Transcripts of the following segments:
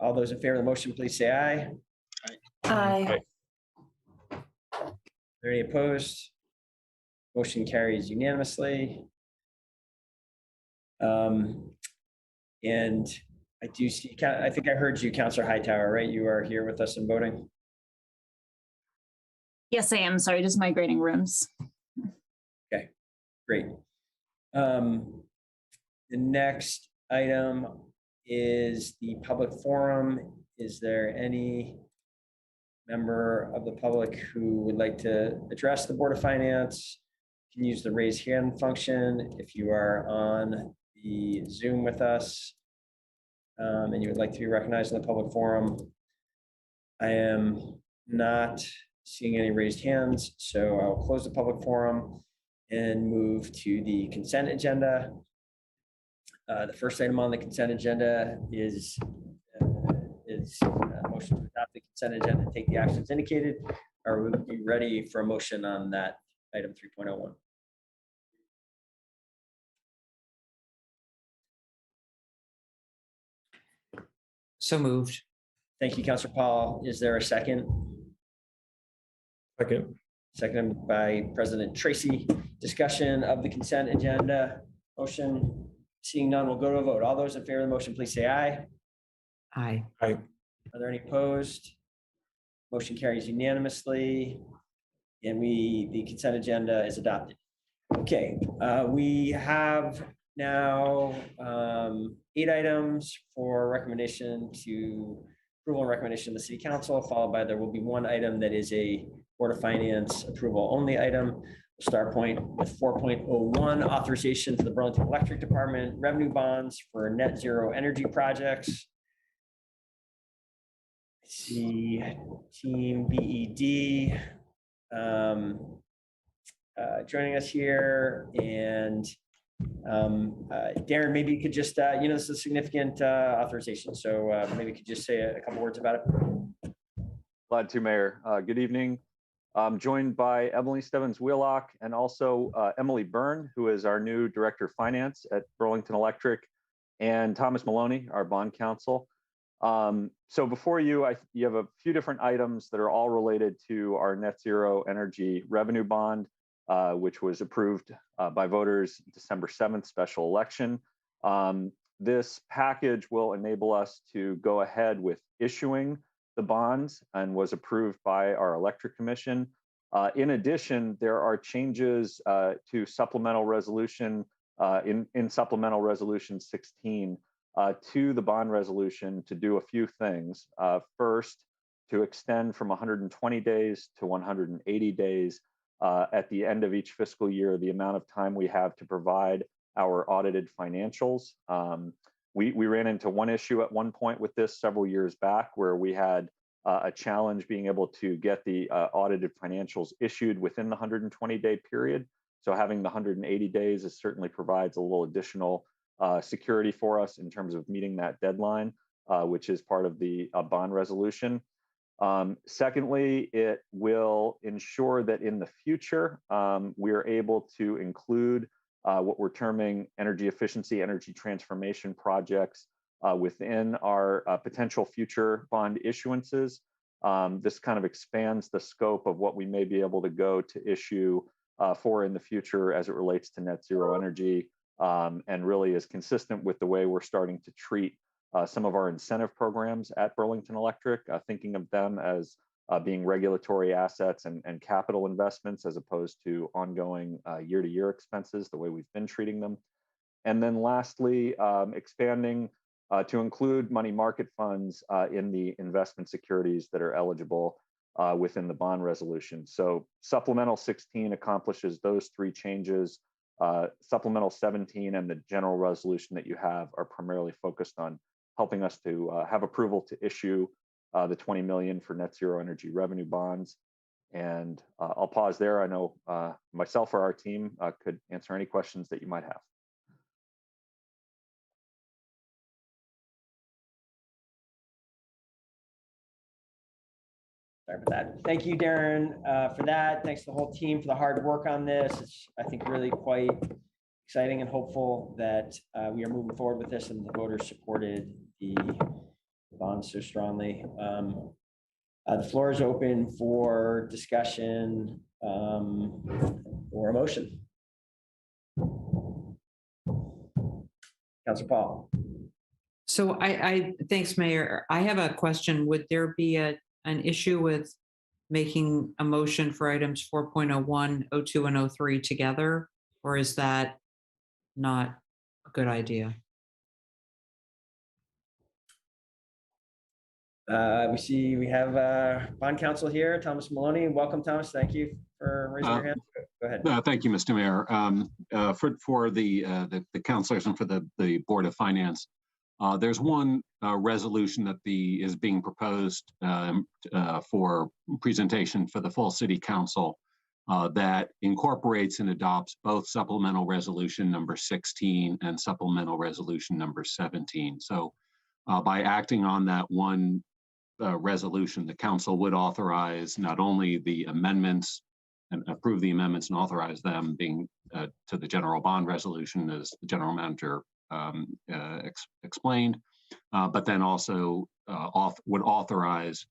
All those in favor of the motion, please say aye. Aye. Are there any opposed? Motion carries unanimously. And I do see, I think I heard you, Councilor Hightower, right? You are here with us in voting. Yes, I am. Sorry, just migrating rooms. Okay, great. The next item is the public forum. Is there any member of the public who would like to address the Board of Finance? You can use the raise hand function if you are on the Zoom with us and you would like to be recognized in the public forum. I am not seeing any raised hands, so I'll close the public forum and move to the consent agenda. The first item on the consent agenda is a motion to adopt the consent agenda and take the actions indicated. Are we ready for a motion on that item 3.01? So moved. Thank you, Councilor Paul. Is there a second? Second. Seconded by President Tracy. Discussion of the consent agenda. Motion. Seeing none, we'll go to a vote. All those in favor of the motion, please say aye. Aye. Aye. Are there any opposed? Motion carries unanimously, and the consent agenda is adopted. Okay, we have now 8 items for recommendation to approval and recommendation to the City Council, followed by there will be 1 item that is a Board of Finance approval only item. Start point with 4.01 authorization for the Burlington Electric Department revenue bonds for net zero energy projects. I see Team BED joining us here, and Darren, maybe you could just, this is a significant authorization, so maybe you could just say a couple words about it. Glad to, Mayor. Good evening. I'm joined by Emily Stebbins-Wheelock and also Emily Byrne, who is our new Director of Finance at Burlington Electric, and Thomas Maloney, our bond counsel. So before you, you have a few different items that are all related to our net zero energy revenue bond, which was approved by voters December 7th special election. This package will enable us to go ahead with issuing the bonds and was approved by our electric commission. In addition, there are changes to supplemental resolution in supplemental resolution 16 to the bond resolution to do a few things. First, to extend from 120 days to 180 days at the end of each fiscal year, the amount of time we have to provide our audited financials. We ran into one issue at one point with this several years back where we had a challenge being able to get the audited financials issued within the 120-day period. So having the 180 days certainly provides a little additional security for us in terms of meeting that deadline, which is part of the bond resolution. Secondly, it will ensure that in the future, we are able to include what we're terming energy efficiency, energy transformation projects within our potential future bond issuances. This kind of expands the scope of what we may be able to go to issue for in the future as it relates to net zero energy, and really is consistent with the way we're starting to treat some of our incentive programs at Burlington Electric, thinking of them as being regulatory assets and capital investments as opposed to ongoing year-to-year expenses, the way we've been treating them. And then lastly, expanding to include money market funds in the investment securities that are eligible within the bond resolution. So supplemental 16 accomplishes those 3 changes. Supplemental 17 and the general resolution that you have are primarily focused on helping us to have approval to issue the 20 million for net zero energy revenue bonds. And I'll pause there. I know myself or our team could answer any questions that you might have. Sorry about that. Thank you, Darren, for that. Thanks to the whole team for the hard work on this. It's, I think, really quite exciting and hopeful that we are moving forward with this, and the voters supported the bonds so strongly. The floor is open for discussion or a motion. Councilor Paul. So thanks, Mayor. I have a question. Would there be an issue with making a motion for items 4.01, 02, and 03 together? Or is that not a good idea? We have bond counsel here, Thomas Maloney. Welcome, Thomas. Thank you for raising your hand. Go ahead. Thank you, Mr. Mayor. For the councilors and for the Board of Finance, there's one resolution that is being proposed for presentation for the full City Council that incorporates and adopts both supplemental resolution number 16 and supplemental resolution number 17. So by acting on that one resolution, the council would authorize not only the amendments and approve the amendments and authorize them being to the general bond resolution as the general manager explained, but then also would authorize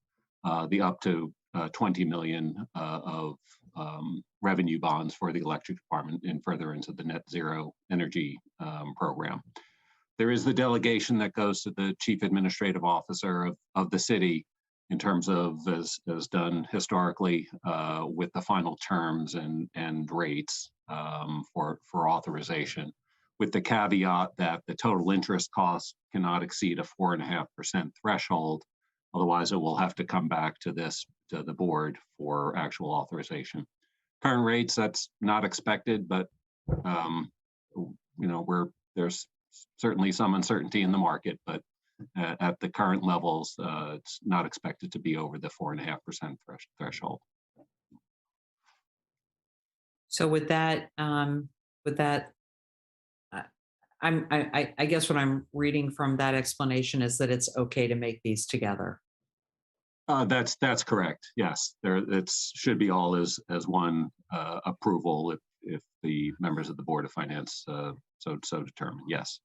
the up to 20 million of revenue bonds for the electric department in furtherance of the net zero energy program. There is the delegation that goes to the chief administrative officer of the city in terms of, as done historically, with the final terms and rates for authorization, with the caveat that the total interest cost cannot exceed a 4.5% threshold. Otherwise, it will have to come back to the board for actual authorization. Current rates, that's not expected, but there's certainly some uncertainty in the market, but at the current levels, it's not expected to be over the 4.5% threshold. So with that, I guess what I'm reading from that explanation is that it's okay to make these together. That's correct. Yes, it should be all as one approval if the members of the Board of Finance so determine. Yes.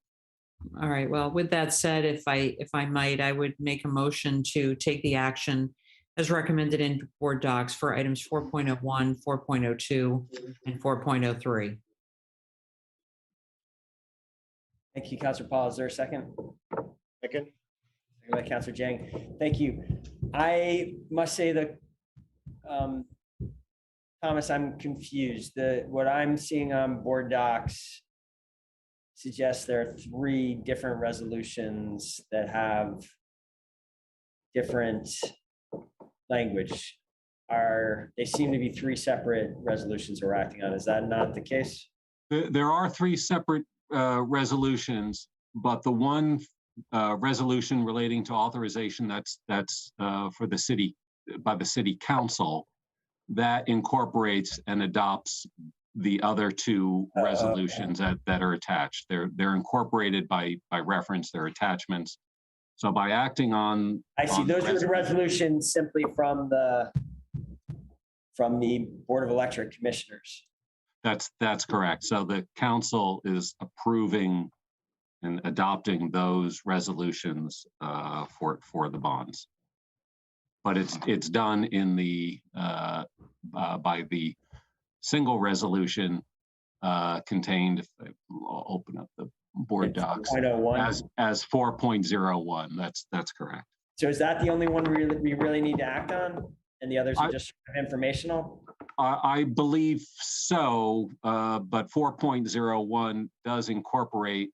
All right. Well, with that said, if I might, I would make a motion to take the action as recommended in board docs for items 4.01, 4.02, and 4.03. Thank you, Councilor Paul. Is there a second? Second. Second by Councilor Jang. Thank you. I must say that, Thomas, I'm confused. What I'm seeing on board docs suggests there are 3 different resolutions that have different language. They seem to be 3 separate resolutions we're acting on. Is that not the case? There are 3 separate resolutions, but the one resolution relating to authorization that's for the city by the City Council that incorporates and adopts the other 2 resolutions okay. that are attached. They're incorporated by reference. They're attachments. So by acting on, I see those are the resolutions simply from the Board of Electric Commissioners. That's correct. So the council is approving and adopting those resolutions for the bonds, but it's done in the by the single resolution contained. I'll open up the board docs as 4.01. That's correct. So is that the only one we really need to act on, and the others are just informational? I believe so, but 4.01 does incorporate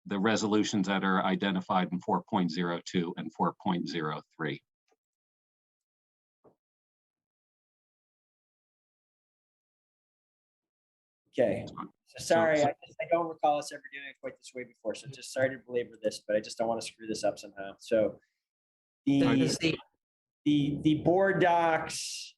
the resolutions that are identified in 4.02 and 4.03. Okay. So sorry, I don't recall us ever doing it quite this way before. So just sorry to belabor this, but I just don't want to screw this up somehow. So the board docs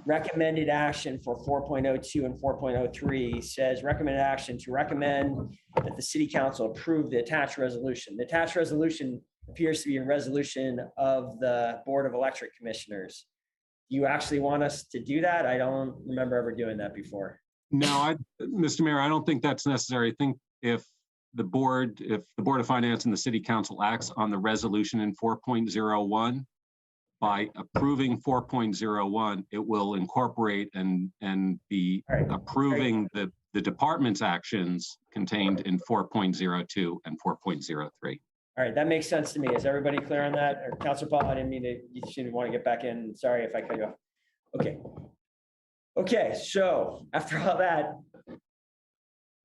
recommended action for 4.02 and 4.03 says recommended action to recommend that the City Council approve the attached resolution. The attached resolution appears to be a resolution of the Board of Electric Commissioners. Do you actually want us to do that? I don't remember ever doing that before. No, Mr. Mayor, I don't think that's necessary. I think if the board, if the Board of Finance and the City Council acts on the resolution in 4.01, by approving 4.01, it will incorporate and be All right. approving the department's actions contained in 4.02 and 4.03. All right, that makes sense to me. Is everybody clear on that? Or Councilor Paul, I didn't mean to, you shouldn't want to get back in. Sorry if I cut you off. Okay. Okay, so after all that,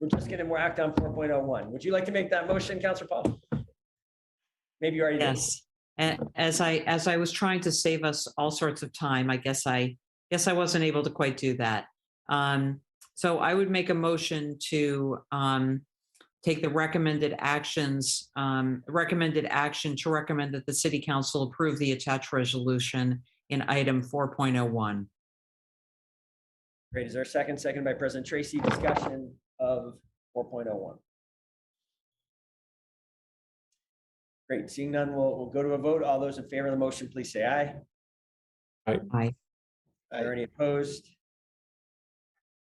we're just going to act on 4.01. Would you like to make that motion, Councilor Paul? Maybe you already did. Yes. As I was trying to save us all sorts of time, I guess I wasn't able to quite do that. So I would make a motion to take the recommended action to recommend that the City Council approve the attached resolution in item 4.01. Great. Is there a second? Second by President Tracy. Discussion of 4.01. Great. Seeing none, we'll go to a vote. All those in favor of the motion, please say aye. Aye. Are any opposed?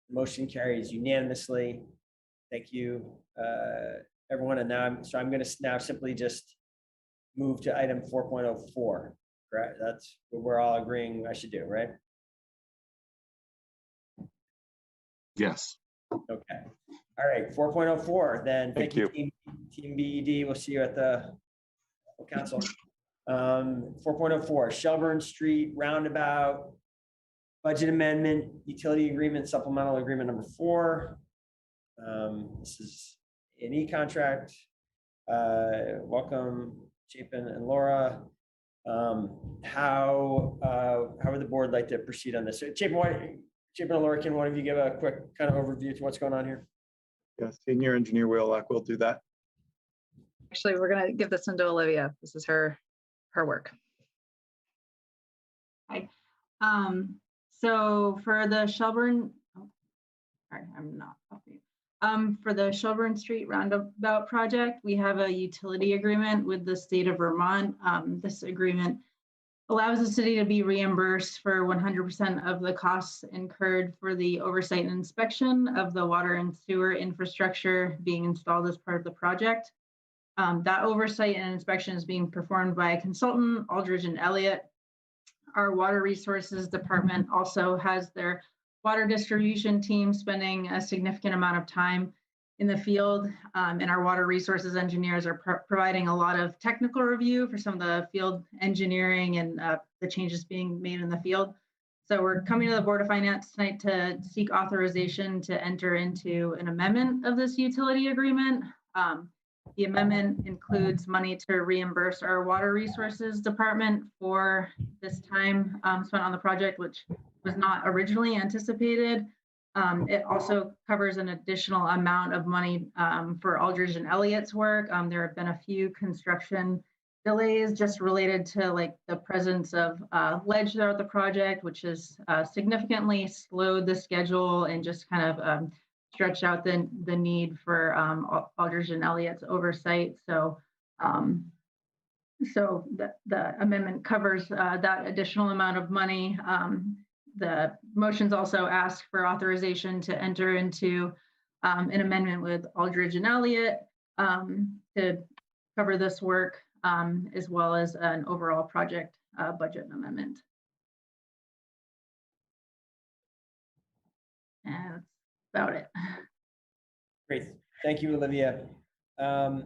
Motion carries unanimously. Thank you, everyone. And now I'm going to now simply just move to item 4.04. Correct? That's what we're all agreeing I should do, right? Yes. Okay. All right. 4.04. Then thank you, Team BED. We'll see you at the council. 4.04 Shelburne Street Roundabout budget amendment, utility agreement, supplemental agreement number 4. This is an e-contract. Welcome, Chapin and Laura. How would the board like to proceed on this? So Chapin and Laura, can one of you give a quick kind of overview to what's going on here? Yeah, Senior Engineer Wheelock will do that. Actually, we're going to give this one to Olivia. This is her work. Hi. So for the Shelburne, sorry, I'm not off mute. For the Shelburne Street Roundabout project, we have a utility agreement with the state of Vermont. This agreement allows the city to be reimbursed for 100% of the costs incurred for the oversight and inspection of the water and sewer infrastructure being installed as part of the project. That oversight and inspection is being performed by a consultant, Aldridge and Elliott. Our water resources department also has their water distribution team spending a significant amount of time in the field, and our water resources engineers are providing a lot of technical review for some of the field engineering and the changes being made in the field. So we're coming to the Board of Finance tonight to seek authorization to enter into an amendment of this utility agreement. The amendment includes money to reimburse our water resources department for this time spent on the project, which was not originally anticipated. It also covers an additional amount of money for Aldridge and Elliott's work. There have been a few construction delays just related to like the presence of ledge throughout the project, which has significantly slowed the schedule and just kind of stretched out the need for Aldridge and Elliott's oversight. So the amendment covers that additional amount of money. The motions also ask for authorization to enter into an amendment with Aldridge and Elliott to cover this work, as well as an overall project budget amendment. And that's about it. Great. Thank you, Olivia. The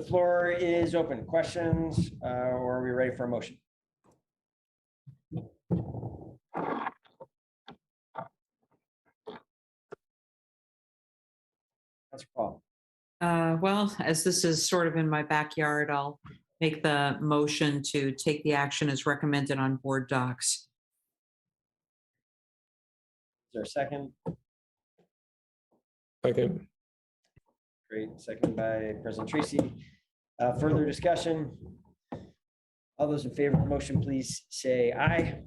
floor is open. Questions, or are we ready for a motion? Councilor Paul. Well, as this is sort of in my backyard, I'll make the motion to take the action as recommended on board docs. Is there a second? Second. Great. Second by President Tracy. Further discussion? All those in favor of the motion, please say aye.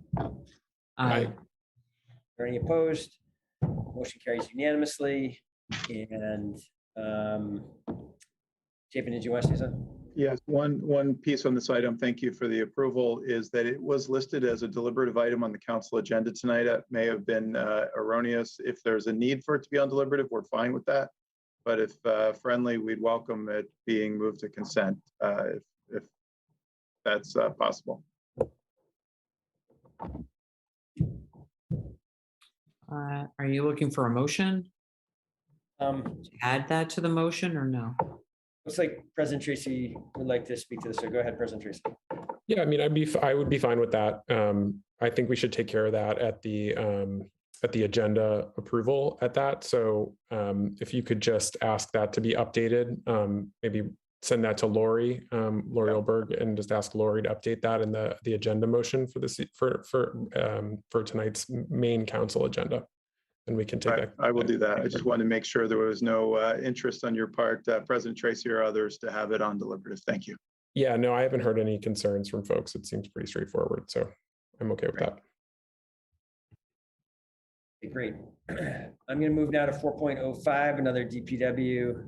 Aye. Are any opposed? Motion carries unanimously. And Chapin, did you want to say something? Yes, one piece on this item, thank you for the approval, is that it was listed as a deliberative item on the council agenda tonight. It may have been erroneous. If there's a need for it to be on deliberative, we're fine with that. But if friendly, we'd welcome it being moved to consent if that's possible. Are you looking for a motion? Um, Add that to the motion or no? Looks like President Tracy would like to speak to this, so go ahead, President Tracy. Yeah, I mean, I would be fine with that. I think we should take care of that at the agenda approval at that. So if you could just ask that to be updated, maybe send that to Lori Olberg, and just ask Lori to update that in the agenda motion for this for tonight's main council agenda. And we can take that. I will do that. I just wanted to make sure there was no interest on your part, President Tracy or others, to have it on deliberative. Thank you. Yeah, no, I haven't heard any concerns from folks. It seems pretty straightforward, so I'm okay with that. Okay, great. I'm going to move now to 4.05, another DPW.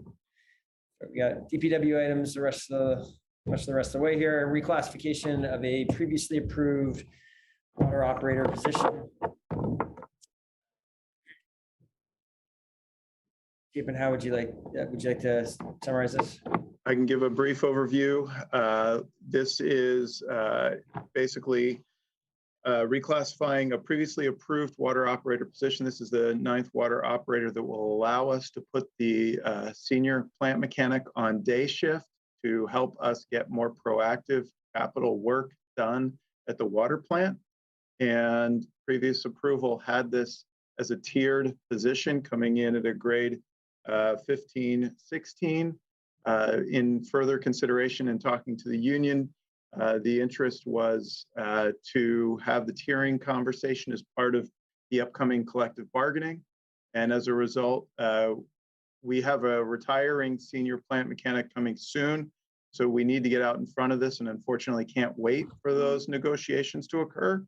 We got DPW items the rest of the way here. Reclassification of a previously approved water operator position. Chip, how would you like to summarize this? I can give a brief overview. This is basically reclassifying a previously approved water operator position. This is the 9th water operator that will allow us to put the senior plant mechanic on day shift to help us get more proactive capital work done at the water plant. And previous approval had this as a tiered position coming in at a grade 15, 16. In further consideration and talking to the union, the interest was to have the tiering conversation as part of the upcoming collective bargaining. And as a result, we have a retiring senior plant mechanic coming soon. So we need to get out in front of this, and unfortunately can't wait for those negotiations to occur.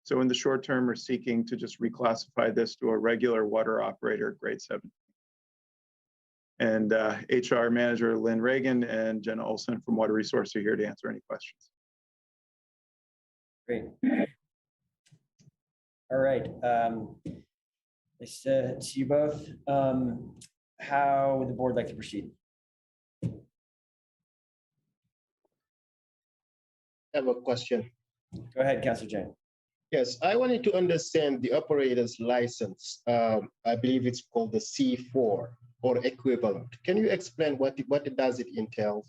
So in the short term, we're seeking to just reclassify this to a regular water operator, grade 7. And HR manager Lynn Reagan and Jenna Olson from Water Resource are here to answer any questions. Great. All right. Nice to see you both. How would the board like to proceed? I have a question. Go ahead, Councilor Jane. Yes, I wanted to understand the operator's license. I believe it's called the C4 or equivalent. Can you explain what it entails?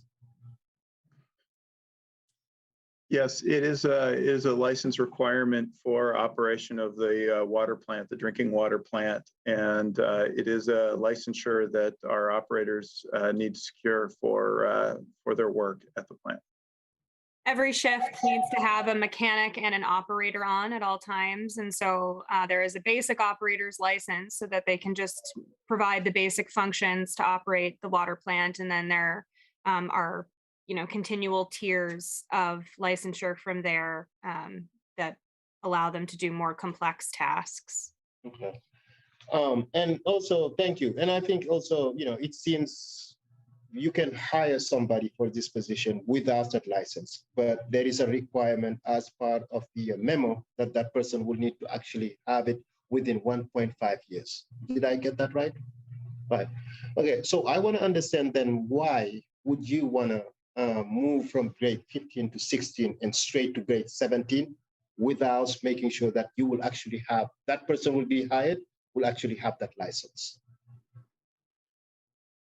Yes, it is a license requirement for operation of the water plant, the drinking water plant, and it is a licensure that our operators need to secure for their work at the plant. Every shift needs to have a mechanic and an operator on at all times. And so there is a basic operator's license so that they can just provide the basic functions to operate the water plant. And then there are, continual tiers of licensure from there that allow them to do more complex tasks. Okay. And also, thank you. And I think also, it seems you can hire somebody for this position without that license, but there is a requirement as part of the memo that that person will need to actually have it within 1.5 years. Did I get that right? Right. Okay, so I want to understand then, why would you want to move from grade 15 to 16 and straight to grade 17 without making sure that you will actually have, that person will be hired, will actually have that license?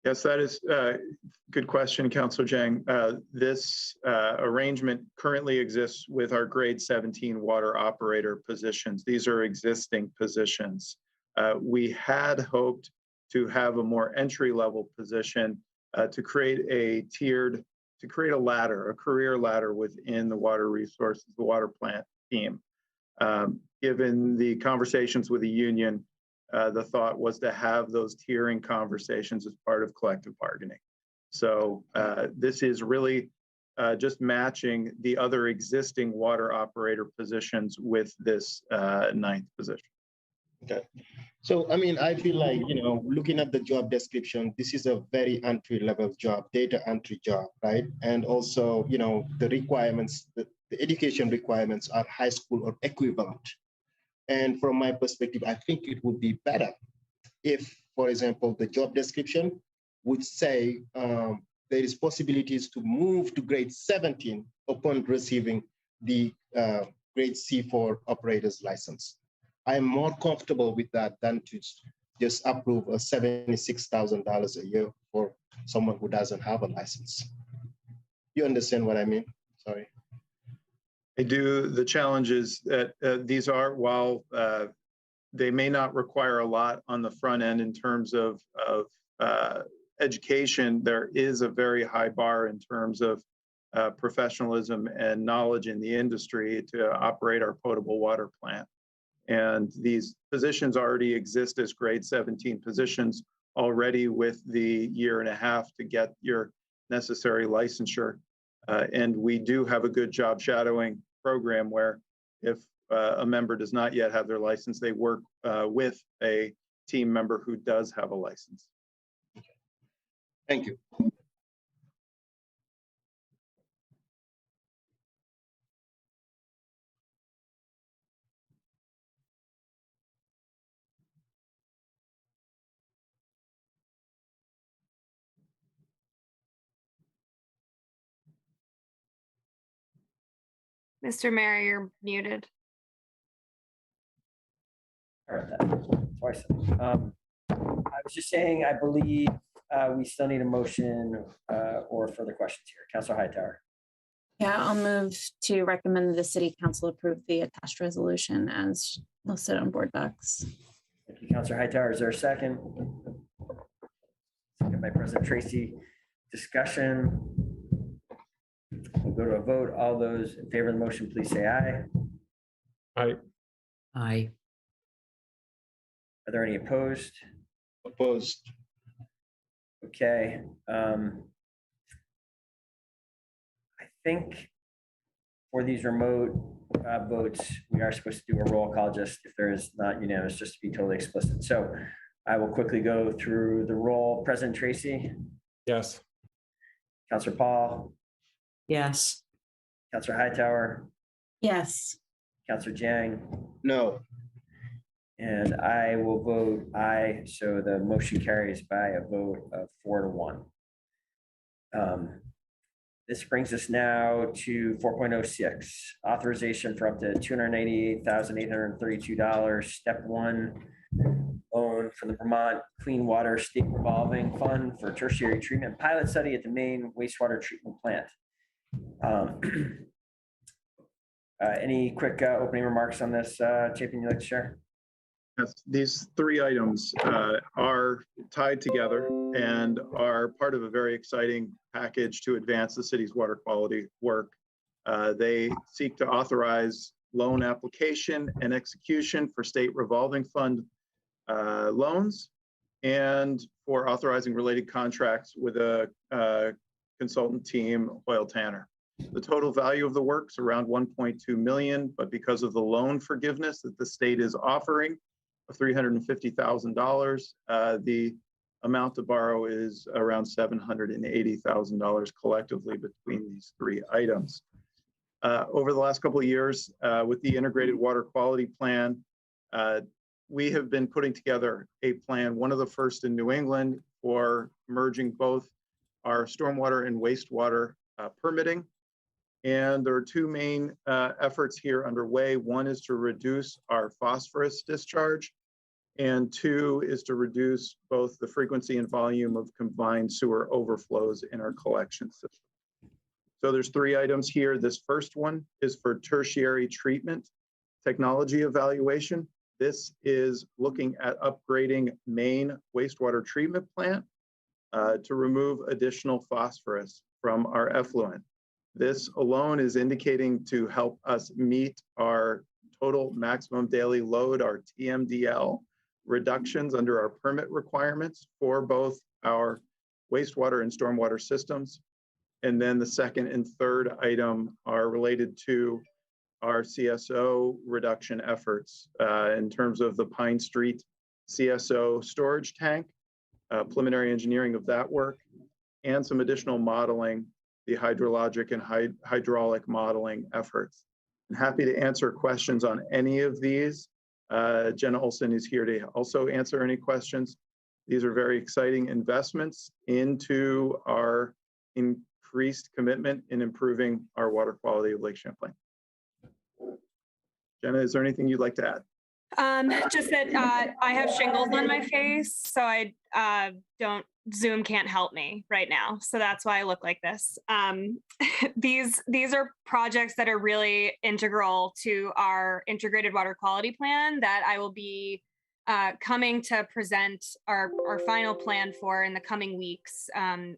Yes, that is a good question, Councilor Jang. This arrangement currently exists with our grade 17 water operator positions. These are existing positions. We had hoped to have a more entry-level position to create a ladder, a career ladder within the water resources, the water plant team. Given the conversations with the union, the thought was to have those tiering conversations as part of collective bargaining. So this is really just matching the other existing water operator positions with this 9th position. Okay. So, I mean, I feel like, looking at the job description, this is a very entry-level job, data entry job, right? And also, the requirements, the education requirements are high school or equivalent. And from my perspective, I think it would be better if, for example, the job description would say there is possibilities to move to grade 17 upon receiving the grade C4 operator's license. I'm more comfortable with that than to just approve a $76,000 a year for someone who doesn't have a license. You understand what I mean? Sorry. I do. The challenge is that these are, while they may not require a lot on the front end in terms of education, there is a very high bar in terms of professionalism and knowledge in the industry to operate our potable water plant. And these positions already exist as grade 17 positions already with the 1.5 years to get your necessary licensure. And we do have a good job shadowing program where if a member does not yet have their license, they work with a team member who does have a license. Thank you. Mr. Mayor, you're muted. Sorry about that. Twice. I was just saying, I believe we still need a motion or further questions here. Councilor Hightower. Yeah, I'll move to recommend that the city council approve the attached resolution as listed on board docs. Thank you, Councilor Hightower. Is there a second? Second by President Tracy. Discussion. We'll go to a vote. All those in favor of the motion, please say aye. Aye. Aye. Are there any opposed? Opposed. Okay. I think for these remote votes, we are supposed to do a roll call just if there is not unanimous, just to be totally explicit. So I will quickly go through the roll. President Tracy. Yes. Councilor Paul. Yes. Councilor Hightower. Yes. Councilor Jiang. No. And I will vote aye. So the motion carries by a vote of 4-1. This brings us now to 4.06, authorization for up to $288,832, step one loan from the Vermont Clean Water State Revolving Fund for tertiary treatment pilot study at the main wastewater treatment plant. Any quick opening remarks on this, Chapin, you'd like to share? Yes, these three items are tied together and are part of a very exciting package to advance the city's water quality work. They seek to authorize loan application and execution for state revolving fund loans and for authorizing related contracts with a consultant team, Hoyle Tanner. The total value of the work is around $1.2 million, but because of the loan forgiveness that the state is offering, of $350,000. The amount to borrow is around $780,000 collectively between these three items. Over the last couple of years, with the integrated water quality plan, we have been putting together a plan, one of the first in New England, for merging both our stormwater and wastewater permitting. And there are two main efforts here underway. One is to reduce our phosphorus discharge, and two is to reduce both the frequency and volume of combined sewer overflows in our collection system. So there's three items here. This first one is for tertiary treatment technology evaluation. This is looking at upgrading main wastewater treatment plant to remove additional phosphorus from our effluent. This alone is indicating to help us meet our total maximum daily load, our TMDL reductions under our permit requirements for both our wastewater and stormwater systems. And then the second and third item are related to our CSO reduction efforts in terms of the Pine Street CSO storage tank, preliminary engineering of that work, and some additional modeling, the hydrologic and hydraulic modeling efforts. I'm happy to answer questions on any of these. Jenna Olson is here to also answer any questions. These are very exciting investments into our increased commitment in improving our water quality of Lake Champlain. Jenna, is there anything you'd like to add? Just that I have shingles on my face, so I Zoom can't help me right now. So that's why I look like this. These are projects that are really integral to our integrated water quality plan that I will be coming to present our final plan for in the coming weeks.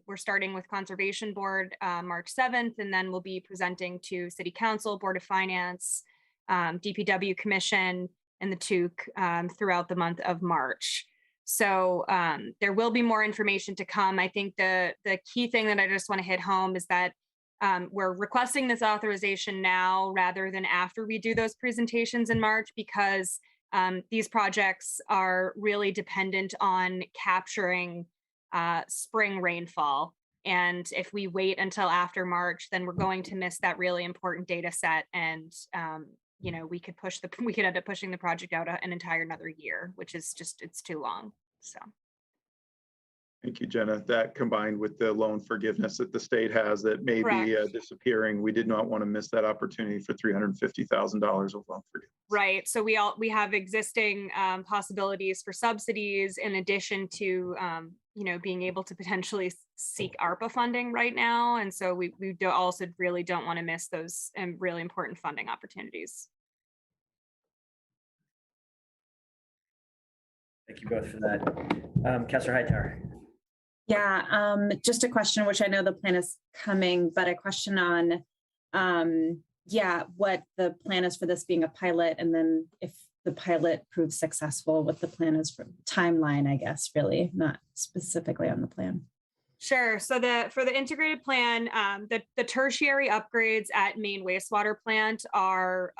We're starting with Conservation Board March 7th, and then we'll be presenting to City Council, Board of Finance, DPW Commission, and the TUC throughout the month of March. So there will be more information to come. I think the key thing that I just want to hit home is that we're requesting this authorization now rather than after we do those presentations in March, because these projects are really dependent on capturing spring rainfall. And if we wait until after March, then we're going to miss that really important data set. And you know, we could end up pushing the project out an entire another year, which is just, it's too long. So. Thank you, Jenna. That combined with the loan forgiveness that the state has that may be disappearing, we did not want to miss that opportunity for $350,000 of loan forgiveness. Right. So we have existing possibilities for subsidies in addition to you know, being able to potentially seek ARPA funding right now. And so we also really don't want to miss those really important funding opportunities. Thank you both for that. Councilor Hightower. Yeah, just a question, which I know the plan is coming, but a question on, what the plan is for this being a pilot, and then if the pilot proves successful, what the plan is for timeline, I guess, really, not specifically on the plan. Sure. So for the integrated plan, the tertiary upgrades at main wastewater plant are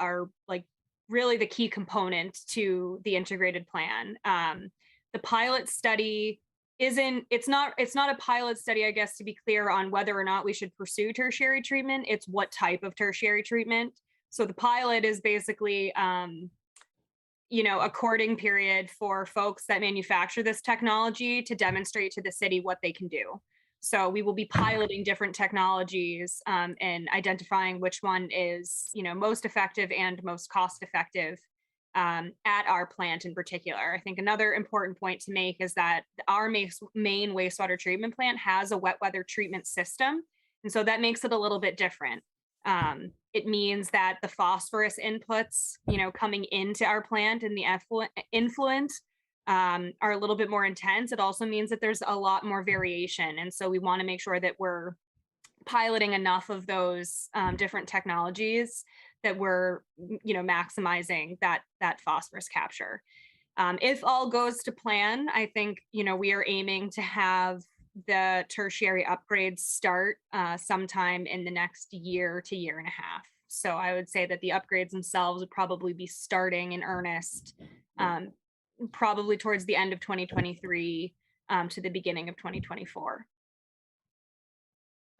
like really the key component to the integrated plan. The pilot study it's not a pilot study, I guess, to be clear on whether or not we should pursue tertiary treatment. It's what type of tertiary treatment. So the pilot is basically, you know, a courting period for folks that manufacture this technology to demonstrate to the city what they can do. So we will be piloting different technologies and identifying which one is, you know, most effective and most cost effective at our plant in particular. I think another important point to make is that our main wastewater treatment plant has a wet weather treatment system. And so that makes it a little bit different. It means that the phosphorus inputs, you know, coming into our plant and the influent are a little bit more intense. It also means that there's a lot more variation. And so we want to make sure that we're piloting enough of those different technologies that we're, you know, maximizing that phosphorus capture. If all goes to plan, I think, you know, we are aiming to have the tertiary upgrades start sometime in the next year to year and a half. So I would say that the upgrades themselves would probably be starting in earnest, probably towards the end of 2023 to the beginning of 2024.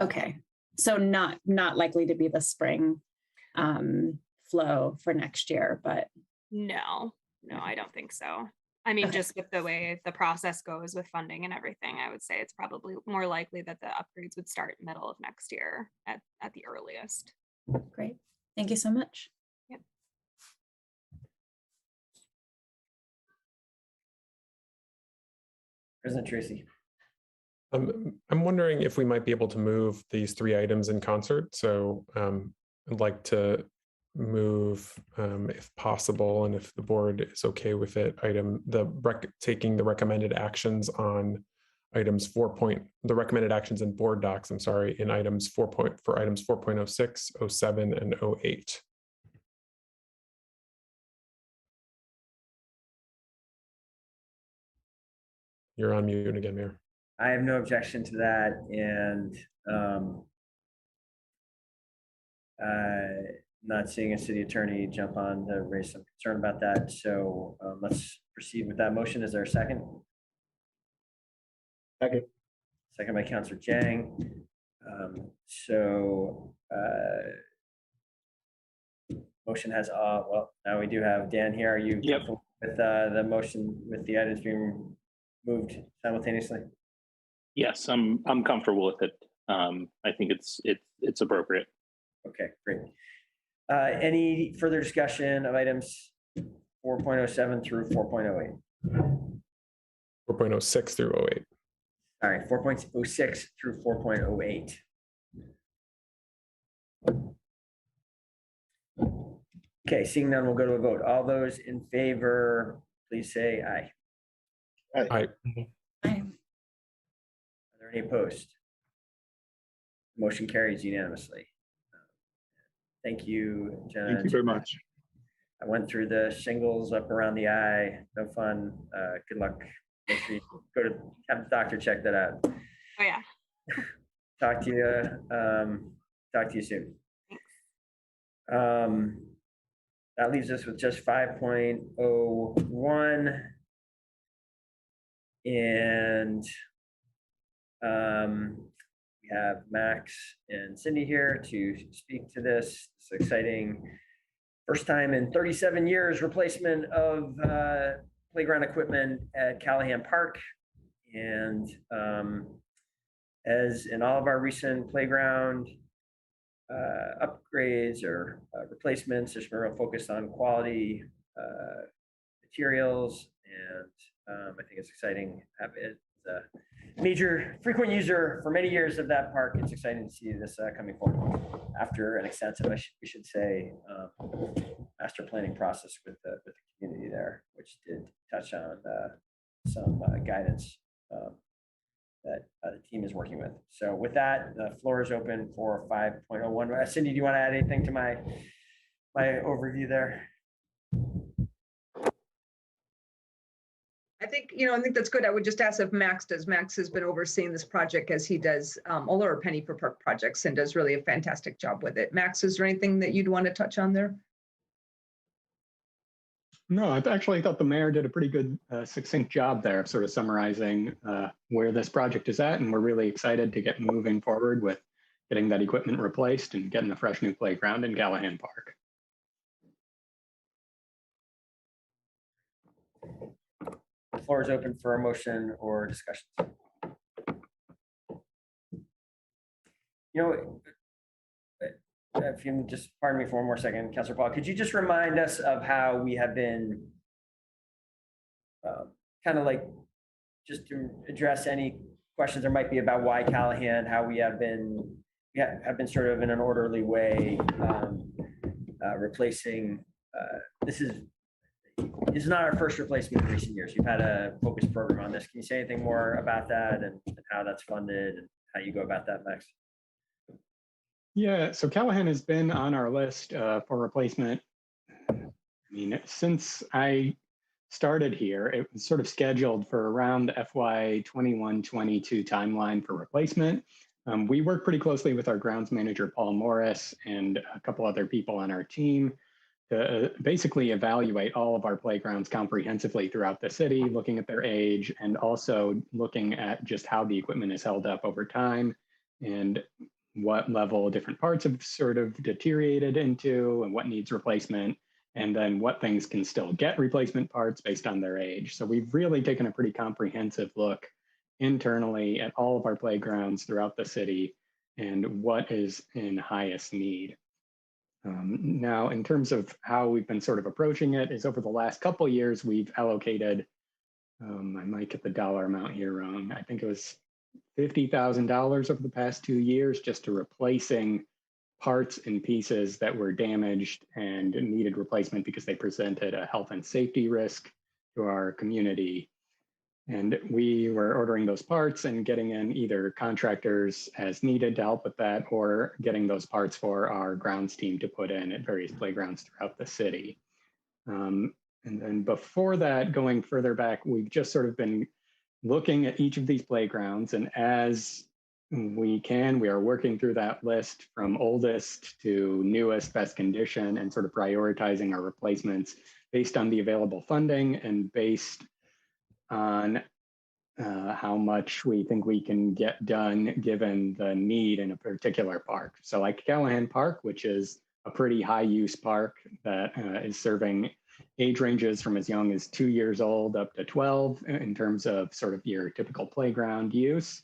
Okay, so not likely to be the spring flow for next year, but no, I don't think so. I mean, just with the way the process goes with funding and everything, I would say it's probably more likely that the upgrades would start middle of next year at the earliest. Great. Thank you so much. Yep. President Tracy. I'm wondering if we might be able to move these three items in concert. So I'd like to move, if possible, and if the board is okay with it, taking the recommended actions on items the recommended actions in board docs, I'm sorry, in items for items 4.06, 07, and 08. You're on mute again, Mayor. I have no objection to that, and Not seeing a city attorney jump on to raise some concern about that. So let's proceed with that motion. Is there a second? Second. Second by Councilor Jang. Motion has, well, now we do have Dan here. Are you comfortable with the motion with the items being moved simultaneously? Yes, I'm comfortable with it. I think it's appropriate. Okay, great. Any further discussion of items 4.07 through 4.08? 4.06 through 08. Sorry, 4.06 through 4.08. Okay, seeing none, we'll go to a vote. All those in favor, please say aye. Aye. Aye. Are there any opposed? Motion carries unanimously. Thank you, Jenna. Thank you very much. I went through the shingles up around the eye. No fun. Good luck. Make sure you go to have the doctor check that out. Oh, yeah. Talk to you soon. That leaves us with just 5.01. And we have Max and Cindy here to speak to this. It's exciting. First time in 37 years, replacement of playground equipment at Calahan Park. And as in all of our recent playground upgrades or replacements, there's been a real focus on quality materials. And I think it's exciting to have it as a major frequent user for many years of that park. It's exciting to see this coming forward after an extensive, we should say, master planning process with the community there, which did touch on some guidance that the team is working with. So with that, the floor is open for 5.01. Cindy, do you want to add anything to my overview there? I think that's good. I would just ask if Max does. Max has been overseeing this project as he does all our Penny for Park projects and does really a fantastic job with it. Max, is there anything that you'd want to touch on there? No, I actually thought the mayor did a pretty good, succinct job there of sort of summarizing where this project is at. And we're really excited to get moving forward with getting that equipment replaced and getting a fresh new playground in Calahan Park. The floor is open for a motion or discussions. If you just pardon me for one more second, Councilor Paul, could you just remind us of how we have been kind of like, just to address any questions there might be about why Calahan, how we have been sort of in an orderly way replacing, this is not our first replacement in recent years. You've had a focused program on this. Can you say anything more about that and how that's funded and how you go about that, Max? Yeah, so Calahan has been on our list for replacement. I mean, since I started here, it was sort of scheduled for around the FY 21-22 timeline for replacement. We work pretty closely with our grounds manager, Paul Morris, and a couple other people on our team to basically evaluate all of our playgrounds comprehensively throughout the city, looking at their age and also looking at just how the equipment is held up over time and what level different parts have sort of deteriorated into and what needs replacement, and then what things can still get replacement parts based on their age. So we've really taken a pretty comprehensive look internally at all of our playgrounds throughout the city and what is in highest need. Now, in terms of how we've been sort of approaching it is over the last couple of years, we've allocated, I might get the dollar amount here wrong. I think it was $50,000 over the past 2 years just to replacing parts and pieces that were damaged and needed replacement because they presented a health and safety risk to our community. And we were ordering those parts and getting in either contractors as needed to help with that or getting those parts for our grounds team to put in at various playgrounds throughout the city. And then before that, going further back, we've just sort of been looking at each of these playgrounds, and as we can. We are working through that list from oldest to newest best condition and sort of prioritizing our replacements based on the available funding and based on how much we think we can get done given the need in a particular park. So like Calahan Park, which is a pretty high use park that is serving age ranges from as young as 2 years old up to 12 in terms of sort of your typical playground use.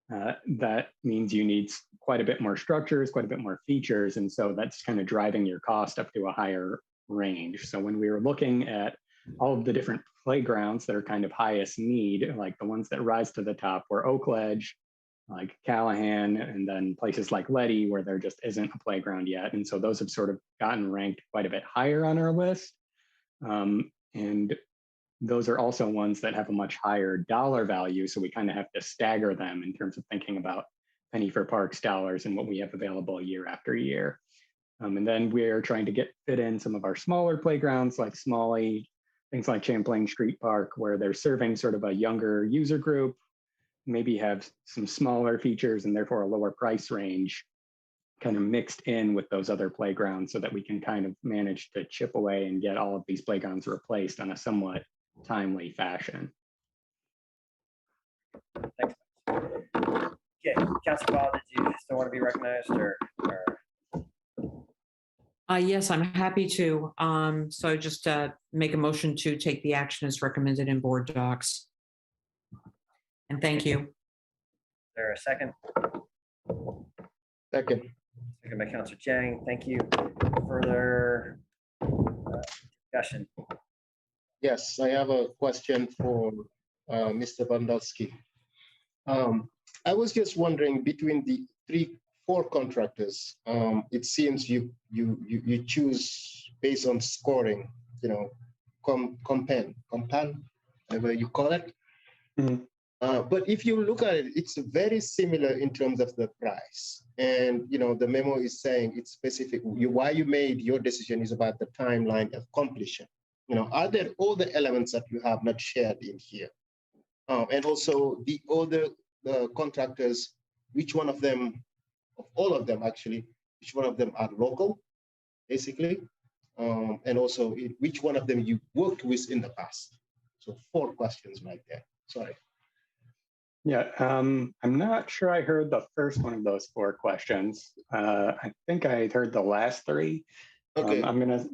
That means you need quite a bit more structures, quite a bit more features. And so that's kind of driving your cost up to a higher range. So when we were looking at all of the different playgrounds that are kind of highest need, like the ones that rise to the top were Oak Ledge, like Calahan, and then places like Letty where there just isn't a playground yet. And so those have sort of gotten ranked quite a bit higher on our list. And those are also ones that have a much higher dollar value. So we kind of have to stagger them in terms of thinking about penny for parks dollars and what we have available year after year. And then we're trying to fit in some of our smaller playgrounds like Smalley, things like Champlain Street Park, where they're serving sort of a younger user group, maybe have some smaller features and therefore a lower price range kind of mixed in with those other playgrounds so that we can kind of manage to chip away and get all of these playgrounds replaced on a somewhat timely fashion. Thanks. Okay, Councilor Ball, did you still want to be recognized or? Yes, I'm happy to. So just make a motion to take the action as recommended in board docs. And thank you. Is there a second? Second. Second by Councilor Chang. Thank you. Further discussion? Yes, I have a question for Mr. Bandowski. I was just wondering, between the four contractors, it seems you choose based on scoring, compan, whatever you call it. Mm-hmm. But if you look at it, it's very similar in terms of the price. And the memo is saying it's specific. Why you made your decision is about the timeline of completion. Are there all the elements that you have not shared in here? And also the other contractors, which one of them, of all of them actually, which one of them are local, basically? And also which one of them you worked with in the past? So 4 questions right there. Sorry. Yeah, I'm not sure I heard the first one of those 4 questions. I think I heard the last 3. Okay. I'm gonna.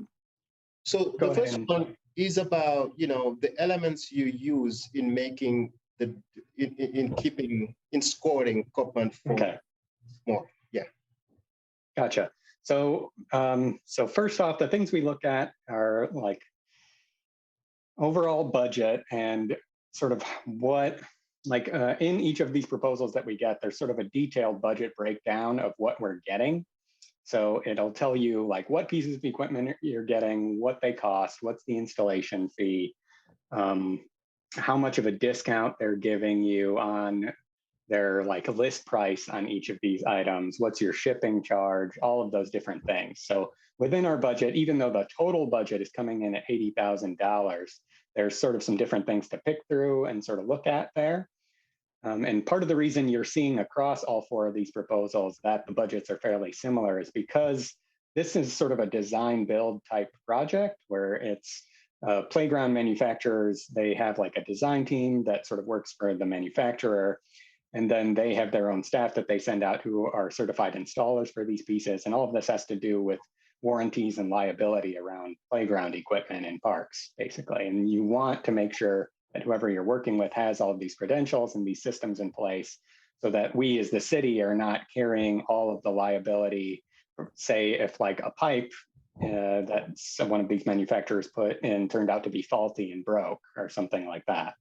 So the first one is about the elements you use in making in scoring Copeland for more. Yeah. Gotcha. So so first off, the things we look at are like overall budget and sort of what in each of these proposals that we get, there's sort of a detailed budget breakdown of what we're getting. So it'll tell you like what pieces of equipment you're getting, what they cost, what's the installation fee, how much of a discount they're giving you on their list price on each of these items, what's your shipping charge, all of those different things. So within our budget, even though the total budget is coming in at $80,000, there's sort of some different things to pick through and sort of look at there. And part of the reason you're seeing across all 4 of these proposals that the budgets are fairly similar is because this is sort of a design build type project where it's playground manufacturers, they have like a design team that sort of works for the manufacturer. And then they have their own staff that they send out who are certified installers for these pieces. And all of this has to do with warranties and liability around playground equipment in parks, basically. And you want to make sure that whoever you're working with has all of these credentials and these systems in place so that we as the city are not carrying all of the liability. Say if like a pipe that one of these manufacturers put in turned out to be faulty and broke or something like that,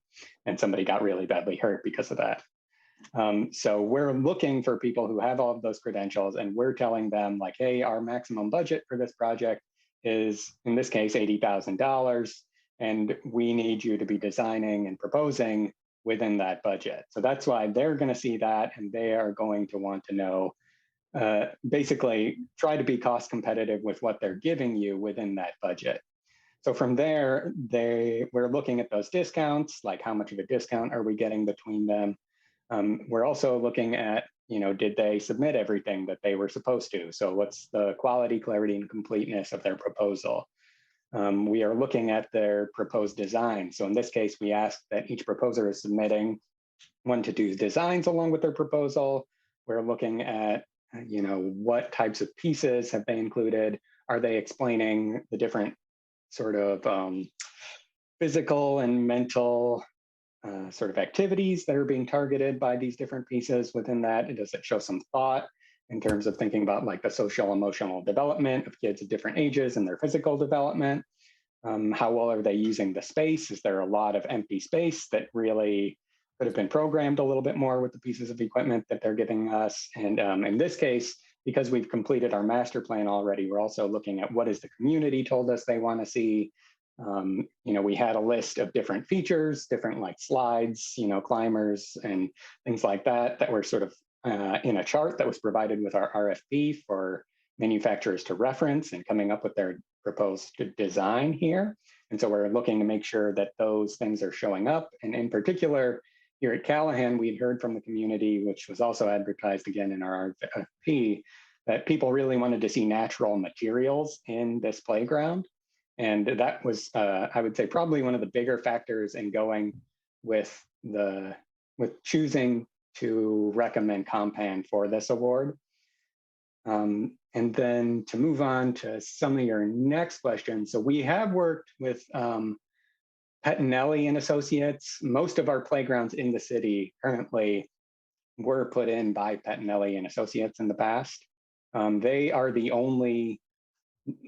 and somebody got really badly hurt because of that. So we're looking for people who have all of those credentials, and we're telling them like, hey, our maximum budget for this project is, in this case, $80,000, and we need you to be designing and proposing within that budget. So that's why they're going to see that, and they are going to want to know, basically try to be cost competitive with what they're giving you within that budget. So from there, we're looking at those discounts, like how much of a discount are we getting between them? We're also looking at did they submit everything that they were supposed to? So what's the quality, clarity, and completeness of their proposal? We are looking at their proposed design. So in this case, we asked that each proposer is submitting 1 to 2 designs along with their proposal. We're looking at, what types of pieces have they included? Are they explaining the different sort of physical and mental sort of activities that are being targeted by these different pieces within that? Does it show some thought in terms of thinking about like the social emotional development of kids of different ages and their physical development? How well are they using the space? Is there a lot of empty space that really could have been programmed a little bit more with the pieces of equipment that they're giving us? And in this case, because we've completed our master plan already, we're also looking at what has the community told us they want to see. We had a list of different features, different like slides, climbers and things like that were sort of in a chart that was provided with our RFP for manufacturers to reference and coming up with their proposed design here. And so we're looking to make sure that those things are showing up. And in particular, here at Calahan, we'd heard from the community, which was also advertised again in our RFP, that people really wanted to see natural materials in this playground. And that was, I would say, probably one of the bigger factors in going with choosing to recommend Compan for this award. And then to move on to some of your next questions. So we have worked with Pettinelli and Associates. Most of our playgrounds in the city currently were put in by Pettinelli and Associates in the past. They are the only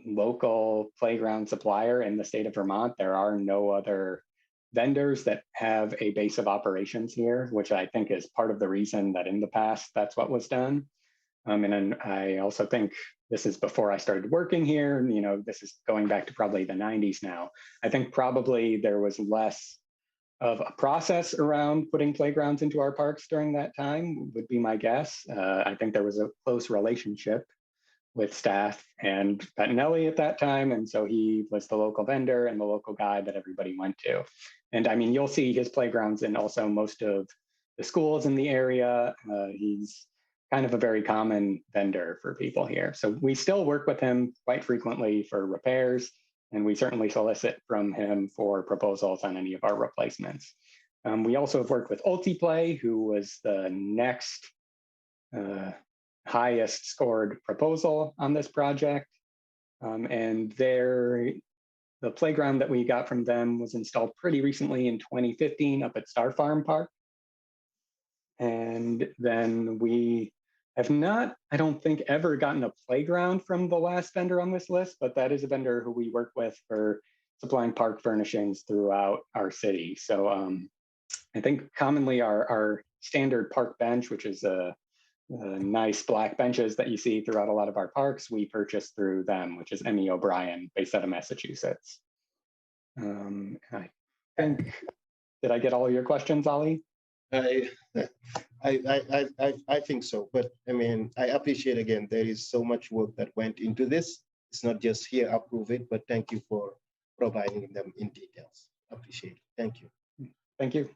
local playground supplier in the state of Vermont. There are no other vendors that have a base of operations here, which I think is part of the reason that in the past that's what was done. And then I also think this is before I started working here. This is going back to probably the 90s now. I think probably there was less of a process around putting playgrounds into our parks during that time, would be my guess. I think there was a close relationship with staff and Pettinelli at that time. And so he was the local vendor and the local guy that everybody went to. And I mean, you'll see his playgrounds in also most of the schools in the area. He's kind of a very common vendor for people here. So we still work with him quite frequently for repairs, and we certainly solicit from him for proposals on any of our replacements. We also have worked with Ultiplay, who was the next highest scored proposal on this project. And the playground that we got from them was installed pretty recently in 2015 up at Star Farm Park. And then we have not, I don't think, ever gotten a playground from the last vendor on this list, but that is a vendor who we work with for supplying park furnishings throughout our city. So I think commonly our standard park bench, which is a nice black benches that you see throughout a lot of our parks, we purchase through them, which is Emmy O'Brien, based out of Massachusetts. I think, did I get all your questions, Ollie? I think so, but I mean, I appreciate again, there is so much work that went into this. It's not just here, approve it, but thank you for providing them in details. Appreciate it. Thank you. Thank you.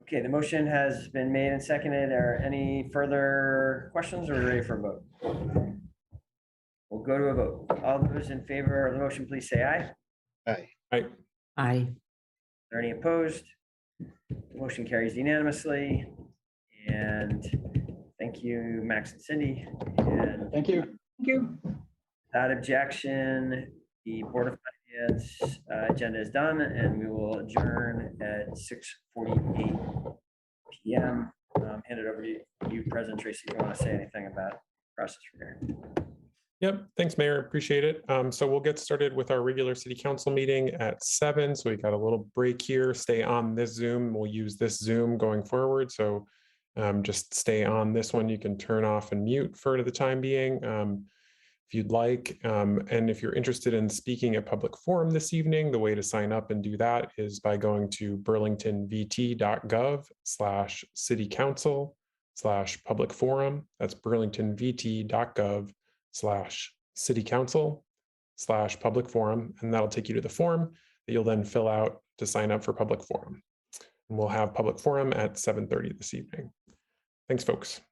Okay, the motion has been made and seconded. Are any further questions or are we ready for a vote? We'll go to a vote. All those in favor of the motion, please say aye. Aye. Aye. Aye. Are there any opposed? The motion carries unanimously. And thank you, Max and Cindy. And Thank you. Thank you. without objection, the Board of Finance agenda is done, and we will adjourn at 6:48 p.m. Hand it over to you, President Tracy, if you want to say anything about the process from here. Yep. Thanks, Mayor. Appreciate it. So we'll get started with our regular city council meeting at 7. So we got a little break here. Stay on this Zoom. We'll use this Zoom going forward. So just stay on this one. You can turn off and mute for the time being if you'd like. And if you're interested in speaking at public forum this evening, the way to sign up and do that is by going to burlingtonvt.gov/citycouncil/public forum. That's burlingtonvt.gov/citycouncil/public forum. And that'll take you to the form that you'll then fill out to sign up for public forum. And we'll have public forum at 7:30 this evening. Thanks, folks.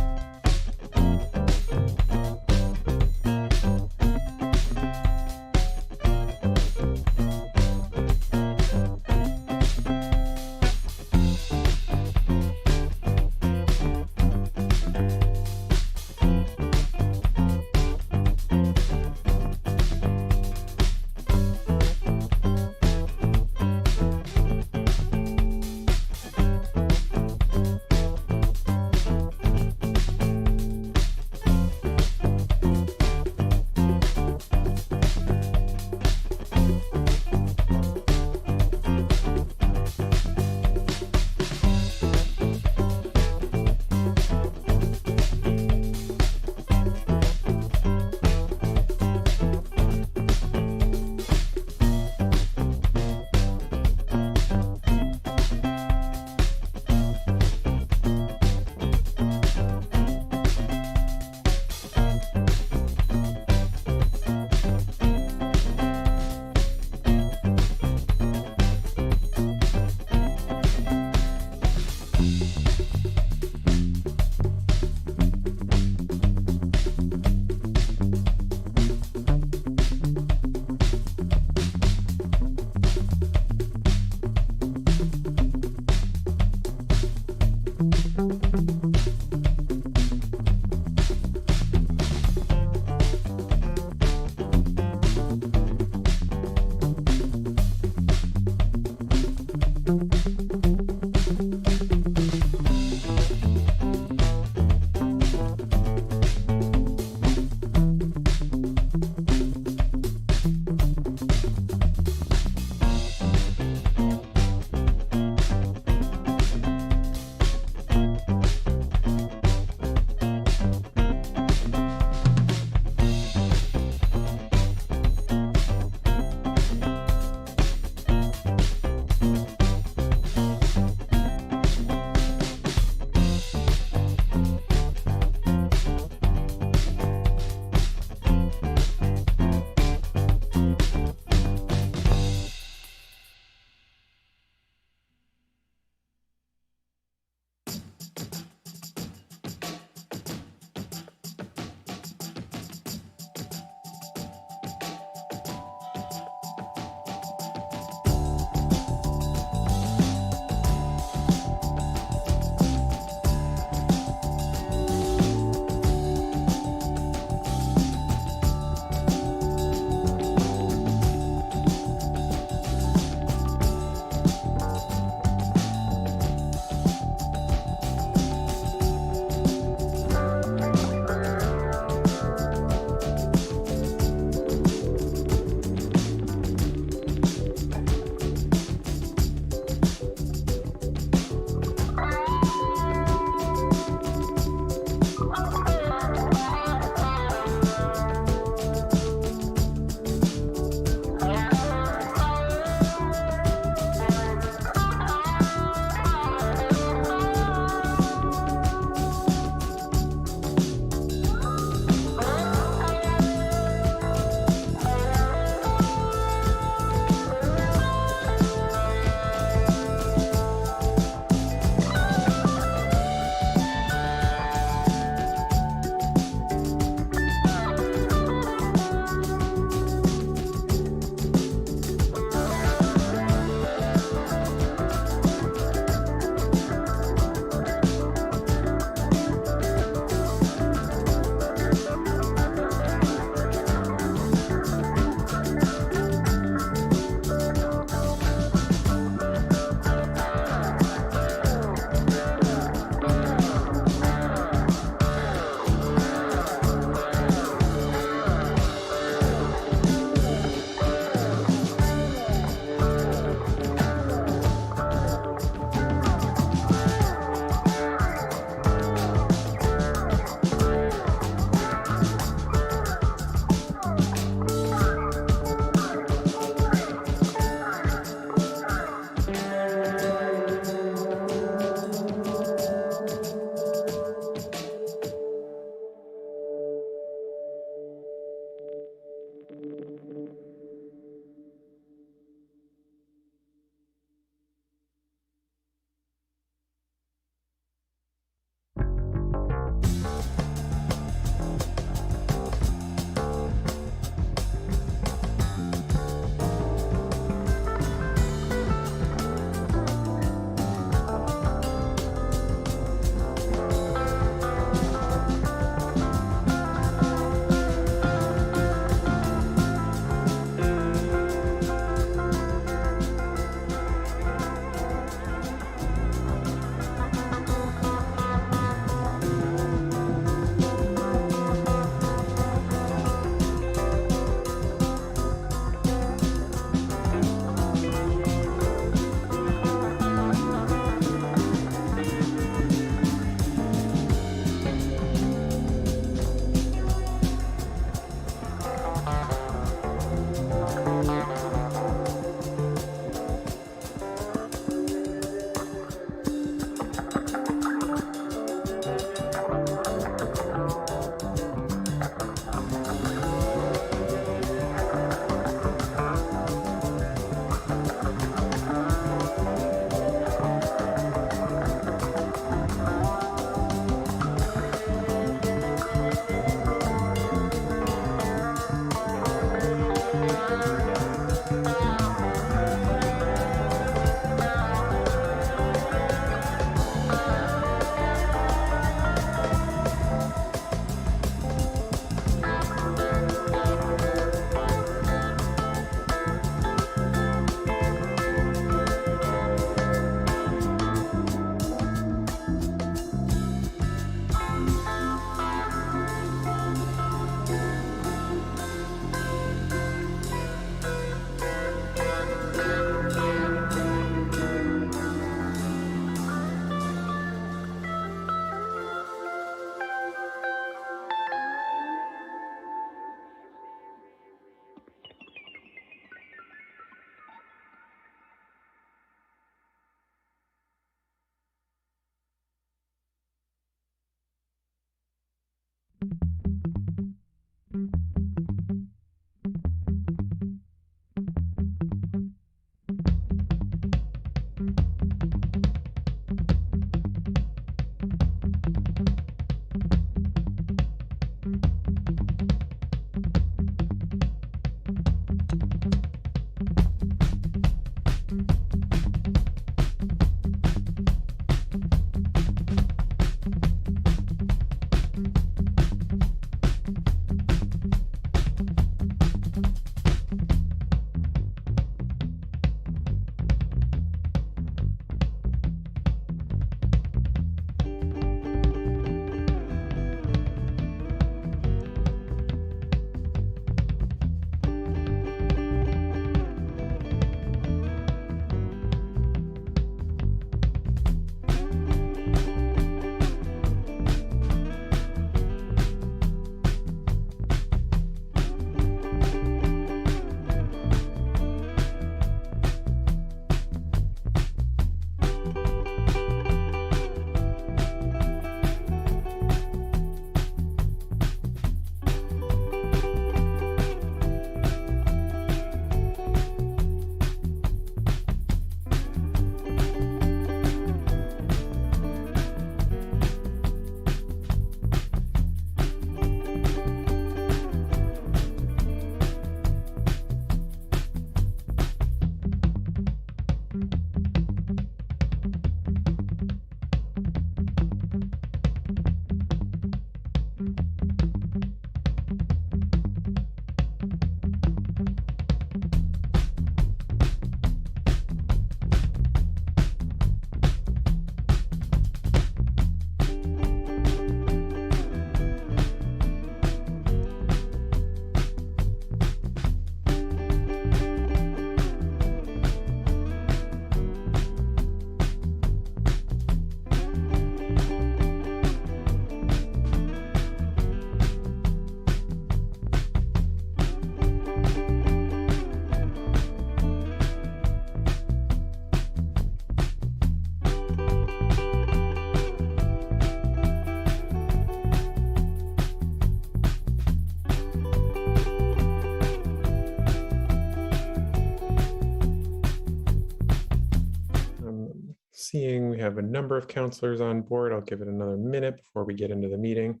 Seeing we have a number of counselors on board, I'll give it another minute before we get into the meeting.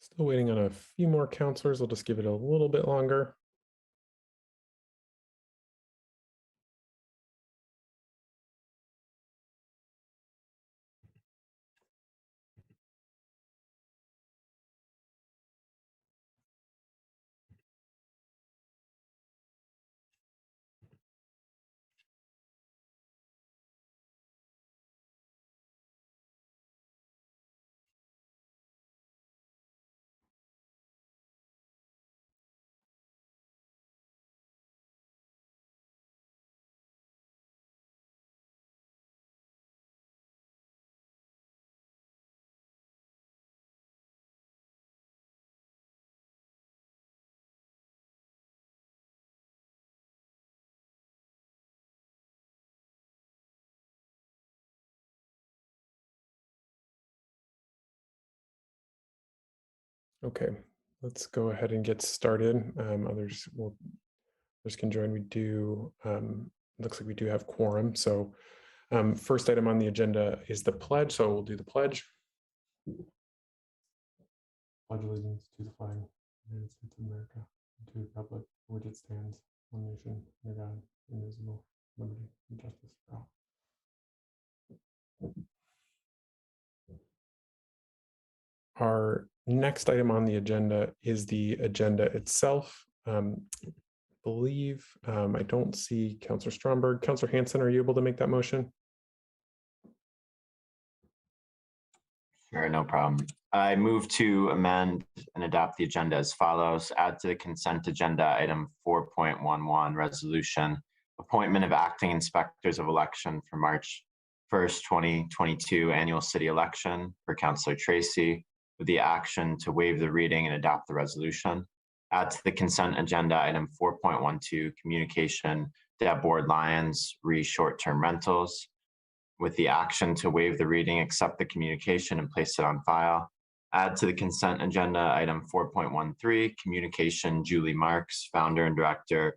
Still waiting on a few more counselors. We'll just give it a little bit longer. Okay, let's go ahead and get started. Others can join. We do, looks like we do have quorum. So first item on the agenda is the pledge. So we'll do the pledge. Pledge allegiance to the flag of the United States of America, and to the republic for which it stands, one nation, under God, indivisible, liberty, and justice for all. Our next item on the agenda is the agenda itself. I don't see Councilor Stromberg. Councilor Hanson, are you able to make that motion? Sure, no problem. I move to amend and adopt the agenda as follows. Add to the consent agenda item 4.11 resolution, appointment of acting inspectors of election for March 1st, 2022 annual city election for Councilor Tracy, with the action to waive the reading and adopt the resolution. Add to the consent agenda item 4.12 communication Deb Ward Lyons re short-term rentals, with the action to waive the reading, accept the communication, and place it on file. Add to the consent agenda item 4.13 communication Julie Marks, founder and director,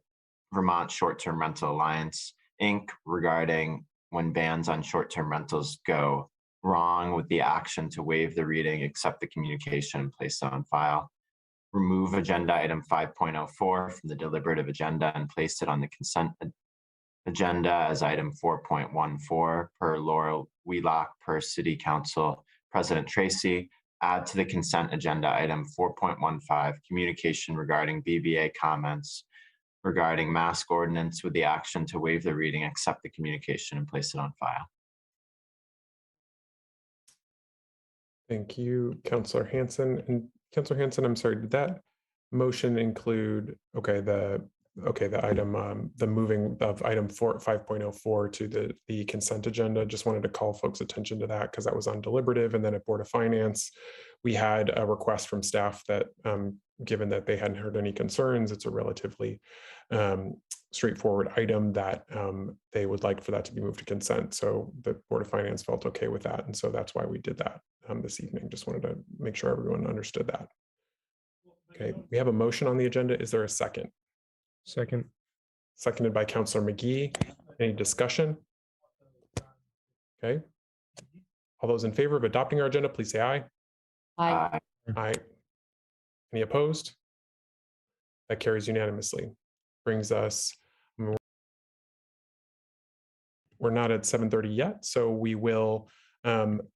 Vermont Short-Term Rental Alliance, Inc., regarding when bans on short-term rentals go wrong, with the action to waive the reading, accept the communication, and place it on file. Remove agenda item 5.04 from the deliberative agenda and place it on the consent agenda as item 4.14 per Laurel Wheelock per City Council President Tracy. Add to the consent agenda item 4.15 communication regarding BBA comments regarding mask ordinance, with the action to waive the reading, accept the communication, and place it on file. Thank you, Councilor Hanson. And Councilor Hanson, I'm sorry, did that motion include, the item, the moving of item 5.04 to the consent agenda? Just wanted to call folks' attention to that because that was on deliberative. And then at Board of Finance, we had a request from staff that, given that they hadn't heard any concerns, it's a relatively straightforward item that they would like for that to be moved to consent. So the Board of Finance felt okay with that. And so that's why we did that this evening. Just wanted to make sure everyone understood that. Okay, we have a motion on the agenda. Is there a second? Second. Seconded by Councilor McGee. Any discussion? Okay. All those in favor of adopting our agenda, please say aye. Aye. Aye. Any opposed? That carries unanimously. Brings us, we're not at 7:30 yet, so we will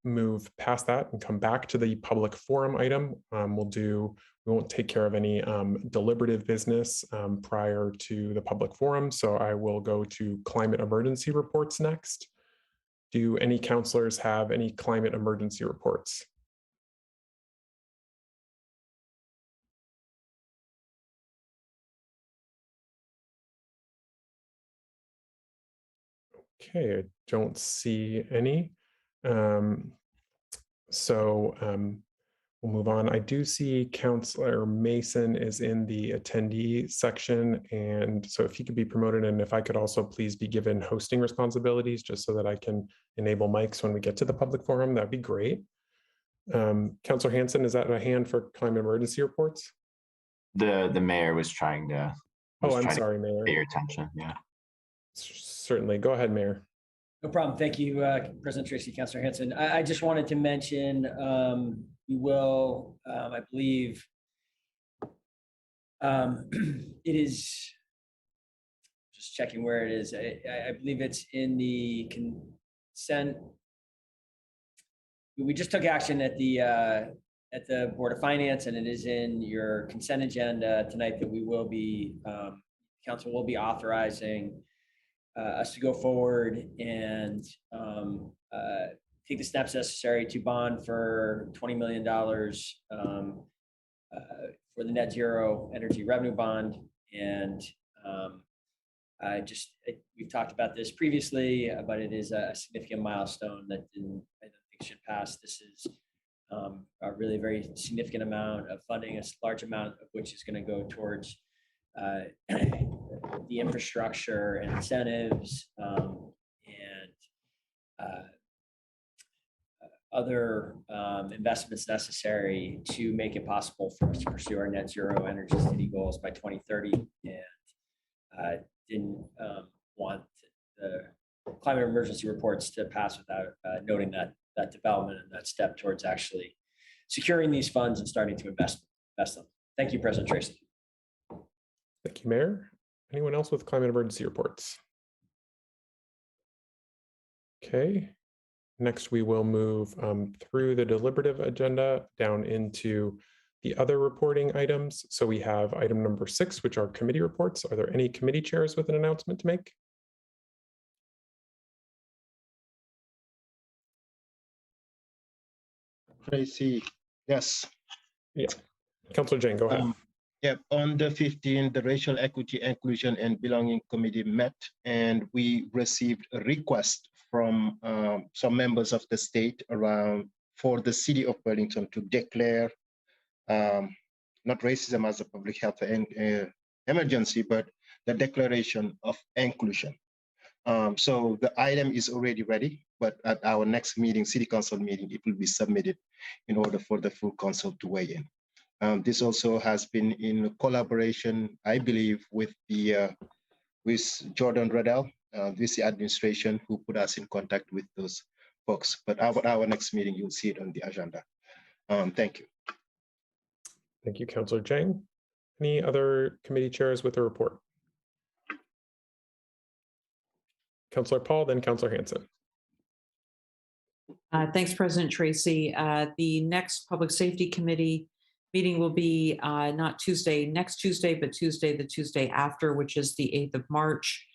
move past that and come back to the public forum item. We won't take care of any deliberative business prior to the public forum. So I will go to climate emergency reports next. Do any councilors have any climate emergency reports? Okay, I don't see any. We'll move on. I do see Councilor Mason is in the attendee section. And so if he could be promoted, and if I could also please be given hosting responsibilities, just so that I can enable mics when we get to the public forum, that'd be great. Councilor Hanson, is that a hand for climate emergency reports? The mayor was trying to. I'm sorry, Mayor. Pay your attention, yeah. Certainly, go ahead, Mayor. No problem. Thank you, President Tracy, Councilor Hanson. I just wanted to mention, we will, I believe, it is, just checking where it is. I believe it's in the consent. We just took action at the Board of Finance, and it is in your consent agenda tonight that we will be, council will be authorizing us to go forward and take the steps necessary to bond for $20 million for the net zero energy revenue bond. And we've talked about this previously, but it is a significant milestone that I don't think should pass. This is a really very significant amount of funding, a large amount of which is going to go towards the infrastructure and incentives and other investments necessary to make it possible for us to pursue our net zero energy city goals by 2030. And didn't want the climate emergency reports to pass without noting that development and that step towards actually securing these funds and starting to invest them. Thank you, President Tracy. Thank you, Mayor. Anyone else with climate emergency reports? Okay. Next, we will move through the deliberative agenda down into the other reporting items. So we have item number 6, which are committee reports. Are there any committee chairs with an announcement to make? Tracy, yes. Yeah. Councilor Jane, go ahead. Yep, on the 15th, the Racial Equity, Inclusion and Belonging Committee met, and we received a request from some members of the state for the city of Burlington to declare not racism as a public health emergency, but the declaration of inclusion. So the item is already ready, but at our next meeting, city council meeting, it will be submitted in order for the full council to weigh in. This also has been in collaboration, I believe, with Jordan Riddell, with the administration, who put us in contact with those folks. But our next meeting, you'll see it on the agenda. Thank you. Thank you, Councilor Jang. Any other committee chairs with a report? Councilor Paul, then Councilor Hanson. Thanks, President Tracy. The next Public Safety Committee meeting will be not Tuesday, next Tuesday, but Tuesday, the Tuesday after, which is the 8th of March.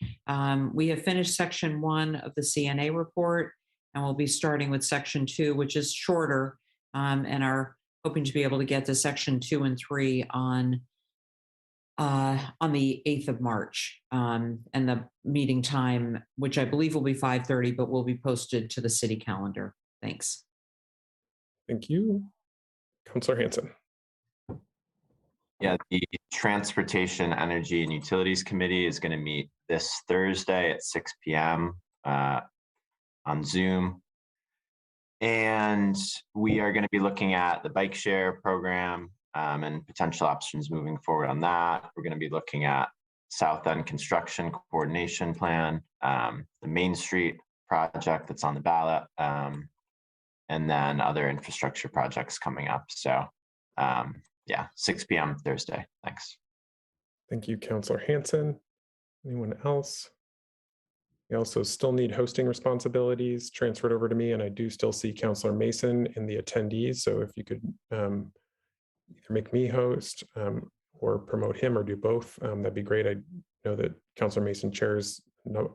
We have finished section 1 of the CNA report, and we'll be starting with section 2, which is shorter, and are hoping to be able to get to section 2 and 3 on the 8th of March. And the meeting time, which I believe will be 5:30, but will be posted to the city calendar. Thanks. Thank you. Councilor Hanson. Yeah, the Transportation, Energy, and Utilities Committee is going to meet this Thursday at 6 p.m. On Zoom. And we are going to be looking at the bike share program and potential options moving forward on that. We're going to be looking at South End Construction Coordination Plan, the Main Street project that's on the ballot, and then other infrastructure projects coming up. So yeah, 6 p.m. Thursday. Thanks. Thank you, Councilor Hanson. Anyone else? We also still need hosting responsibilities transferred over to me, and I do still see Councilor Mason in the attendees. So if you could either make me host or promote him or do both, that'd be great. I know that Councilor Mason chairs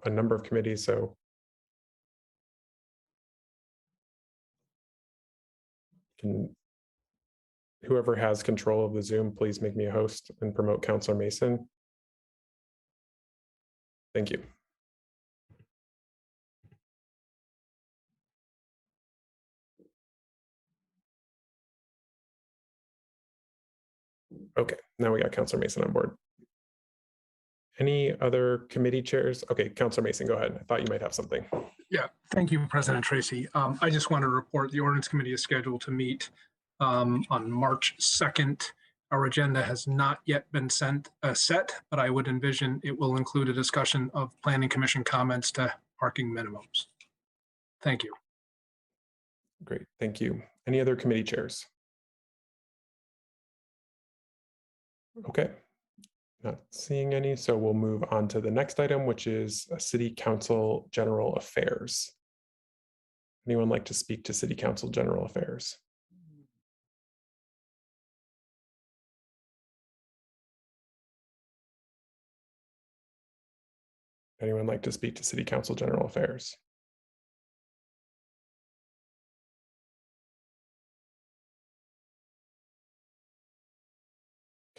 a number of committees, so whoever has control of the Zoom, please make me a host and promote Councilor Mason. Thank you. Okay, now we got Councilor Mason on board. Any other committee chairs? Okay, Councilor Mason, go ahead. I thought you might have something. Yeah, thank you, President Tracy. I just want to report the Ordinance Committee is scheduled to meet on March 2nd. Our agenda has not yet been set, but I would envision it will include a discussion of Planning Commission comments to parking minimums. Thank you. Great, thank you. Any other committee chairs? Okay, not seeing any, so we'll move on to the next item, which is City Council General Affairs. Anyone like to speak to City Council General Affairs? Anyone like to speak to City Council General Affairs?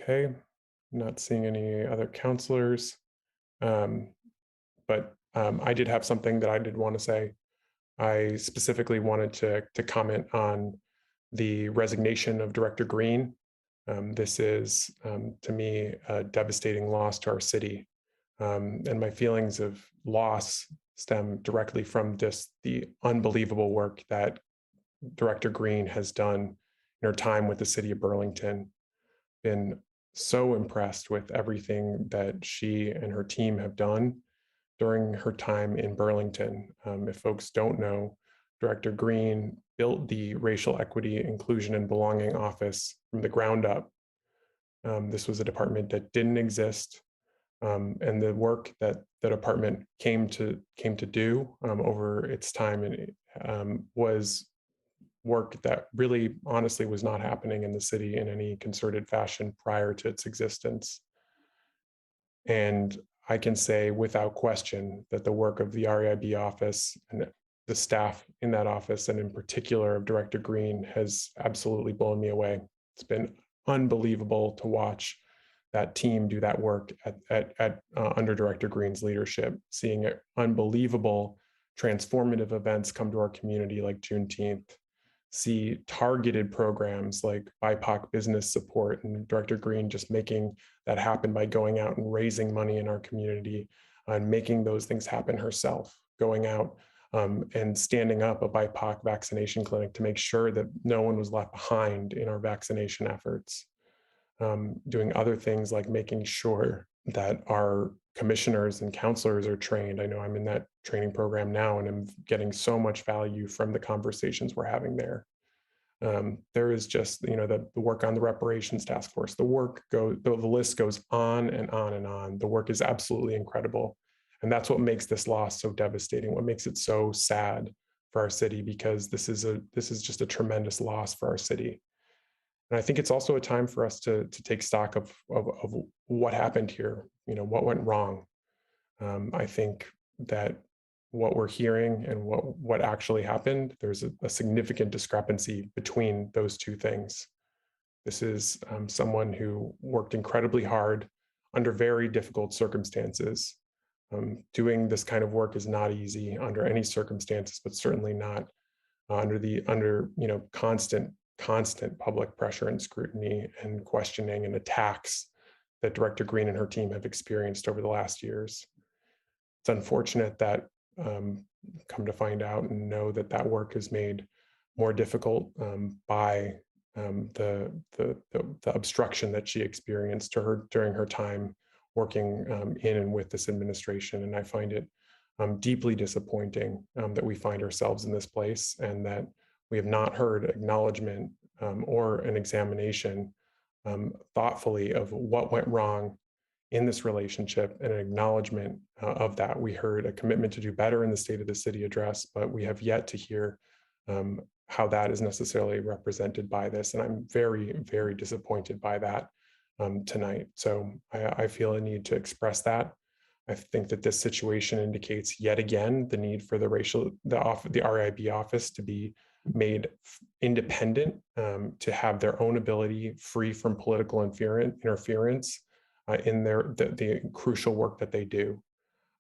Okay, not seeing any other councilors, but I did have something that I did want to say. I specifically wanted to comment on the resignation of Director Green. This is, to me, a devastating loss to our city. And my feelings of loss stem directly from just the unbelievable work that Director Green has done in her time with the city of Burlington. Been so impressed with everything that she and her team have done during her time in Burlington. If folks don't know, Director Green built the Racial Equity, Inclusion, and Belonging Office from the ground up. This was a department that didn't exist. And the work that the department came to do over its time was work that really honestly was not happening in the city in any concerted fashion prior to its existence. And I can say without question that the work of the REIB office and the staff in that office, and in particular of Director Green, has absolutely blown me away. It's been unbelievable to watch that team do that work under Director Green's leadership, seeing unbelievable transformative events come to our community like Juneteenth, see targeted programs like BIPOC business support, and Director Green just making that happen by going out and raising money in our community and making those things happen herself, going out and standing up a BIPOC vaccination clinic to make sure that no one was left behind in our vaccination efforts. Doing other things like making sure that our commissioners and counselors are trained. I know I'm in that training program now, and I'm getting so much value from the conversations we're having there. There is just, the work on the reparations task force, the list goes on and on and on. The work is absolutely incredible. And that's what makes this loss so devastating, what makes it so sad for our city, because this is just a tremendous loss for our city. And I think it's also a time for us to take stock of what happened here, what went wrong. I think that what we're hearing and what actually happened, there's a significant discrepancy between those two things. This is someone who worked incredibly hard under very difficult circumstances. Doing this kind of work is not easy under any circumstances, but certainly not under constant public pressure and scrutiny and questioning and attacks that Director Green and her team have experienced over the last years. It's unfortunate that come to find out and know that work is made more difficult by the obstruction that she experienced during her time working in and with this administration. And I find it deeply disappointing that we find ourselves in this place, and that we have not heard acknowledgement or an examination thoughtfully of what went wrong in this relationship, and an acknowledgement of that. We heard a commitment to do better in the State of the City address, but we have yet to hear how that is necessarily represented by this. And I'm very, very disappointed by that tonight. So I feel a need to express that. I think that this situation indicates yet again the need for the RIB office to be made independent, to have their own ability, free from political interference in the crucial work that they do.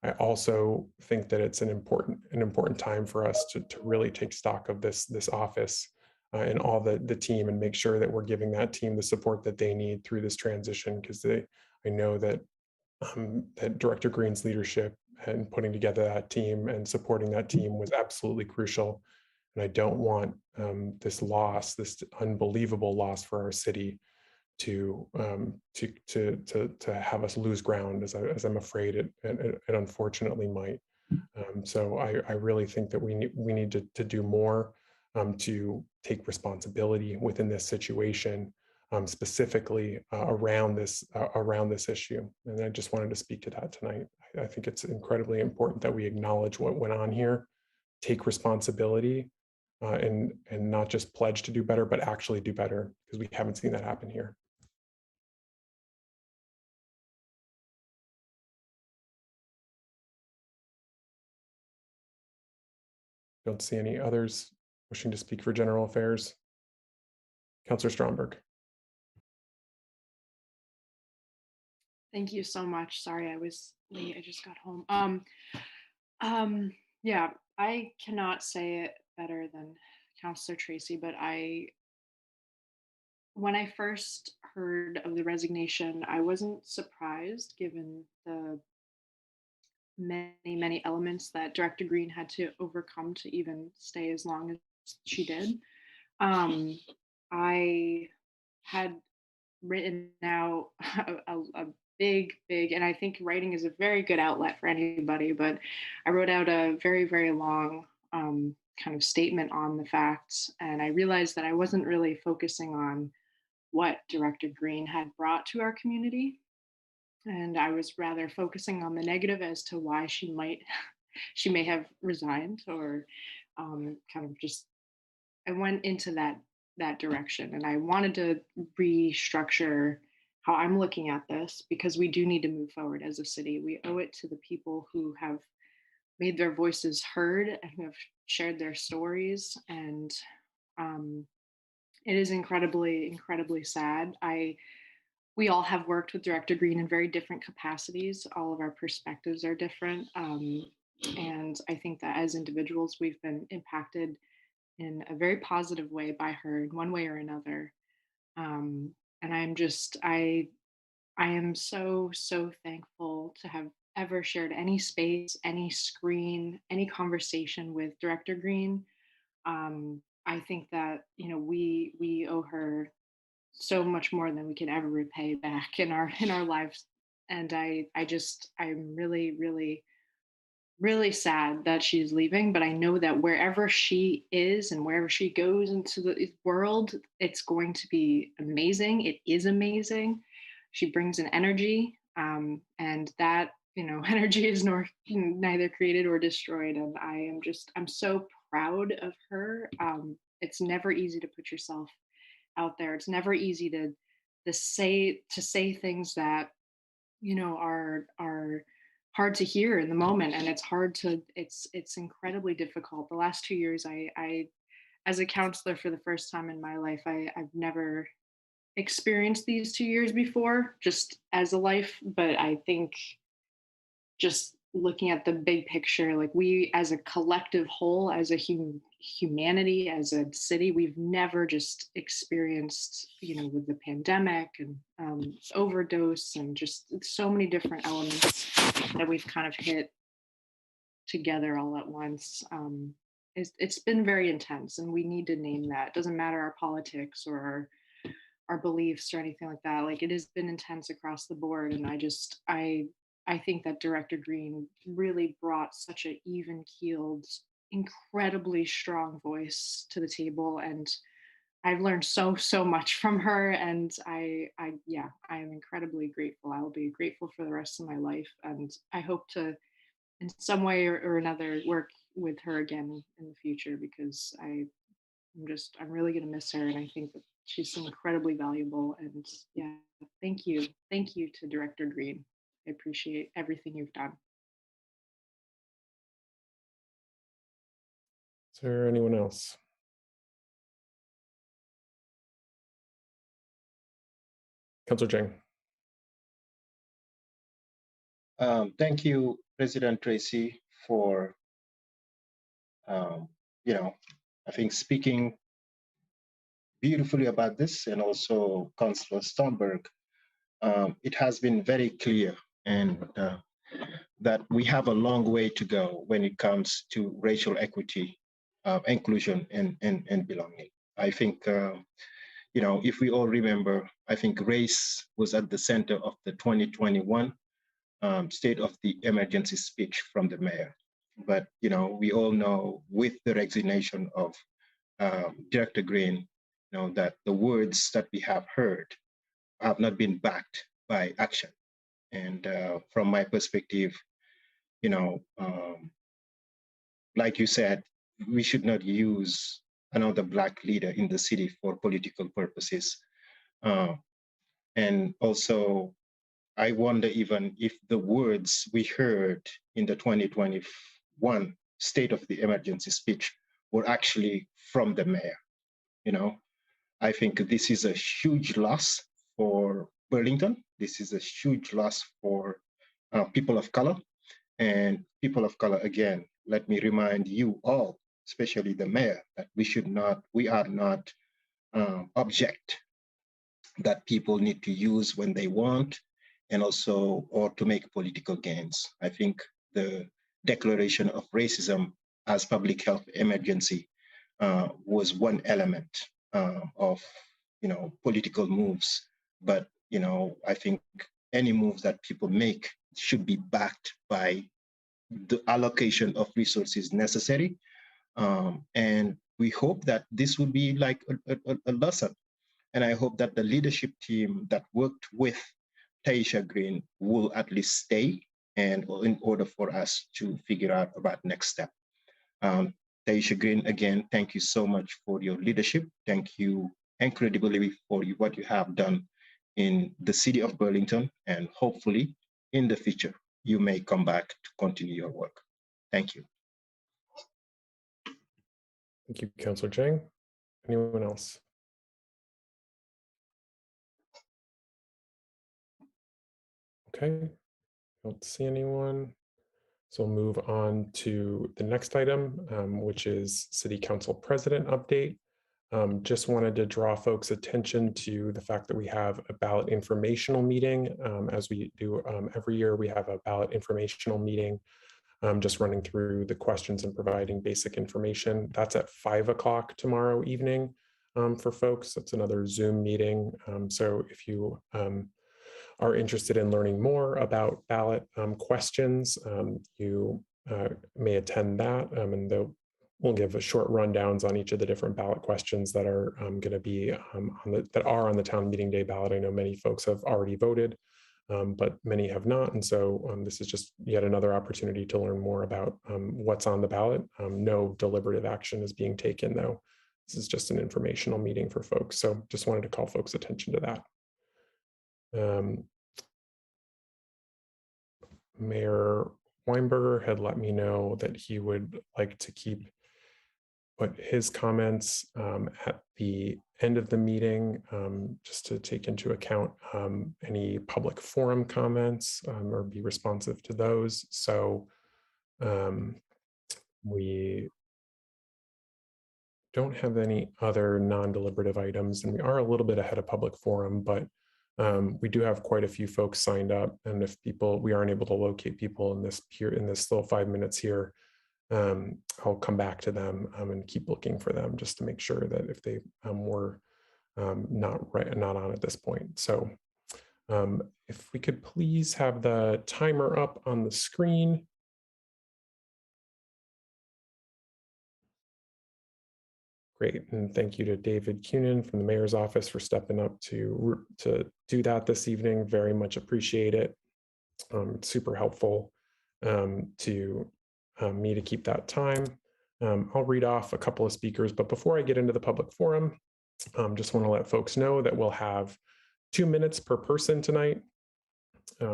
I also think that it's an important time for us to really take stock of this office and all the team, and make sure that we're giving that team the support that they need through this transition, because I know that that Director Green's leadership and putting together that team and supporting that team was absolutely crucial. And I don't want this unbelievable loss for our city to have us lose ground, as I'm afraid it unfortunately might. So I really think that we need to do more to take responsibility within this situation, specifically around this issue. And I just wanted to speak to that tonight. I think it's incredibly important that we acknowledge what went on here, take responsibility, and not just pledge to do better, but actually do better, because we haven't seen that happen here. Don't see any others wishing to speak for general affairs. Councillor Stromberg. Thank you so much. Sorry, I was late. I just got home. Yeah, I cannot say it better than Councillor Tracy, but when I first heard of the resignation, I wasn't surprised, given the many elements that Director Green had to overcome to even stay as long as she did. I had written out a big, and I think writing is a very good outlet for anybody, but I wrote out a very, very long kind of statement on the facts. And I realized that I wasn't really focusing on what Director Green had brought to our community. And I was rather focusing on the negative as to why she may have resigned or kind of just, I went into that direction, and I wanted to restructure how I'm looking at this, because we do need to move forward as a city. We owe it to the people who have made their voices heard and who have shared their stories. And it is incredibly, incredibly sad. We all have worked with Director Green in very different capacities. All of our perspectives are different. And I think that as individuals, we've been impacted in a very positive way by her in one way or another. And I am so, so thankful to have ever shared any space, any screen, any conversation with Director Green. I think that, we owe her so much more than we can ever repay back in our lives. And I'm really, really, really sad that she's leaving, but I know that wherever she is and wherever she goes into the world, it's going to be amazing. It is amazing. She brings an energy, and that, energy is neither created or destroyed. And I'm so proud of her. It's never easy to put yourself out there. It's never easy to say things that, are hard to hear in the moment. And it's incredibly difficult. The last 2 years, I as a counselor for the first time in my life, I've never experienced these 2 years before, just as a life. But I think just looking at the big picture, like we as a collective whole, as a humanity, as a city, we've never just experienced, with the pandemic and overdose and just so many different elements that we've kind of hit together all at once. It's been very intense, and we need to name that. It doesn't matter our politics or our beliefs or anything like that. Like, it has been intense across the board, and I think that Director Green really brought such an even-keeled, incredibly strong voice to the table, and I've learned so much from her. And I am incredibly grateful. I will be grateful for the rest of my life, and I hope to, in some way or another, work with her again in the future, because I'm really going to miss her, and I think that she's incredibly valuable. And yeah, thank you to Director Green. I appreciate everything you've done. Is there anyone else? Councilor Jang. Thank you, President Tracy, for, I think speaking beautifully about this, and also Councilor Stormberg. It has been very clear and that we have a long way to go when it comes to racial equity, inclusion, and belonging. I think, if we all remember, I think race was at the center of the 2021 State of the Emergency speech from the mayor. But, we all know, with the resignation of Director Green, that the words that we have heard have not been backed by action. And from my perspective, like you said, we should not use another Black leader in the city for political purposes. And also, I wonder even if the words we heard in the 2021 State of the Emergency speech were actually from the mayor. I think this is a huge loss for Burlington. This is a huge loss for people of color. And people of color, again, let me remind you all, especially the mayor, that we are not object that people need to use when they want, and also, or to make political gains. I think the declaration of racism as public health emergency was one element of, political moves. But, I think any moves that people make should be backed by the allocation of resources necessary. And we hope that this will be like a lesson. And I hope that the leadership team that worked with Taisha Green will at least stay, and in order for us to figure out about next step. Taisha Green, again, thank you so much for your leadership. Thank you incredibly for what you have done in the city of Burlington, and hopefully in the future, you may come back to continue your work. Thank you. Thank you, Councillor Jang. Anyone else? Okay, don't see anyone. So we'll move on to the next item, which is City Council President update. Just wanted to draw folks' attention to the fact that we have a ballot informational meeting. As we do every year, we have a ballot informational meeting, just running through the questions and providing basic information. That's at 5 o'clock tomorrow evening for folks. That's another Zoom meeting. So if you are interested in learning more about ballot questions, you may attend that, and we'll give a short rundowns on each of the different ballot questions that are going to be on the town meeting day ballot. I know many folks have already voted, but many have not, and so this is just yet another opportunity to learn more about what's on the ballot. No deliberative action is being taken, though. This is just an informational meeting for folks, so just wanted to call folks' attention to that. Mayor Weinberger had let me know that he would like to put his comments at the end of the meeting, just to take into account any public forum comments or be responsive to those. So we don't have any other non-deliberative items, and we are a little bit ahead of public forum, but we do have quite a few folks signed up, and if we aren't able to locate people in this little 5 minutes here, I'll come back to them and keep looking for them just to make sure that if they were not on at this point. So if we could please have the timer up on the screen. Great, and thank you to David Cunin from the mayor's office for stepping up to do that this evening. Very much appreciate it. Super helpful to me to keep that time. I'll read off a couple of speakers, but before I get into the public forum, just want to let folks know that we'll have 2 minutes per person tonight.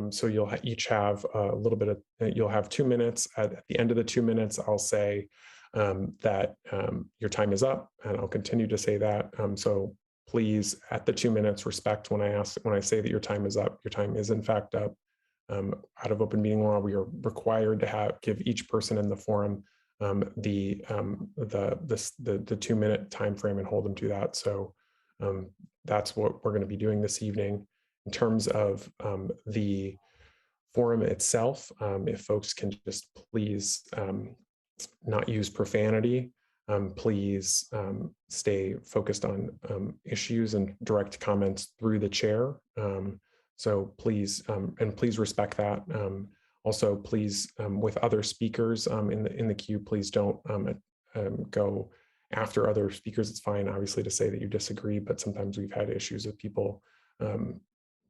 So you'll each have a little bit of, you'll have 2 minutes. At the end of the 2 minutes, I'll say that your time is up, and I'll continue to say that. So please, at the 2 minutes, respect when I say that your time is up. Your time is in fact up. Out of open meeting law, we are required to give each person in the forum the 2 minute time frame and hold them to that. So that's what we're going to be doing this evening. In terms of the forum itself, if folks can just please not use profanity, please stay focused on issues and direct comments through the chair. So please, and please respect that. Also, please, with other speakers in the queue, please don't go after other speakers. It's fine, obviously, to say that you disagree, but sometimes we've had issues with people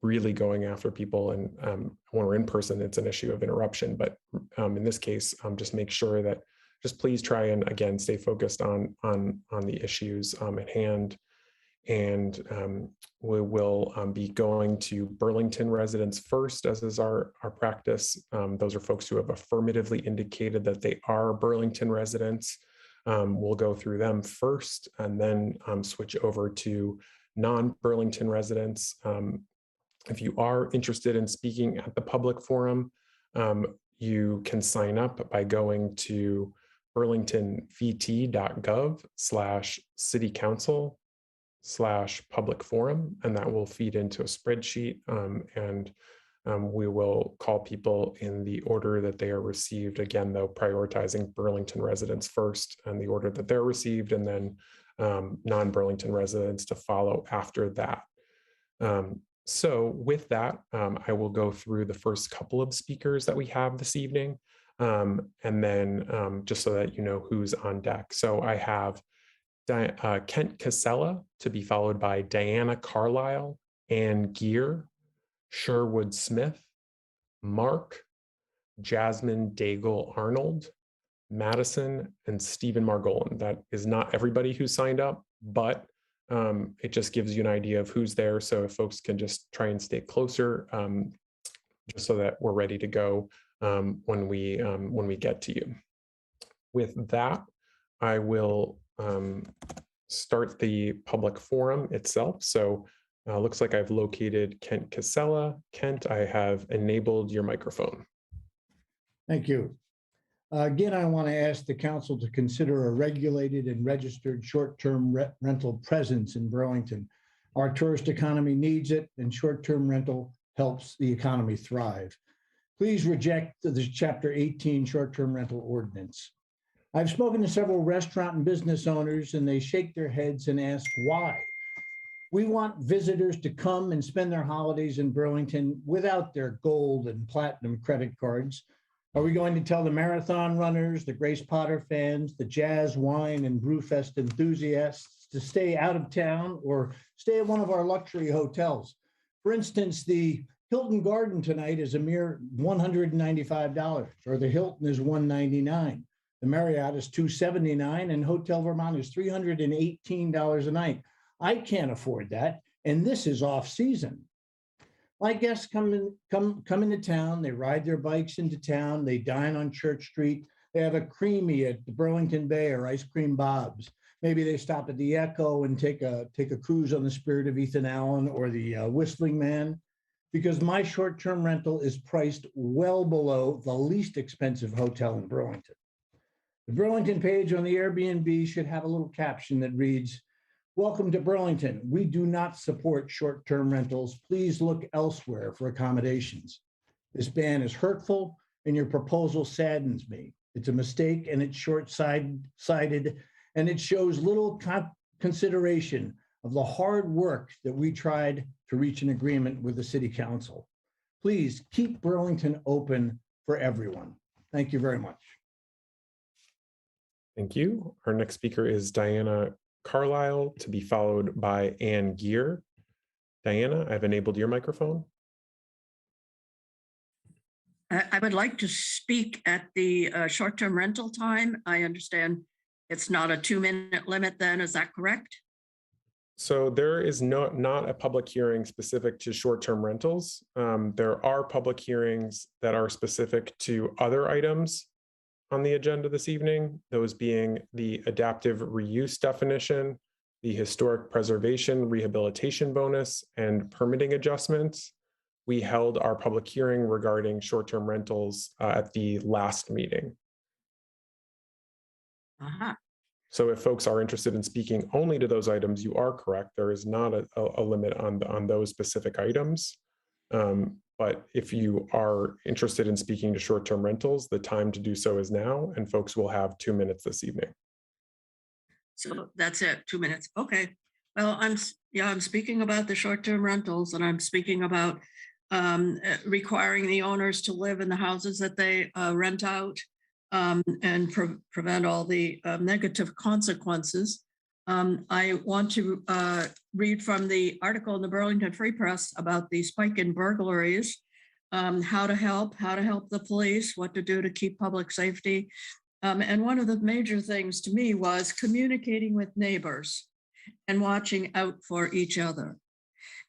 really going after people, and when we're in person, it's an issue of interruption. But in this case, just make sure that just please try and again stay focused on the issues at hand. And we will be going to Burlington residents first, as is our practice. Those are folks who have affirmatively indicated that they are Burlington residents. We'll go through them first and then switch over to non-Burlington residents. If you are interested in speaking at the public forum, you can sign up by going to burlingtonvt.gov/citycouncil/public forum, and that will feed into a spreadsheet, and We will call people in the order that they are received. Again, though, prioritizing Burlington residents first and the order that they're received, and then non-Burlington residents to follow after that. So with that, I will go through the first couple of speakers that we have this evening, and then just so that you know who's on deck. So I have Kent Casella to be followed by Diana Carlisle, Ann Gear, Sherwood Smith, Mark, Jasmine Daigle Arnold, Madison, and Stephen Margolin. That is not everybody who signed up, but it just gives you an idea of who's there. So if folks can just try and stay closer, just so that we're ready to go when we get to you. With that, I will start the public forum itself. So looks like I've located Kent Casella. Kent, I have enabled your microphone. Thank you. Again, I want to ask the council to consider a regulated and registered short-term rental presence in Burlington. Our tourist economy needs it, and short-term rental helps the economy thrive. Please reject the Chapter 18 short-term rental ordinance. I've spoken to several restaurant and business owners, and they shake their heads and ask why. We want visitors to come and spend their holidays in Burlington without their gold and platinum credit cards. Are we going to tell the marathon runners, the Grace Potter fans, the jazz, wine, and brewfest enthusiasts to stay out of town or stay at one of our luxury hotels? For instance, the Hilton Garden tonight is a mere $195, or the Hilton is $199. The Marriott is $279, and Hotel Vermont is $318 a night. I can't afford that, and this is off season. My guests come into town, they ride their bikes into town, they dine on Church Street, they have a creamy at the Burlington Bay or Ice Cream Bob's. Maybe they stop at the Echo and take a cruise on the Spirit of Ethan Allen or the Whistling Man, because my short-term rental is priced well below the least expensive hotel in Burlington. The Burlington page on the Airbnb should have a little caption that reads, "Welcome to Burlington. We do not support short-term rentals. Please look elsewhere for accommodations." This ban is hurtful, and your proposal saddens me. It's a mistake, and it's short-sighted, and it shows little consideration of the hard work that we tried to reach an agreement with the City Council. Please keep Burlington open for everyone. Thank you very much. Thank you. Our next speaker is Diana Carlisle, to be followed by Ann Gear. Diana, I've enabled your microphone. I would like to speak at the short-term rental time. I understand it's not a 2-minute limit then, is that correct? So there is not a public hearing specific to short-term rentals. There are public hearings that are specific to other items on the agenda this evening, those being the adaptive reuse definition, the historic preservation rehabilitation bonus, and permitting adjustments. We held our public hearing regarding short-term rentals at the last meeting. So if folks are interested in speaking only to those items, you are correct. There is not a limit on those specific items. But if you are interested in speaking to short-term rentals, the time to do so is now, and folks will have 2 minutes this evening. So that's it, 2 minutes. Okay. Well, I'm speaking about the short-term rentals, and I'm speaking about requiring the owners to live in the houses that they rent out and prevent all the negative consequences. I want to read from the article in the Burlington Free Press about the spike in burglaries, how to help the police, what to do to keep public safety. And one of the major things to me was communicating with neighbors and watching out for each other.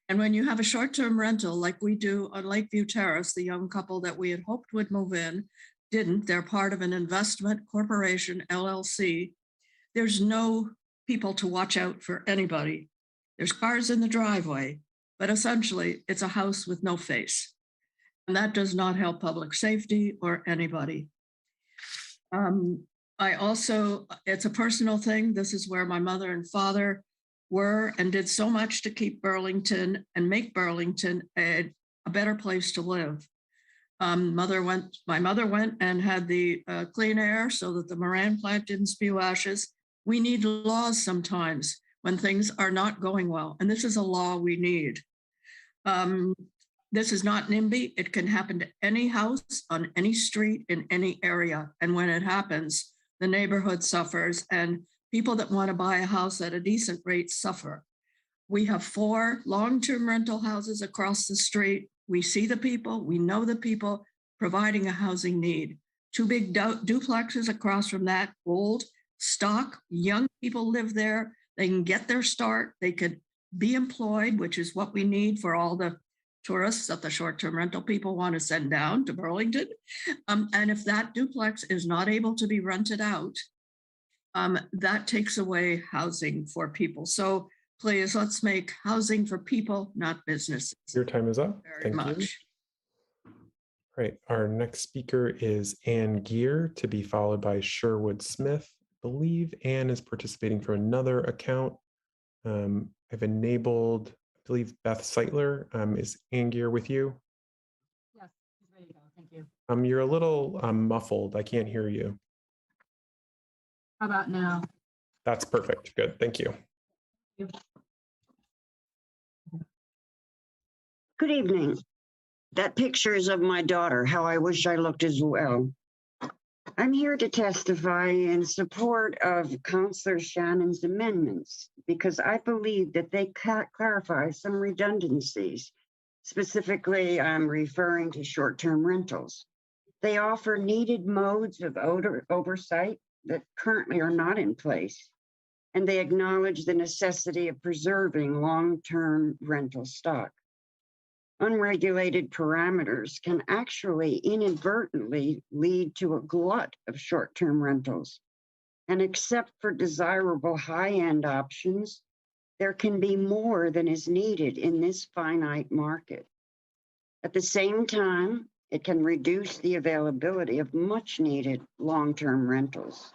And when you have a short-term rental like we do on Lakeview Terrace, the young couple that we had hoped would move in didn't. They're part of an investment corporation, LLC. There's no people to watch out for anybody. There's cars in the driveway, but essentially it's a house with no face. And that does not help public safety or anybody. I also, it's a personal thing. This is where my mother and father were and did so much to keep Burlington and make Burlington a a better place to live. My mother went and had the clean air so that the Moran plant didn't spew ashes. We need laws sometimes when things are not going well, and this is a law we need. This is not NIMBY. It can happen to any house on any street in any area. And when it happens, the neighborhood suffers, and people that want to buy a house at a decent rate suffer. We have 4 long-term rental houses across the street. We see the people, we know the people providing a housing need. 2 big duplexes across from that, old stock, young people live there. They can get their start. They could be employed, which is what we need for all the tourists that the short-term rental people want to send down to Burlington. And if that duplex is not able to be rented out, that takes away housing for people. So please, let's make housing for people, not businesses. Your time is up. Very Thank much. you. Right. Our next speaker is Ann Gear, to be followed by Sherwood Smith. I believe Ann is participating from another account. I've enabled, I believe, Beth Seitler. Is Ann Gear with you? Yes, he's ready to go. Thank you. You're a little muffled. I can't hear you. How about now? That's perfect. Good. Thank you. Good evening. That picture is of my daughter, how I wish I looked as well. I'm here to testify in support of Councillor Shannon's amendments because I believe that they clarify some redundancies. Specifically, I'm referring to short-term rentals. They offer needed modes of oversight that currently are not in place, and they acknowledge the necessity of preserving long-term rental stock. Unregulated parameters can actually inadvertently lead to a glut of short-term rentals. And except for desirable high-end options, there can be more than is needed in this finite market. At the same time, it can reduce the availability of much-needed long-term rentals.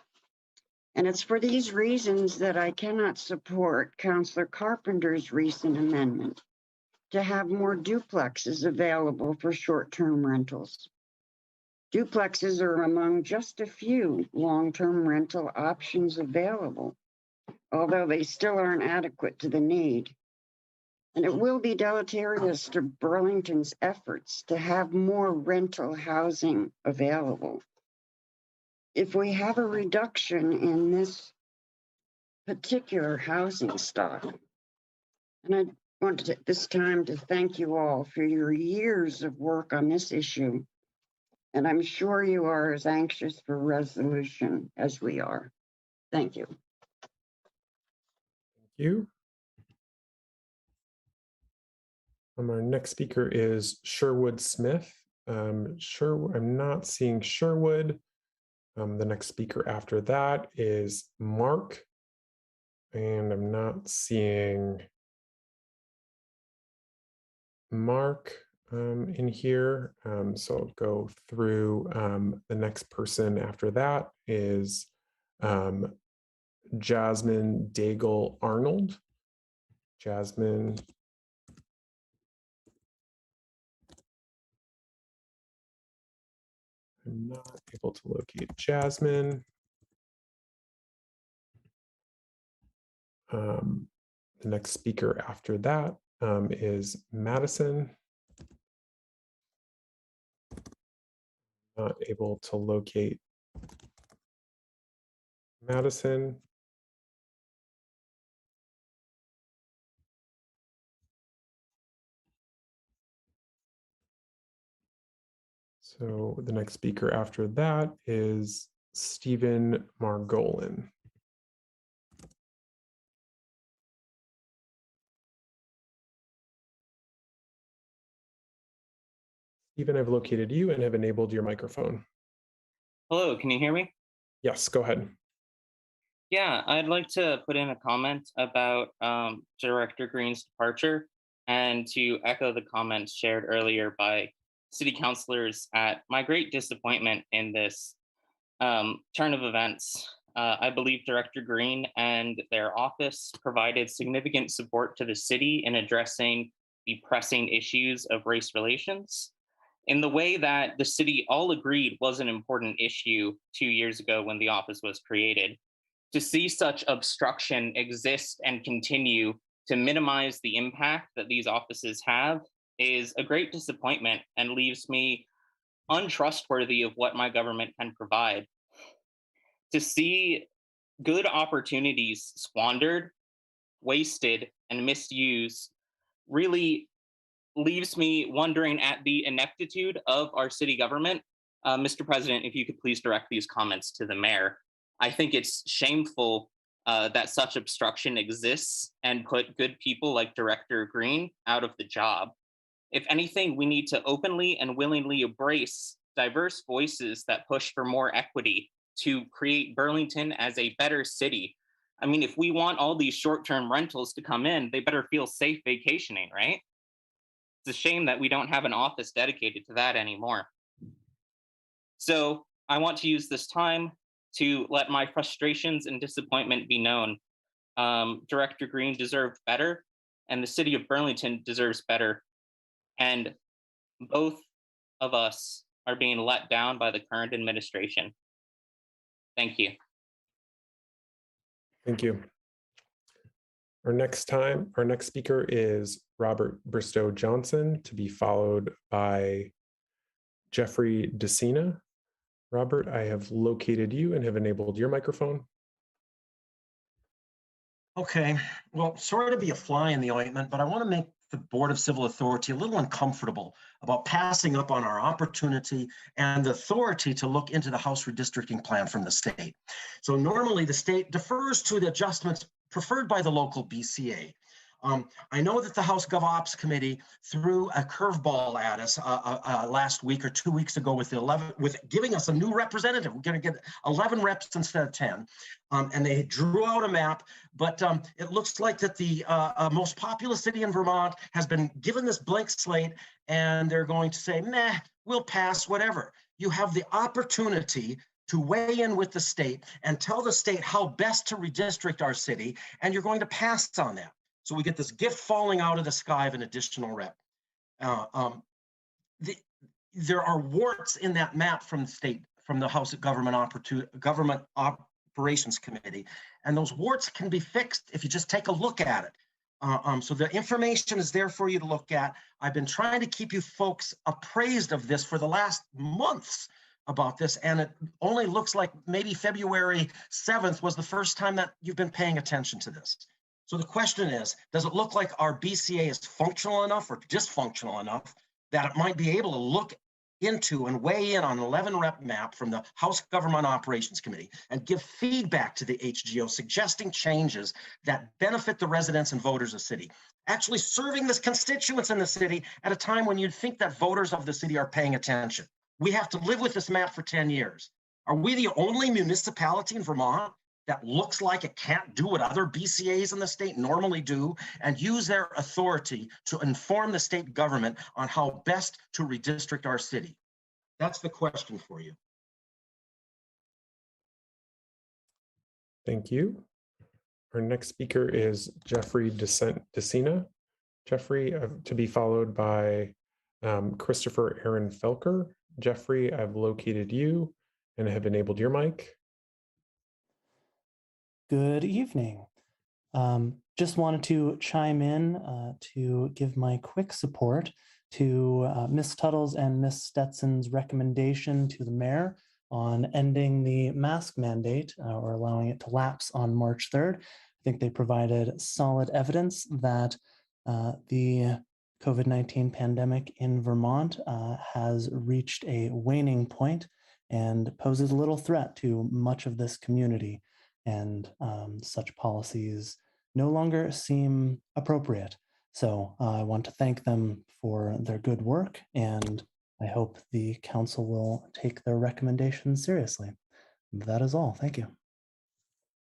And it's for these reasons that I cannot support Councillor Carpenter's recent amendment to have more duplexes available for short-term rentals. Duplexes are among just a few long-term rental options available, although they still aren't adequate to the need. And it will be deleterious to Burlington's efforts to have more rental housing available. If we have a reduction in this particular housing stock, and I want to take this time to thank you all for your years of work on this issue. And I'm sure you are as anxious for resolution as we are. Thank you. Thank you. Our next speaker is Sherwood Smith. I'm not seeing Sherwood. The next speaker after that is Mark. And I'm not seeing Mark in here. So I'll go through the next person after that is Jasmine Daigle Arnold. Jasmine. I'm not able to locate Jasmine. The next speaker after that is Madison. Not able to locate Madison. So the next speaker after that is Stephen Margolin. Stephen, I've located you and have enabled your microphone. Hello, can you hear me? Yes, go ahead. Yeah, I'd like to put in a comment about Director Green's departure and to echo the comments shared earlier by city councilors at my great disappointment in this turn of events. I believe Director Green and their office provided significant support to the city in addressing the pressing issues of race relations in the way that the city all agreed was an important issue 2 years ago when the office was created. To see such obstruction exist and continue to minimize the impact that these offices have is a great disappointment and leaves me untrustworthy of what my government can provide. To see good opportunities squandered, wasted, and misused really leaves me wondering at the ineptitude of our city government. Mr. President, if you could please direct these comments to the mayor. I think it's shameful that such obstruction exists and put good people like Director Green out of the job. If anything, we need to openly and willingly embrace diverse voices that push for more equity to create Burlington as a better city. I mean, if we want all these short-term rentals to come in, they better feel safe vacationing, right? It's a shame that we don't have an office dedicated to that anymore. So I want to use this time to let my frustrations and disappointment be known. Director Green deserved better, and the city of Burlington deserves better. And both of us are being let down by the current administration. Thank you. Thank you. Our next speaker is Robert Bristow Johnson, to be followed by Jeffrey DeCina. Robert, I have located you and have enabled your microphone. Okay, well, sorry to be a fly in the ointment, but I want to make the Board of Civil Authority a little uncomfortable about passing up on our opportunity and the authority to look into the House redistricting plan from the state. So normally the state defers to the adjustments preferred by the local BCA. I know that the House GovOps Committee threw a curveball at us last week or 2 weeks ago with giving us a new representative. We're going to get 11 reps instead of 10. And they drew out a map, but it looks like that the most populous city in Vermont has been given this blank slate, and they're going to say, meh, we'll pass, whatever. You have the opportunity to weigh in with the state and tell the state how best to redistrict our city, and you're going to pass on that. So we get this gift falling out of the sky of an additional rep. There are warts in that map from the state, from the House Government Operations Committee, and those warts can be fixed if you just take a look at it. So the information is there for you to look at. I've been trying to keep you folks appraised of this for the last months about this, and it only looks like maybe February 7th was the first time that you've been paying attention to this. So the question is, does it look like our BCA is functional enough or dysfunctional enough that it might be able to look into and weigh in on an 11 rep map from the House Government Operations Committee and give feedback to the HGO, suggesting changes that benefit the residents and voters of the city, actually serving the constituents in the city at a time when you'd think that voters of the city are paying attention. We have to live with this map for 10 years. Are we the only municipality in Vermont that looks like it can't do what other BCAs in the state normally do and use their authority to inform the state government on how best to redistrict our city? That's the question for you. Thank you. Our next speaker is Jeffrey DeCina. Jeffrey, to be followed by Christopher Aaron Felker. Jeffrey, I've located you and have enabled your mic. Good evening. Just wanted to chime in to give my quick support to Ms. Tuttle's and Ms. Stetson's recommendation to the mayor on ending the mask mandate or allowing it to lapse on March 3rd. I think they provided solid evidence that the COVID-19 pandemic in Vermont has reached a waning point and poses a little threat to much of this community. And such policies no longer seem appropriate. So I want to thank them for their good work, and I hope the council will take their recommendations seriously. That is all. Thank you.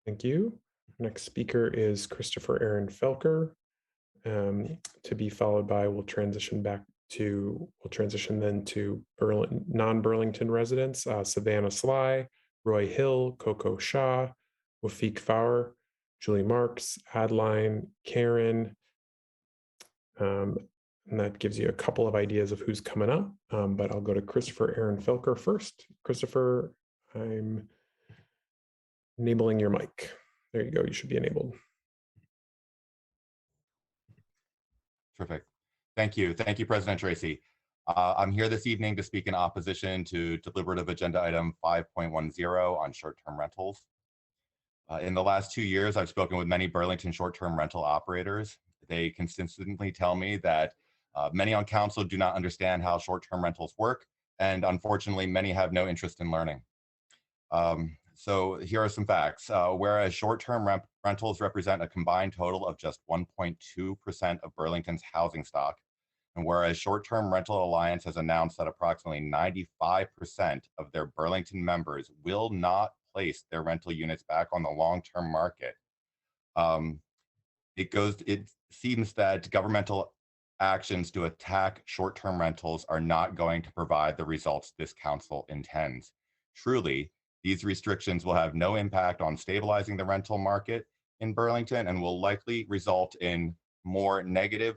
Thank you. Next speaker is Christopher Aaron Felker, to be followed by, we'll transition then to non-Burlington residents, Savannah Sly, Roy Hill, Coco Shaw, Wafiq Fowler, Julie Marks, Adeline, Karen, And that gives you a couple of ideas of who's coming up, but I'll go to Christopher Aaron Felker first. Christopher, I'm enabling your mic. There you go, you should be enabled. Terrific. Thank you. Thank you, President Tracy. I'm here this evening to speak in opposition to deliberative agenda item 5.10 on short-term rentals. In the last 2 years, I've spoken with many Burlington short-term rental operators. They consistently tell me that many on council do not understand how short-term rentals work, and unfortunately, many have no interest in learning. So here are some facts. Whereas short-term rentals represent a combined total of just 1.2% of Burlington's housing stock, and whereas Short-Term Rental Alliance has announced that approximately 95% of their Burlington members will not place their rental units back on the long-term market, it seems that governmental actions to attack short-term rentals are not going to provide the results this council intends. Truly, these restrictions will have no impact on stabilizing the rental market in Burlington and will likely result in more negative,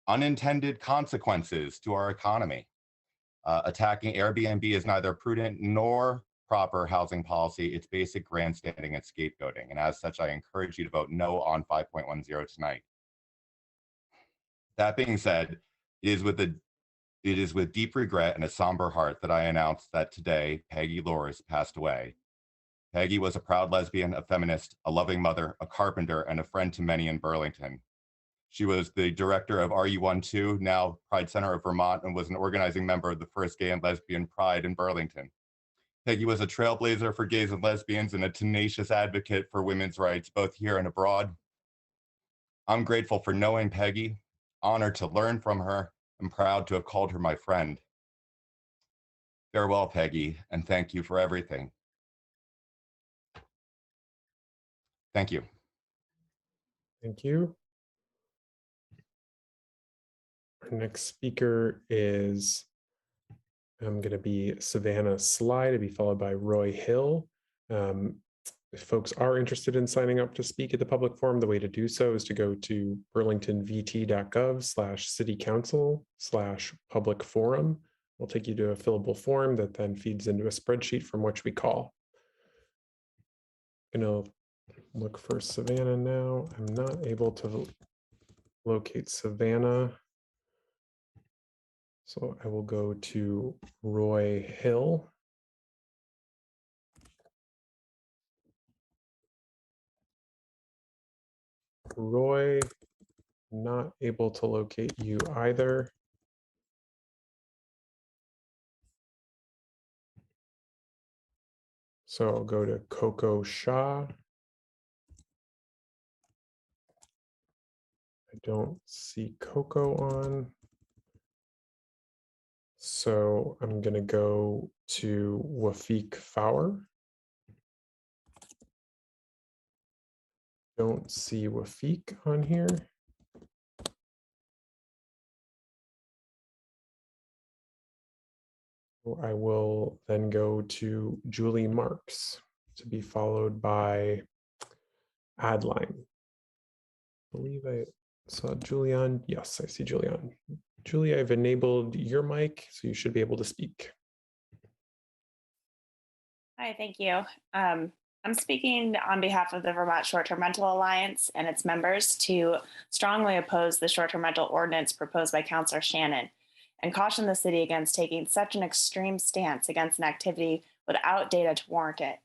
unintended consequences to our economy. Attacking Airbnb is neither prudent nor proper housing policy. It's basic grandstanding and scapegoating. And as such, I encourage you to vote no on 5.10 tonight. That being said, it is with deep regret and a somber heart that I announce that today, Peggy Loris passed away. Peggy was a proud lesbian, a feminist, a loving mother, a carpenter, and a friend to many in Burlington. She was the director of RU12, now Pride Center of Vermont, and was an organizing member of the first Gay and Lesbian Pride in Burlington. Peggy was a trailblazer for gays and lesbians and a tenacious advocate for women's rights, both here and abroad. I'm grateful for knowing Peggy, honored to learn from her, and proud to have called her my friend. Farewell, Peggy, and thank you for everything. Thank you. Thank you. Our next speaker is going to be Savannah Sly, to be followed by Roy Hill. If folks are interested in signing up to speak at the public forum, the way to do so is to go to burlingtonvt.gov/citycouncil/public forum. We'll take you to a fillable form that then feeds into a spreadsheet from which we call. I'm going to look for Savannah now. I'm not able to locate Savannah. So I will go to Roy Hill. Roy, not able to locate you either. So I'll go to Coco Shaw. I don't see Coco on. So I'm going to go to Wafiq Fowler. Don't see Wafiq on here. I will then go to Julie Marks, to be followed by Adline. I believe I saw Julian. Yes, I see Julian. Julie, I've enabled your mic, so you should be able to speak. Hi, thank you. I'm speaking on behalf of the Vermont Short-Term Rental Alliance and its members to strongly oppose the short-term rental ordinance proposed by Councilor Shannon and caution the city against taking such an extreme stance against an activity without data to warrant it.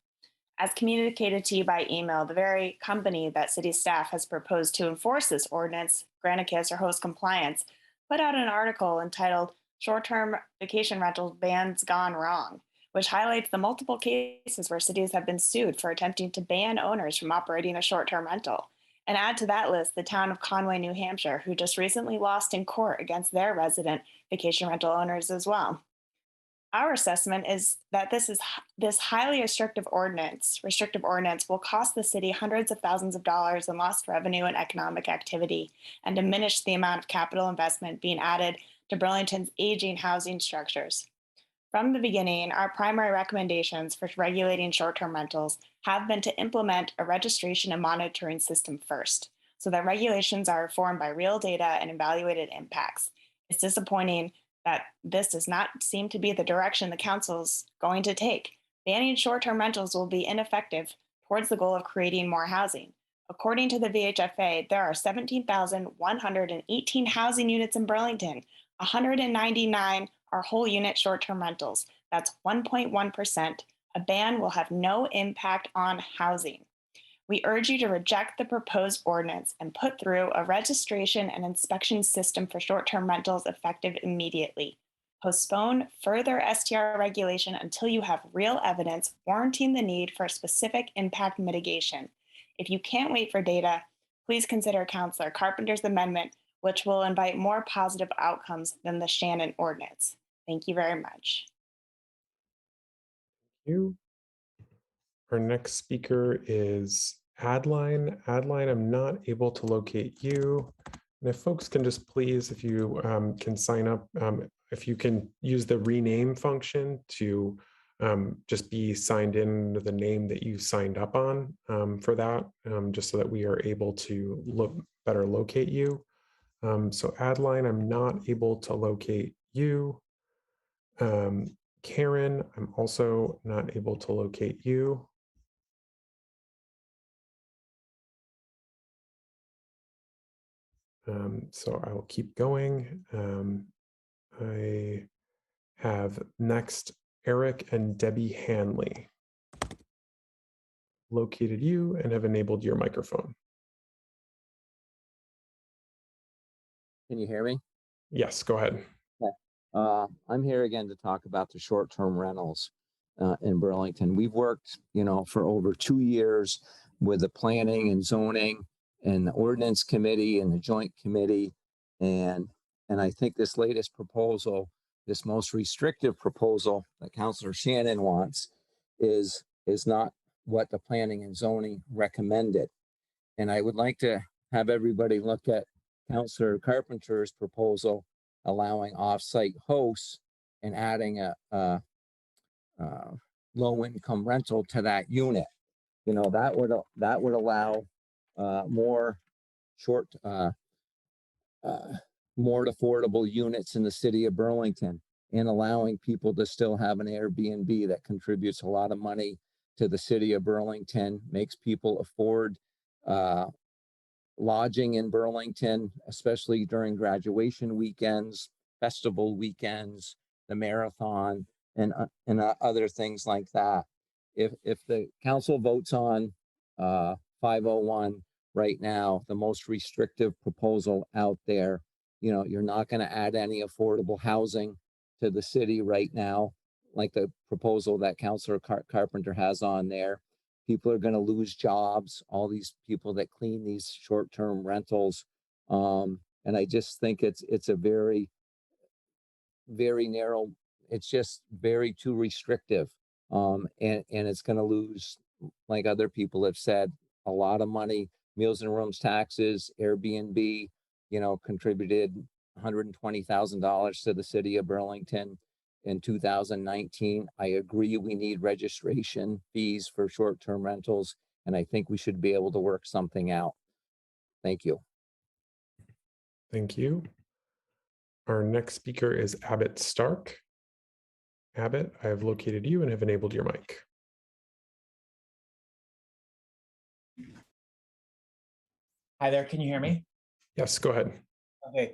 As communicated to you by email, the very company that city staff has proposed to enforce this ordinance, Granicus or Host Compliance, put out an article entitled Short-Term Vacation Rental Bans Gone Wrong, which highlights the multiple cases where cities have been sued for attempting to ban owners from operating a short-term rental. And add to that list the town of Conway, New Hampshire, who just recently lost in court against their resident vacation rental owners as well. Our assessment is that this highly restrictive ordinance will cost the city hundreds of thousands of dollars in lost revenue and economic activity and diminish the amount of capital investment being added to Burlington's aging housing structures. From the beginning, our primary recommendations for regulating short-term rentals have been to implement a registration and monitoring system first, so that regulations are informed by real data and evaluated impacts. It's disappointing that this does not seem to be the direction the council's going to take. Banning short-term rentals will be ineffective towards the goal of creating more housing. According to the VHFA, there are 17,118 housing units in Burlington. 199 are whole unit short-term rentals. That's 1.1%. A ban will have no impact on housing. We urge you to reject the proposed ordinance and put through a registration and inspection system for short-term rentals effective immediately. Postpone further STR regulation until you have real evidence warranting the need for specific impact mitigation. If you can't wait for data, please consider Councilor Carpenter's amendment, which will invite more positive outcomes than the Shannon ordinance. Thank you very much. Thank you. Our next speaker is Adeline. Adeline, I'm not able to locate you. And if folks can just please, if you can sign up, if you can use the rename function to just be signed in to the name that you signed up on for that, just so that we are able to better locate you. So Adeline, I'm not able to locate you. Karen, I'm also not able to locate you. So I will keep going. I have next Eric and Debbie Hanley. Located you and have enabled your microphone. Can you hear me? Yes, go ahead. Okay. I'm here again to talk about the short-term rentals in Burlington. We've worked, for over 2 years with the planning and zoning and the ordinance committee and the joint committee. And I think this latest proposal, this most restrictive proposal that Councilor Shannon wants is not what the planning and zoning recommended. And I would like to have everybody look at Councilor Carpenter's proposal, allowing off-site hosts and adding a low-income rental to that unit. That would allow more affordable units in the city of Burlington, and allowing people to still have an Airbnb that contributes a lot of money to the city of Burlington, makes people afford lodging in Burlington, especially during graduation weekends, festival weekends, the marathon, and other things like that. If the council votes on 501 right now, the most restrictive proposal out there, you're not going to add any affordable housing to the city right now, like the proposal that Councilor Carpenter has on there. People are going to lose jobs, all these people that clean these short-term rentals. And I just think it's a very, very narrow, it's just very too restrictive. And it's going to lose, like other people have said, a lot of money. Meals and rooms taxes, Airbnb, contributed $120,000 to the city of Burlington in 2019. I agree we need registration fees for short-term rentals, and I think we should be able to work something out. Thank you. Thank you. Our next speaker is Abbott Stark. Abbott, I have located you and have enabled your mic. Hi there, can you hear me? Yes, go ahead. Okay.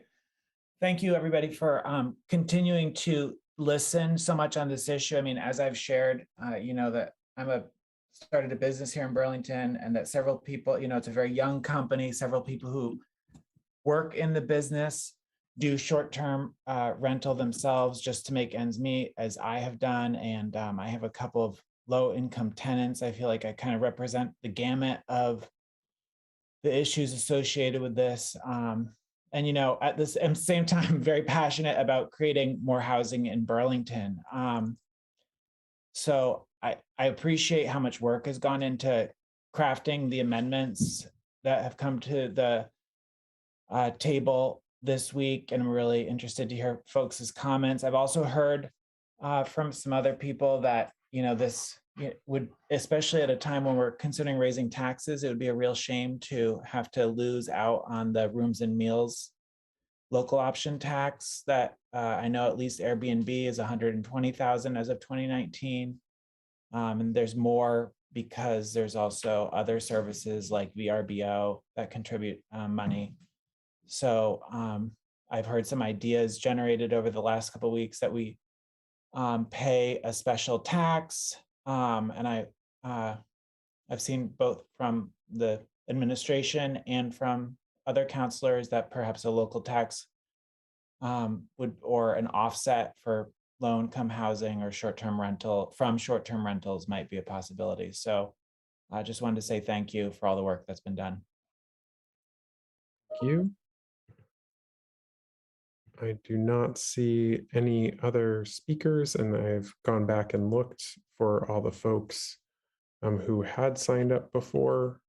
Thank you, everybody, for continuing to listen so much on this issue. I mean, as I've shared, that started a business here in Burlington, and that several people, it's a very young company, several people who work in the business do short-term rental themselves just to make ends meet, as I have done. And I have a couple of low-income tenants. I feel like I kind of represent the gamut of the issues associated with this. And, at the same time, I'm very passionate about creating more housing in Burlington. So I appreciate how much work has gone into crafting the amendments that have come to the table this week. And I'm really interested to hear folks' comments. I've also heard from some other people that, this would, especially at a time when we're considering raising taxes, it would be a real shame to have to lose out on the rooms and meals local option tax that I know at least Airbnb is 120,000 as of 2019. And there's more because there's also other services like VRBO that contribute money. So I've heard some ideas generated over the last couple of weeks that we pay a special tax. And I've seen both from the administration and from other counselors that perhaps a local tax or an offset for low-income housing or short-term rental from short-term rentals might be a possibility. So I just wanted to say thank you for all the work that's been done. Thank you. I do not see any other speakers, and I've gone back and looked for all the folks who had signed up before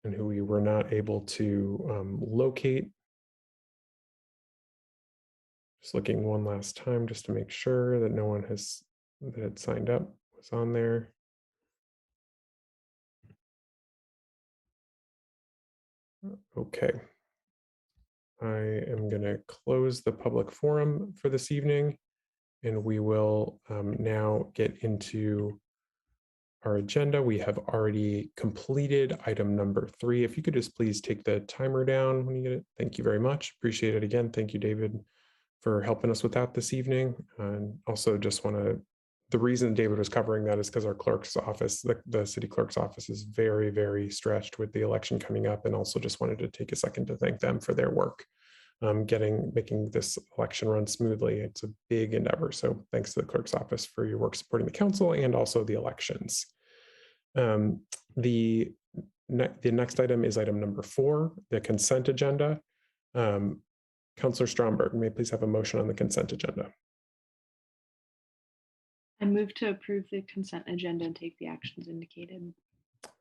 and who we were not able to locate. Just looking one last time just to make sure that no one that had signed up was on there. Okay. I am going to close the public forum for this evening, and we will now get into our agenda. We have already completed item number 3. If you could just please take the timer down when you get it. Thank you very much. Appreciate it again. Thank you, David, for helping us with that this evening. And also just want to, the reason David was covering that is because our clerk's office, the city clerk's office is very, very stretched with the election coming up, and also just wanted to take a second to thank them for their work making this election run smoothly. It's a big endeavor. So thanks to the clerk's office for your work supporting the council and also the elections. The next item is item number 4, the consent agenda. Councillor Stromberg, may I please have a motion on the consent agenda? I move to approve the consent agenda and take the actions indicated.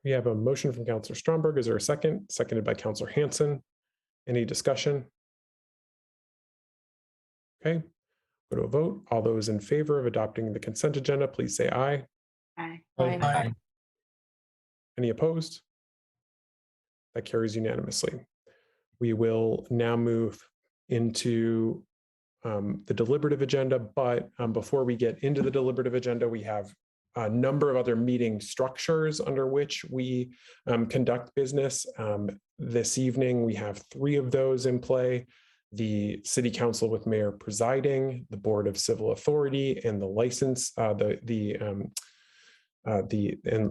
We have a motion from Councillor Stromberg. Is there a second? Seconded by Councillor Hansen. Any discussion? Okay, go to a vote. All those in favor of adopting the consent agenda, please say aye. Aye. Aye. Any opposed? That carries unanimously. We will now move into the deliberative agenda, but before we get into the deliberative agenda, we have a number of other meeting structures under which we conduct business. This evening, we have 3 of those in play: the City Council with Mayor presiding, the Board of Civil Authority, and the license,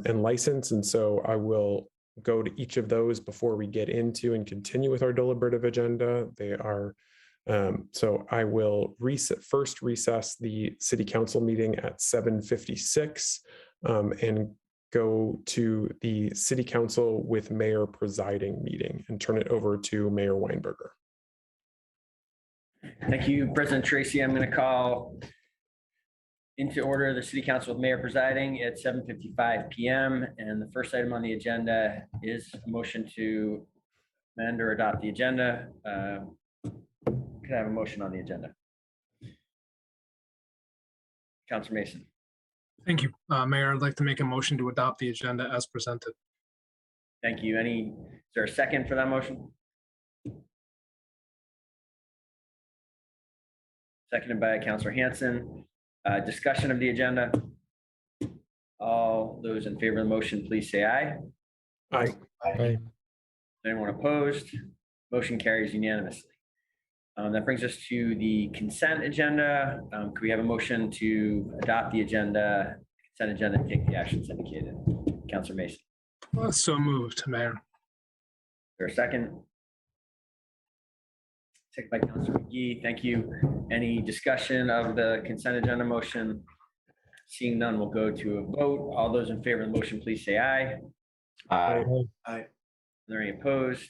license. And so I will go to each of those before we get into and continue with our deliberative agenda. They are so I will first recess the City Council meeting at 7:56 and go to the City Council with Mayor presiding meeting and turn it over to Mayor Weinberger. Thank you, President Tracy. I'm going to call into order the City Council with Mayor presiding at 7:55 p.m. And the first item on the agenda is a motion to amend or adopt the agenda. Could I have a motion on the agenda? Councilor Mason. Thank you, Mayor. I'd like to make a motion to adopt the agenda as presented. Thank you. Is there a second for that motion? Seconded by Councilor Hansen. Discussion of the agenda. All those in favor of the motion, please say aye. Aye. Aye. Anyone opposed? Motion carries unanimously. That brings us to the consent agenda. Could we have a motion to adopt the consent agenda and take the actions indicated? Councilor Mason. So moved, Mayor. Is there a second? Second by Councilor McGee. Thank you. Any discussion of the consent agenda motion? Seeing none, we'll go to a vote. All those in favor of the motion, please say aye. Aye. Aye. Are there any opposed?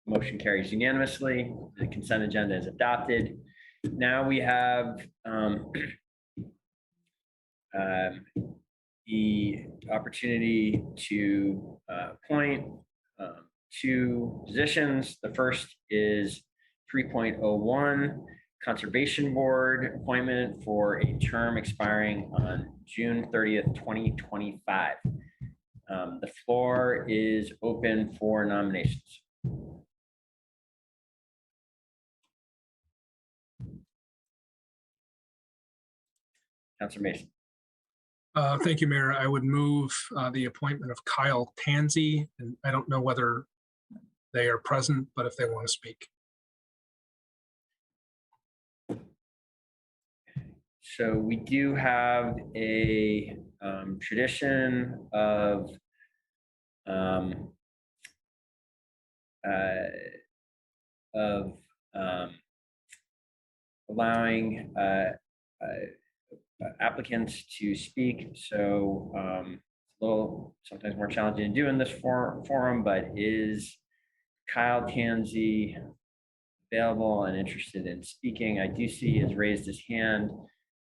Motion carries unanimously. The consent agenda is adopted. Now we have the opportunity to appoint 2 positions. The first is 3.01 Conservation Board appointment for a term expiring on June 30th, 2025. The floor is open for nominations. Councilor Mason. Thank you, Mayor. I would move the appointment of Kyle Tansey, and I don't know whether they are present, but if they want to speak. So we do have a tradition of allowing applicants to speak. So it's a little sometimes more challenging to do in this forum, but is Kyle Tansey available and interested in speaking? I do see he has raised his hand.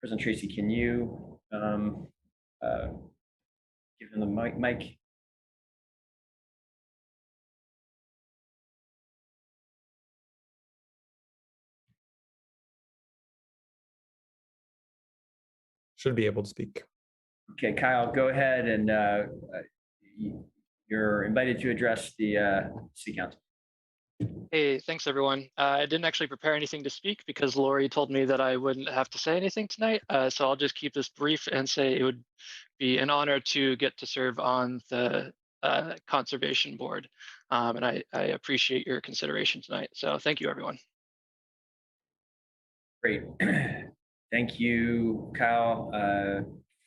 President Tracy, can you give him the mic? Should be able to speak. Okay, Kyle, go ahead, and you're invited to address the City Council. Hey, thanks everyone. I didn't actually prepare anything to speak because Lori told me that I wouldn't have to say anything tonight. So I'll just keep this brief and say it would be an honor to get to serve on the Conservation Board. And I appreciate your consideration tonight. So thank you, everyone. Great. Thank you, Kyle,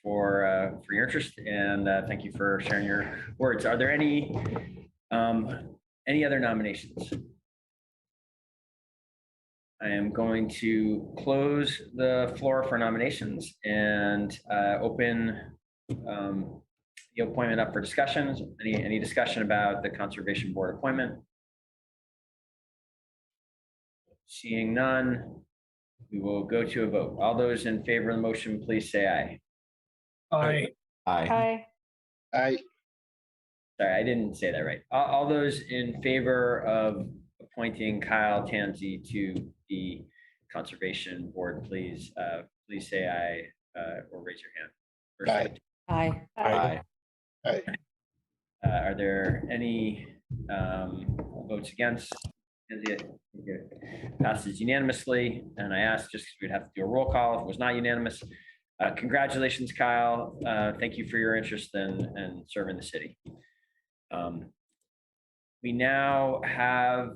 for your interest, and thank you for sharing your words. Are there any other nominations? I am going to close the floor for nominations and open the appointment up for discussions. Any discussion about the Conservation Board appointment? Seeing none, we will go to a vote. All those in favor of the motion, please say aye. Aye. Aye. Aye. Sorry, I didn't say that right. All those in favor of appointing Kyle Tansey to the Conservation Board, please say aye or raise your hand. Or Aye. Aye. Aye. Aye. are there any votes against? Passes unanimously, and I asked just because we'd have to do a roll call if it was not unanimous. Congratulations, Kyle. Thank you for your interest in serving the city. We now have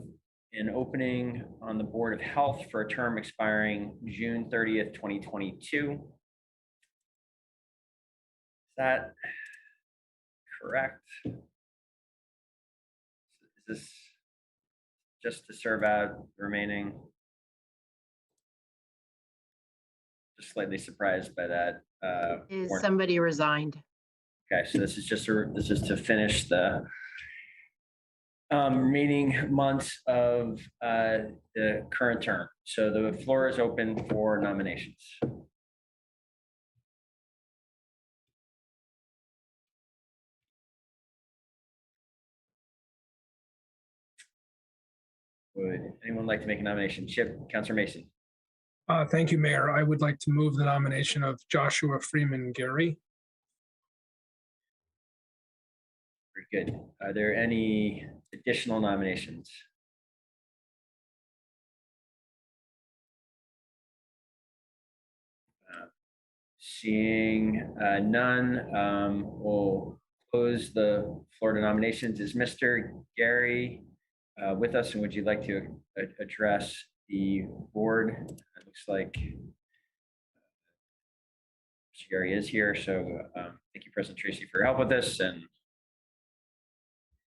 an opening on the Board of Health for a term expiring June 30th, 2022. Is that correct? Is this just to serve out the remaining? Just slightly surprised by that. Is somebody resigned? Okay, so this is just to finish the remaining months of the current term. So the floor is open for nominations. Would anyone like to make a nomination? Chip, Councilor Mason. Thank you, Mayor. I would like to move the nomination of Joshua Freeman Gary. Very good. Are there any additional nominations? Seeing none, we'll close the floor to nominations. Is Mr. Gary with us, and would you like to address the board? It looks like Mr. Gary is here, so thank you, President Tracy, for your help with this, and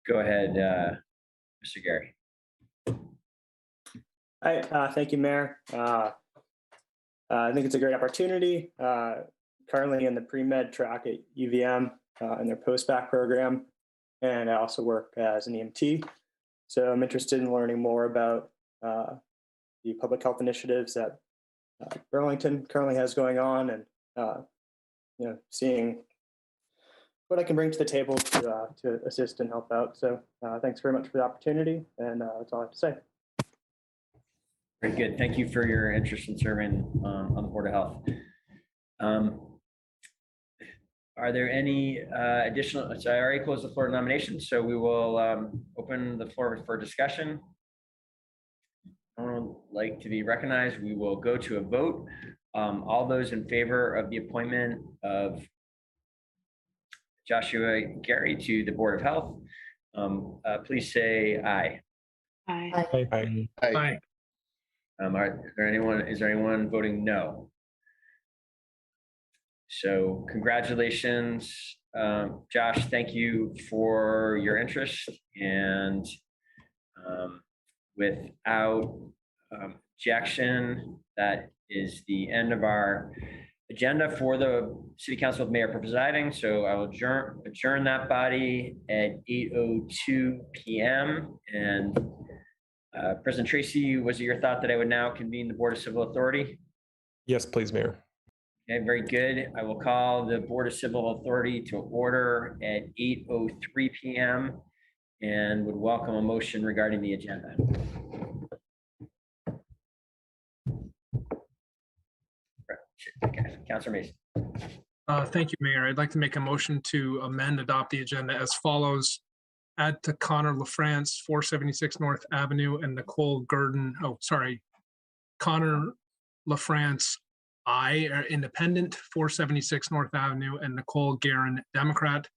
go ahead, Mr. Gary. Hi, thank you, Mayor. I think it's a great opportunity. Currently in the pre-med track at UVM in their post-bac program, and I also work as an EMT. So I'm interested in learning more about the public health initiatives that Burlington currently has going on, and seeing what I can bring to the table to assist and help out. So thanks very much for the opportunity, and that's all I have to say. Very good. Thank you for your interest in serving on the Board of Health. Are there any additional, so I already closed the floor to nominations, so we will open the floor for discussion. I would like to be recognized. We will go to a vote. All those in favor of the appointment of Joshua Gary to the Board of Health, please say aye. Aye. Aye. Aye. Is there anyone voting no? So congratulations, Josh. Thank you for your interest, and without objection, that is the end of our agenda for the City Council of Mayor Presiding. So I will adjourn that body at 8:02 p.m. And President Tracy, was it your thought that I would now convene the Board of Civil Authority? Yes, please, Mayor. Okay, very good. I will call the Board of Civil Authority to order at 8:03 p.m. and would welcome a motion regarding the agenda. Okay, Councilor Mason. Thank you, Mayor. I'd like to make a motion to adopt the agenda as follows. Add to Connor LaFrance, 476 North Avenue, and Nicole Gurdon, Connor LaFrance, Independent, 476 North Avenue, and Nicole Guerin, Democrat,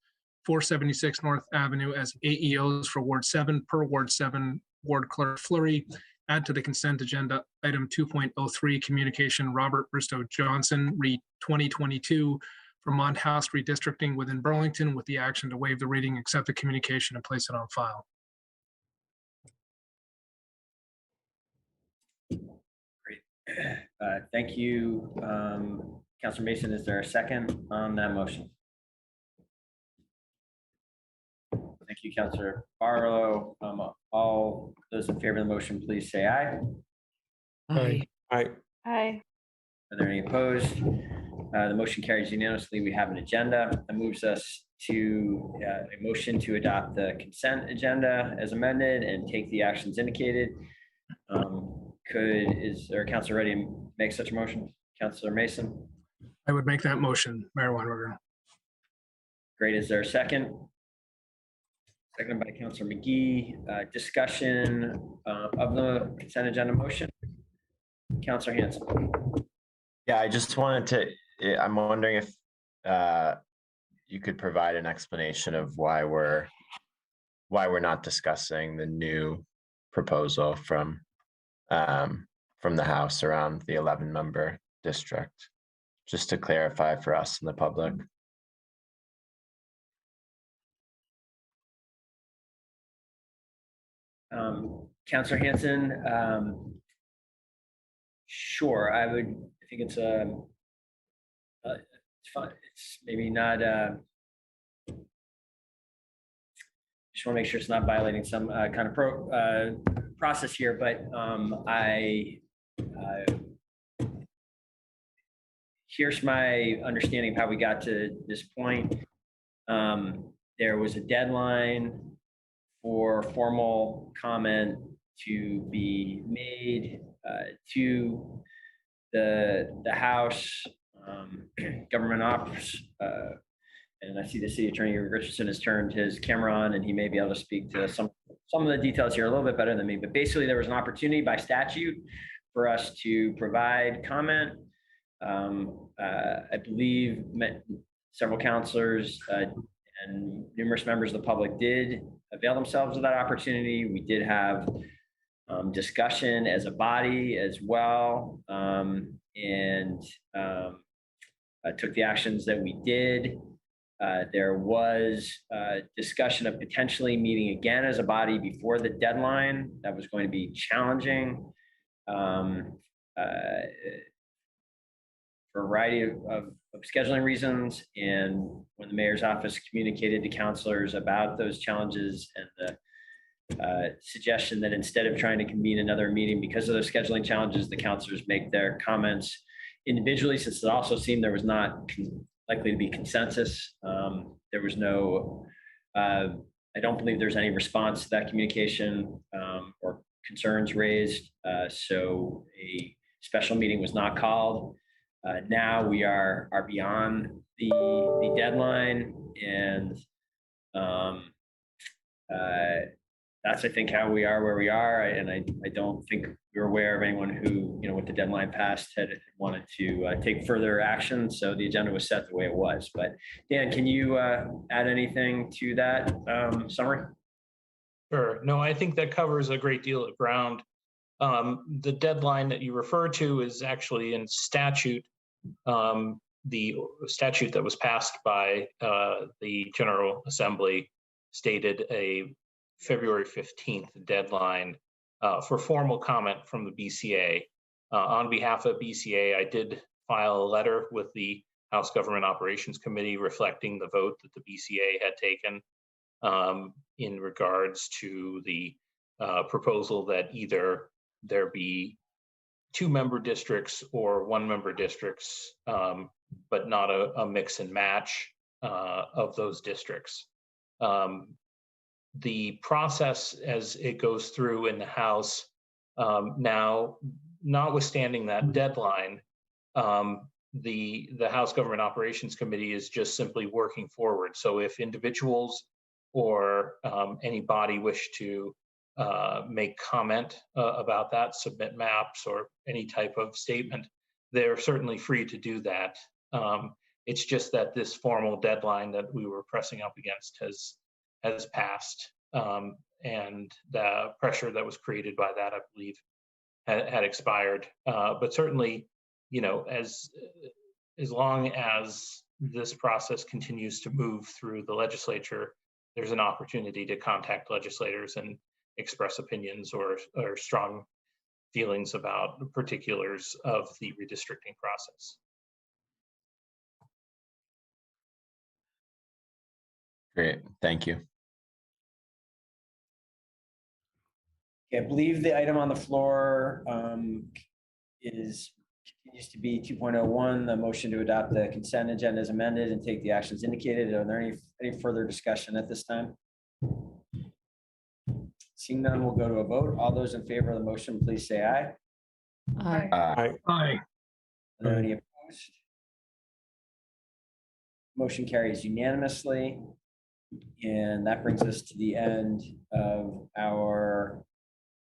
476 North Avenue, as AEOs for Ward 7 per Ward 7 Ward Clerk Fleury. Add to the consent agenda item 2.03, communication Robert Bristow Johnson, re 2022, Vermont House redistricting within Burlington, with the action to waive the reading, accept the communication, and place it on file. Great. Thank you, Councilor Mason. Is there a second on that motion? Thank you, Councilor Barlow. All those in favor of the motion, please say aye. Aye. Aye. Aye. Are there any opposed? The motion carries unanimously. We have an agenda that moves us to a motion to adopt the consent agenda as amended and take the actions indicated. Is there a councilor ready to make such a motion? Councilor Mason? I would make that motion, Mayor Weinberger. Great. Is there a second? Seconded by Councilor McGee. Discussion of the consent agenda motion. Councilor Hanson. Yeah, I just wanted to, I'm wondering if you could provide an explanation of why we're not discussing the new proposal from the House around the 11-member district, just to clarify for us and the public. Councilor Hanson, sure. I think it's fun. It's maybe not. Just want to make sure it's not violating some kind of process here, but here's my understanding of how we got to this point. There was a deadline for formal comment to be made to the House government office, and I see the City Attorney Richardson has turned his camera on, and he may be able to speak to some of the details here a little bit better than me. But basically, there was an opportunity by statute for us to provide comment. I believe several councilors and numerous members of the public did avail themselves of that opportunity. We did have discussion as a body as well, and took the actions that we did. There was discussion of potentially meeting again as a body before the deadline. That was going to be challenging for a variety of scheduling reasons. And when the mayor's office communicated to councilors about those challenges and the suggestion that instead of trying to convene another meeting because of those scheduling challenges, the councilors make their comments individually, since it also seemed there was not likely to be consensus. There was no, I don't believe there's any response to that communication or concerns raised. So a special meeting was not called. Now we are beyond the the deadline, and that's, I think, how we are where we are. And I don't think we're aware of anyone who, with the deadline passed, had wanted to take further action. So the agenda was set the way it was. But Dan, can you add anything to that summary? Sure. No, I think that covers a great deal of ground. The deadline that you refer to is actually in statute. The statute that was passed by the General Assembly stated a February 15th deadline for formal comment from the BCA. On behalf of BCA, I did file a letter with the House Government Operations Committee reflecting the vote that the BCA had taken in regards to the proposal that either there be 2-member districts or 1-member districts, but not a mix and match of those districts. The process as it goes through in the House now, notwithstanding that deadline, the House Government Operations Committee is just simply working forward. So if individuals or any body wish to make comment about that, submit maps or any type of statement, they're certainly free to do that. It's just that this formal deadline that we were pressing up against has passed, and the pressure that was created by that, I believe, had expired. But certainly, as long as this process continues to move through the legislature, there's an opportunity to contact legislators and express opinions or strong feelings about the particulars of the redistricting process. Great, thank you. I believe the item on the floor continues to be 2.01, the motion to adopt the consent agenda as amended and take the actions indicated. Are there any further discussion at this time? Seeing none, we'll go to a vote. All those in favor of the motion, please say aye. Aye. Aye. Aye. Are there any opposed? Motion carries unanimously. And that brings us to the end of our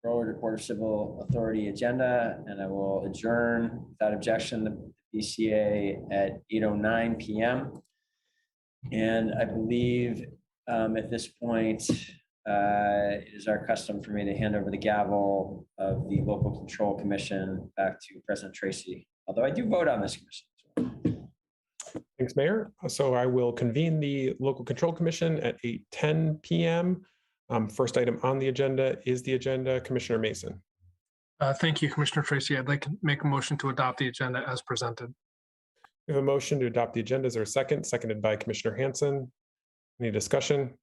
Berlin Board of Civil Authority agenda, and I will adjourn without objection the BCA at 8:09 p.m. And I believe at this point, it is our custom for me to hand over the gavel of the Local Control Commission back to President Tracy, although I do vote on this commission. Thanks, Mayor. So I will convene the Local Control Commission at 8:10 p.m. First item on the agenda is the agenda. Commissioner Mason. Thank you, Commissioner Tracy. I'd like to make a motion to adopt the agenda as presented. We have a motion to adopt the agenda. Is there a second? Seconded by Commissioner Hanson. Any discussion?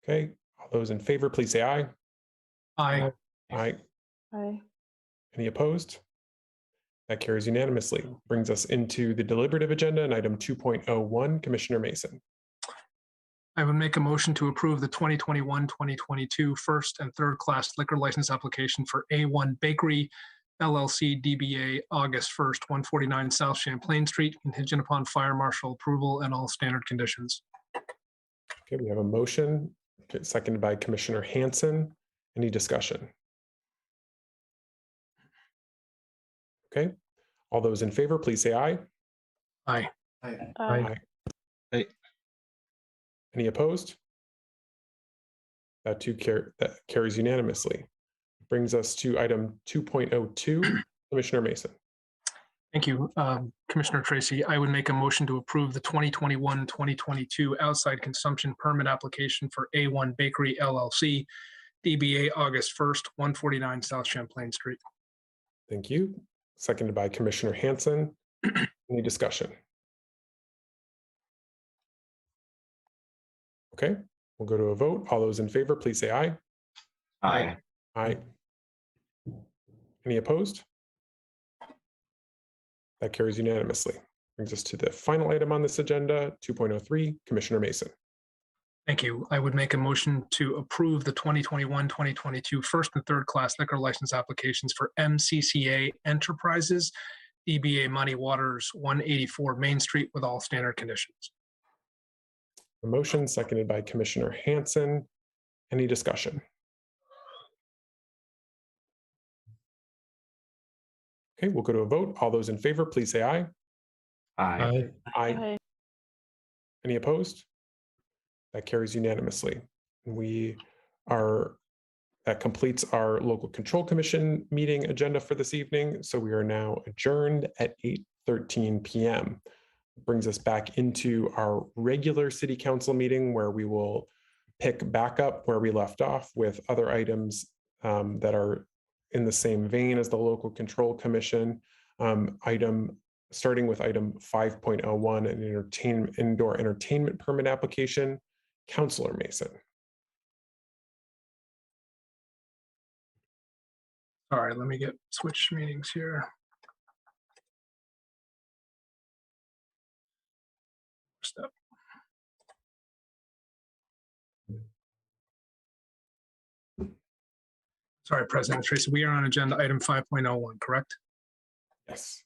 Okay, all those in favor, please say aye. Aye. Aye. Aye. Any opposed? That carries unanimously. Brings us into the deliberative agenda and item 2.01, Commissioner Mason. I would make a motion to approve the 2021-2022 first and third class liquor license application for A1 Bakery LLC DBA August 1st, 149 South Champlain Street, contingent upon fire marshal approval and all standard conditions. Okay, we have a motion, seconded by Commissioner Hanson. Any discussion? Okay, all those in favor, please say aye. Aye. Aye. Aye. Aye. Any opposed? That carries unanimously. Brings us to item 2.02, Commissioner Mason. Thank you, Commissioner Tracy. I would make a motion to approve the 2021-2022 outside consumption permit application for A1 Bakery LLC, DBA August 1st, 149 South Champlain Street. Thank you. Seconded by Commissioner Hanson. Any discussion? Okay, we'll go to a vote. All those in favor, please say aye. Aye. Aye. Any opposed? That carries unanimously. Brings us to the final item on this agenda, 2.03, Commissioner Mason. Thank you. I would make a motion to approve the 2021-2022 first and third class liquor license applications for MCCA Enterprises, DBA Muddy Waters, 184 Main Street with all standard conditions. A motion seconded by Commissioner Hanson. Any discussion? Okay, we'll go to a vote. All those in favor, please say aye. Aye. Aye. Any opposed? That carries unanimously. That completes our local control commission meeting agenda for this evening. So we are now adjourned at 8:13 p.m. Brings us back into our regular city council meeting where we will pick back up where we left off with other items that are in the same vein as the local control commission. Starting with item 5.01, an indoor entertainment permit application. Councilor Mason. All right, let me switch meetings here. Step. Sorry, President Tracy, we are on agenda item 5.01, correct? Yes.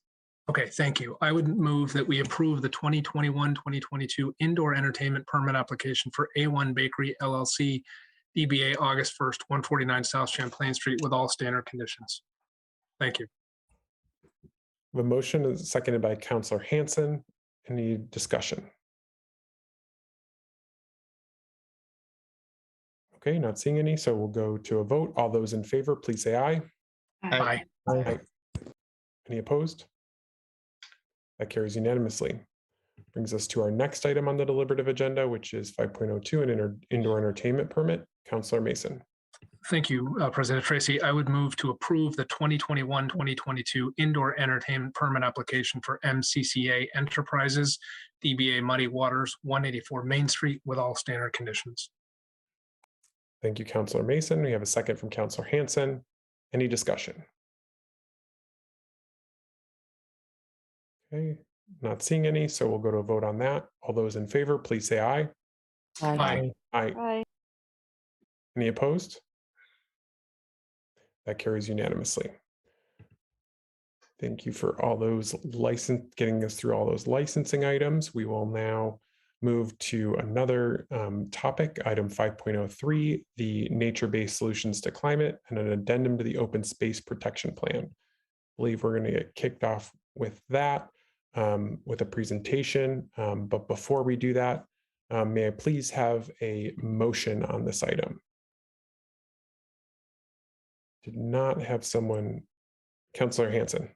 Okay, thank you. I would move that we approve the 2021-2022 indoor entertainment permit application for A1 Bakery LLC, DBA August 1st, 149 South Champlain Street with all standard conditions. Thank you. The motion is seconded by Councilor Hanson. Any discussion? Okay, not seeing any, so we'll go to a vote. All those in favor, please say aye. Aye. Aye. Any opposed? That carries unanimously. Brings us to our next item on the deliberative agenda, which is 5.02, an indoor entertainment permit. Councilor Mason. Thank you, President Tracy. I would move to approve the 2021-2022 indoor entertainment permit application for MCCA Enterprises, DBA Muddy Waters, 184 Main Street with all standard conditions. Thank you, Councilor Mason. We have a second from Councilor Hanson. Any discussion? Okay, not seeing any, so we'll go to a vote on that. All those in favor, please say aye. Aye. Aye. Any opposed? That carries unanimously. Thank you for all those getting us through all those licensing items. We will now move to another topic, item 5.03, the nature-based solutions to climate and an addendum to the open space protection plan. I believe we're going to get kicked off with that, with a presentation. But before we do that, may I please have a motion on this item? Did not have someone, Councilor Hanson.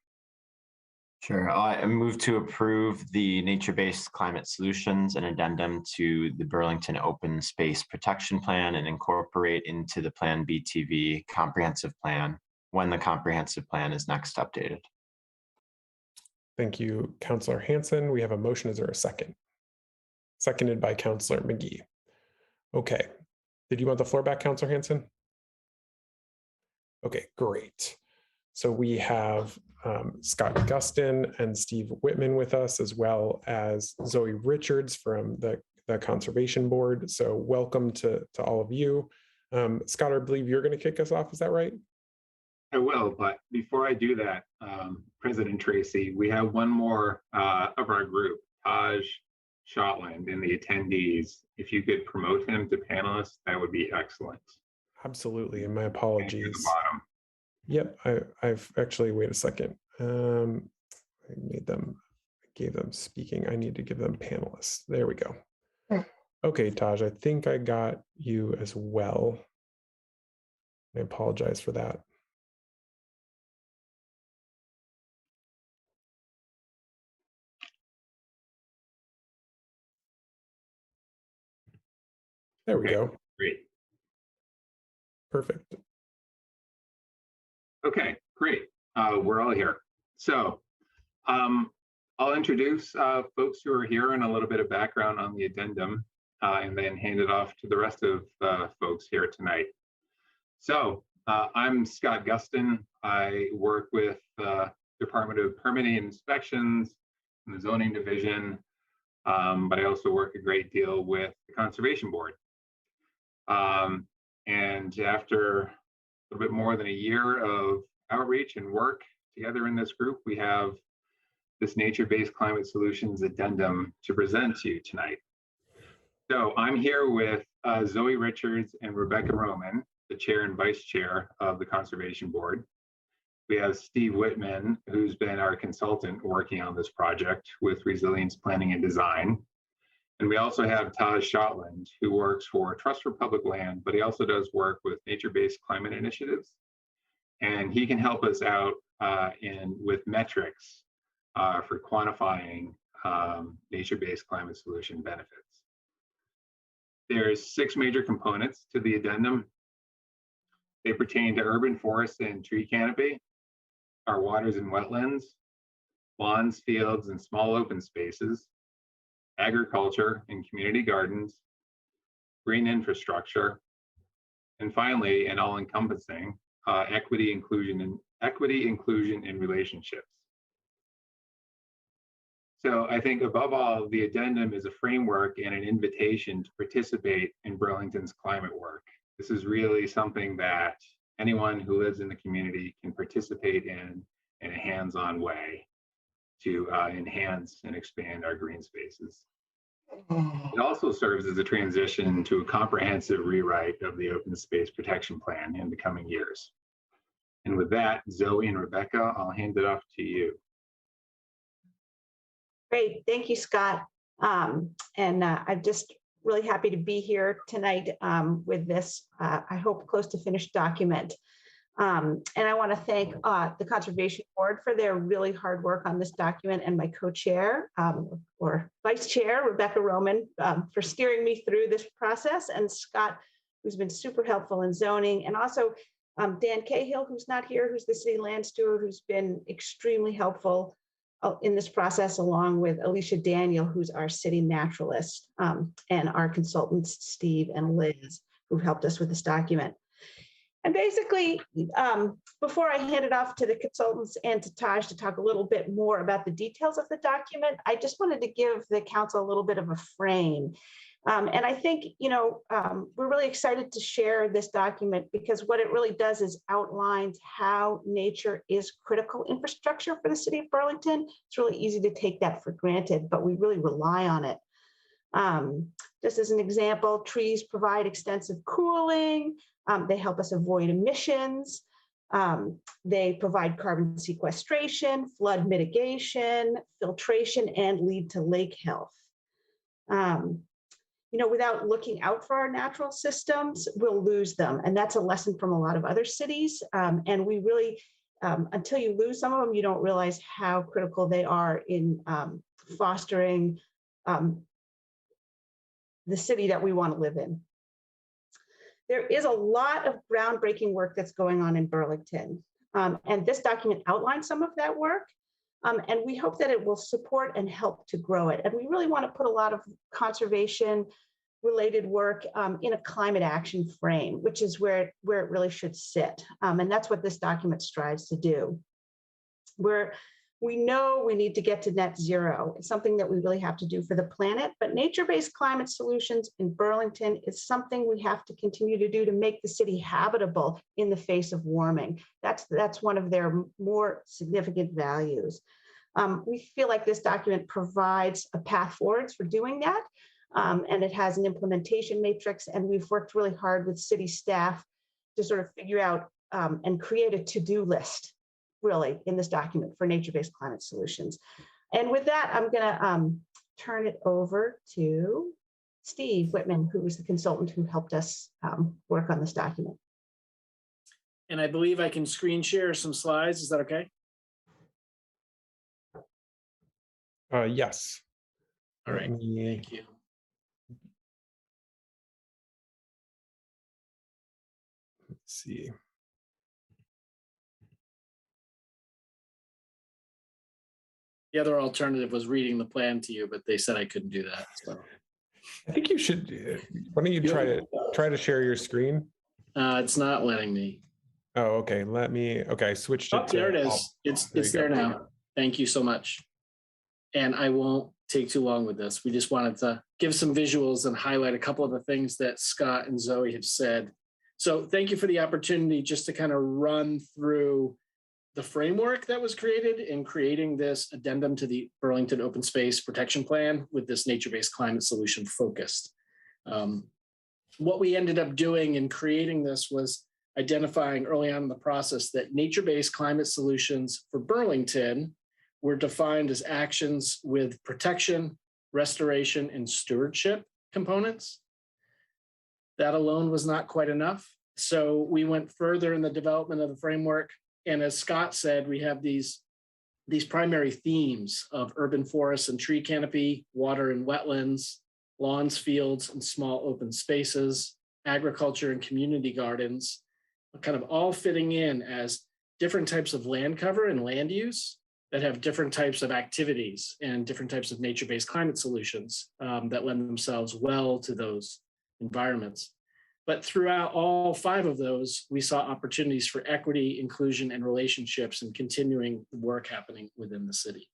Sure. I move to approve the nature-based climate solutions and addendum to the Burlington Open Space Protection Plan and incorporate into the Plan BTV comprehensive plan when the comprehensive plan is next updated. Thank you, Councilor Hanson. We have a motion. Is there a second? Seconded by Councilor McGee. Okay. Did you want the floor back, Councilor Hanson? Okay, great. So we have Scott Gustin and Steve Whitman with us, as well as Zoe Richards from the Conservation Board. So welcome to all of you. Scott, I believe you're going to kick us off. Is that right? I will, but before I do that, President Tracy, we have one more of our group, Taj Shotland, in the attendees. If you could promote him to panelist, that would be excellent. Absolutely, and my apologies. At the bottom. Yep, I've actually, wait a second. I gave them speaking. I need to give them panelists. There we go. Okay, Taj, I think I got you as well. I apologize for that. There we go. Great. Perfect. Okay, great. We're all here. So I'll introduce folks who are here and a little bit of background on the addendum, and then hand it off to the rest of folks here tonight. So I'm Scott Gustin. I work with the Department of Permitting and Inspections and the Zoning Division, but I also work a great deal with the Conservation Board. And after a little bit more than a year of outreach and work together in this group, we have this nature-based climate solutions addendum to present to you tonight. So I'm here with Zoe Richards and Rebecca Roman, the chair and vice chair of the Conservation Board. We have Steve Whitman, who's been our consultant working on this project with Resilience Planning and Design. And we also have Taj Shotland, who works for Trust for Public Land, but he also does work with nature-based climate initiatives. And he can help us out with metrics for quantifying nature-based climate solution benefits. There's 6 major components to the addendum. They pertain to urban forests and tree canopy, our waters and wetlands, lawns, fields, and small open spaces, agriculture and community gardens, green infrastructure, and finally, and all-encompassing, equity, inclusion, and relationships. So I think above all, the addendum is a framework and an invitation to participate in Burlington's climate work. This is really something that anyone who lives in the community can participate in a hands-on way to enhance and expand our green spaces. It also serves as a transition to a comprehensive rewrite of the Open Space Protection Plan in the coming years. And with that, Zoe and Rebecca, I'll hand it off to you. Great, thank you, Scott. I'm just really happy to be here tonight with this, I hope, close to finished document. And I want to thank the Conservation Board for their really hard work on this document, and my co-chair or vice chair, Rebecca Roman, for steering me through this process, and Scott, who's been super helpful in zoning, and also Dan Cahill, who's not here, who's the city land steward, who's been extremely helpful in this process, along with Alicia Daniel, who's our city naturalist, and our consultants, Steve and Liz, who've helped us with this document. And basically, before I hand it off to the consultants and to Taj to talk a little bit more about the details of the document, I just wanted to give the council a little bit of a frame. And I think, we're really excited to share this document because what it really does is outlines how nature is critical infrastructure for the city of Burlington. It's really easy to take that for granted, but we really rely on it. Just as an example, trees provide extensive cooling. They help us avoid emissions. They provide carbon sequestration, flood mitigation, filtration, and lead to lake health. Without looking out for our natural systems, we'll lose them. And that's a lesson from a lot of other cities. And we really, until you lose some of them, you don't realize how critical they are in fostering the city that we want to live in. There is a lot of groundbreaking work that's going on in Burlington. And this document outlines some of that work. And we hope that it will support and help to grow it. And we really want to put a lot of conservation related work in a climate action frame, which is where it really should sit. And that's what this document strives to do. We know we need to get to net zero. It's something that we really have to do for the planet, but nature-based climate solutions in Burlington is something we have to continue to do to make the city habitable in the face of warming. That's one of their more significant values. We feel like this document provides a path forwards for doing that. And it has an implementation matrix, and we've worked really hard with city staff to sort of figure out and create a to-do list really in this document for nature-based climate solutions. And with that, I'm gonna turn it over to Steve Whitman, who was the consultant who helped us work on this document. And I believe I can screen share some slides. Is that okay? Yes. All right, thank you. Let's see. The other alternative was reading the plan to you, but they said I couldn't do that. So I think you should. Why don't you try to share your screen? It's not letting me. Oh, okay. Okay, I switched it. Oh, there it is. It's there now. Thank you so much. And I won't take too long with this. We just wanted to give some visuals and highlight a couple of the things that Scott and Zoe have said. So thank you for the opportunity just to kind of run through the framework that was created in creating this addendum to the Burlington Open Space Protection Plan with this nature-based climate solution focused. What we ended up doing in creating this was identifying early on in the process that nature-based climate solutions for Burlington were defined as actions with protection, restoration, and stewardship components. That alone was not quite enough. So we went further in the development of the framework. And as Scott said, we have these primary themes of urban forests and tree canopy, water and wetlands, lawns, fields, and small open spaces, agriculture and community gardens, kind of all fitting in as different types of land cover and land use that have different types of activities and different types of nature-based climate solutions that lend themselves well to those environments. But throughout all 5 of those, we saw opportunities for equity, inclusion, and relationships and continuing work happening within the city.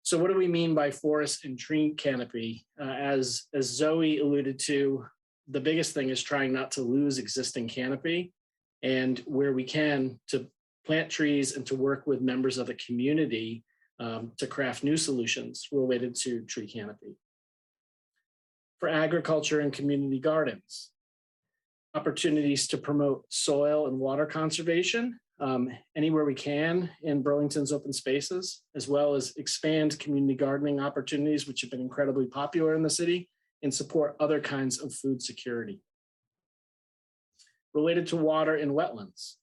So what do we mean by forest and tree canopy? As Zoe alluded to, the biggest thing is trying not to lose existing canopy, and where we can to plant trees and to work with members of the community to craft new solutions related to tree canopy. For agriculture and community gardens, opportunities to promote soil and water conservation anywhere we can in Burlington's open spaces, as well as expand community gardening opportunities, which have been incredibly popular in the city, and support other kinds of food security. Related to water and wetlands,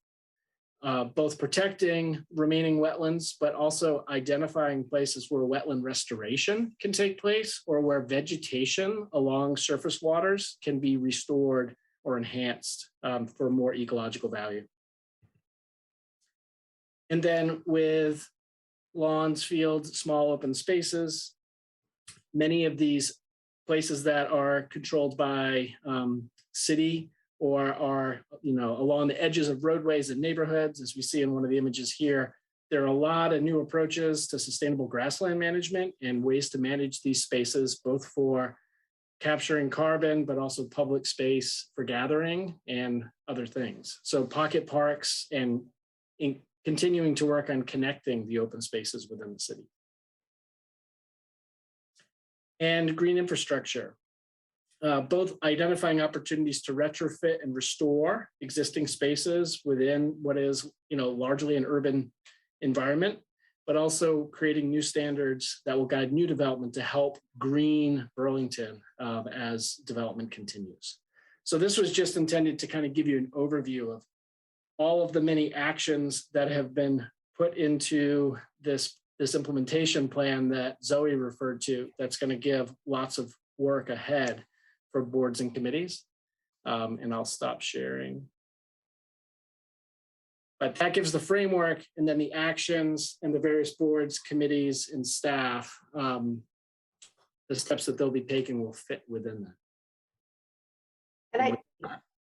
both protecting remaining wetlands, but also identifying places where wetland restoration can take place or where vegetation along surface waters can be restored or enhanced for more ecological value. And then with lawns, fields, small open spaces, many of these places that are controlled by city or are along the edges of roadways and neighborhoods, as we see in one of the images here, there are a lot of new approaches to sustainable grassland management and ways to manage these spaces, both for capturing carbon, but also public space for gathering and other things. So pocket parks and continuing to work on connecting the open spaces within the city. And green infrastructure, both identifying opportunities to retrofit and restore existing spaces within what is largely an urban environment, but also creating new standards that will guide new development to help green Burlington as development continues. So this was just intended to kind of give you an overview of all of the many actions that have been put into this implementation plan that Zoe referred to, that's going to give lots of work ahead for boards and committees. And I'll stop sharing. But that gives the framework, and then the actions and the various boards, committees, and staff, the steps that they'll be taking will fit within that. And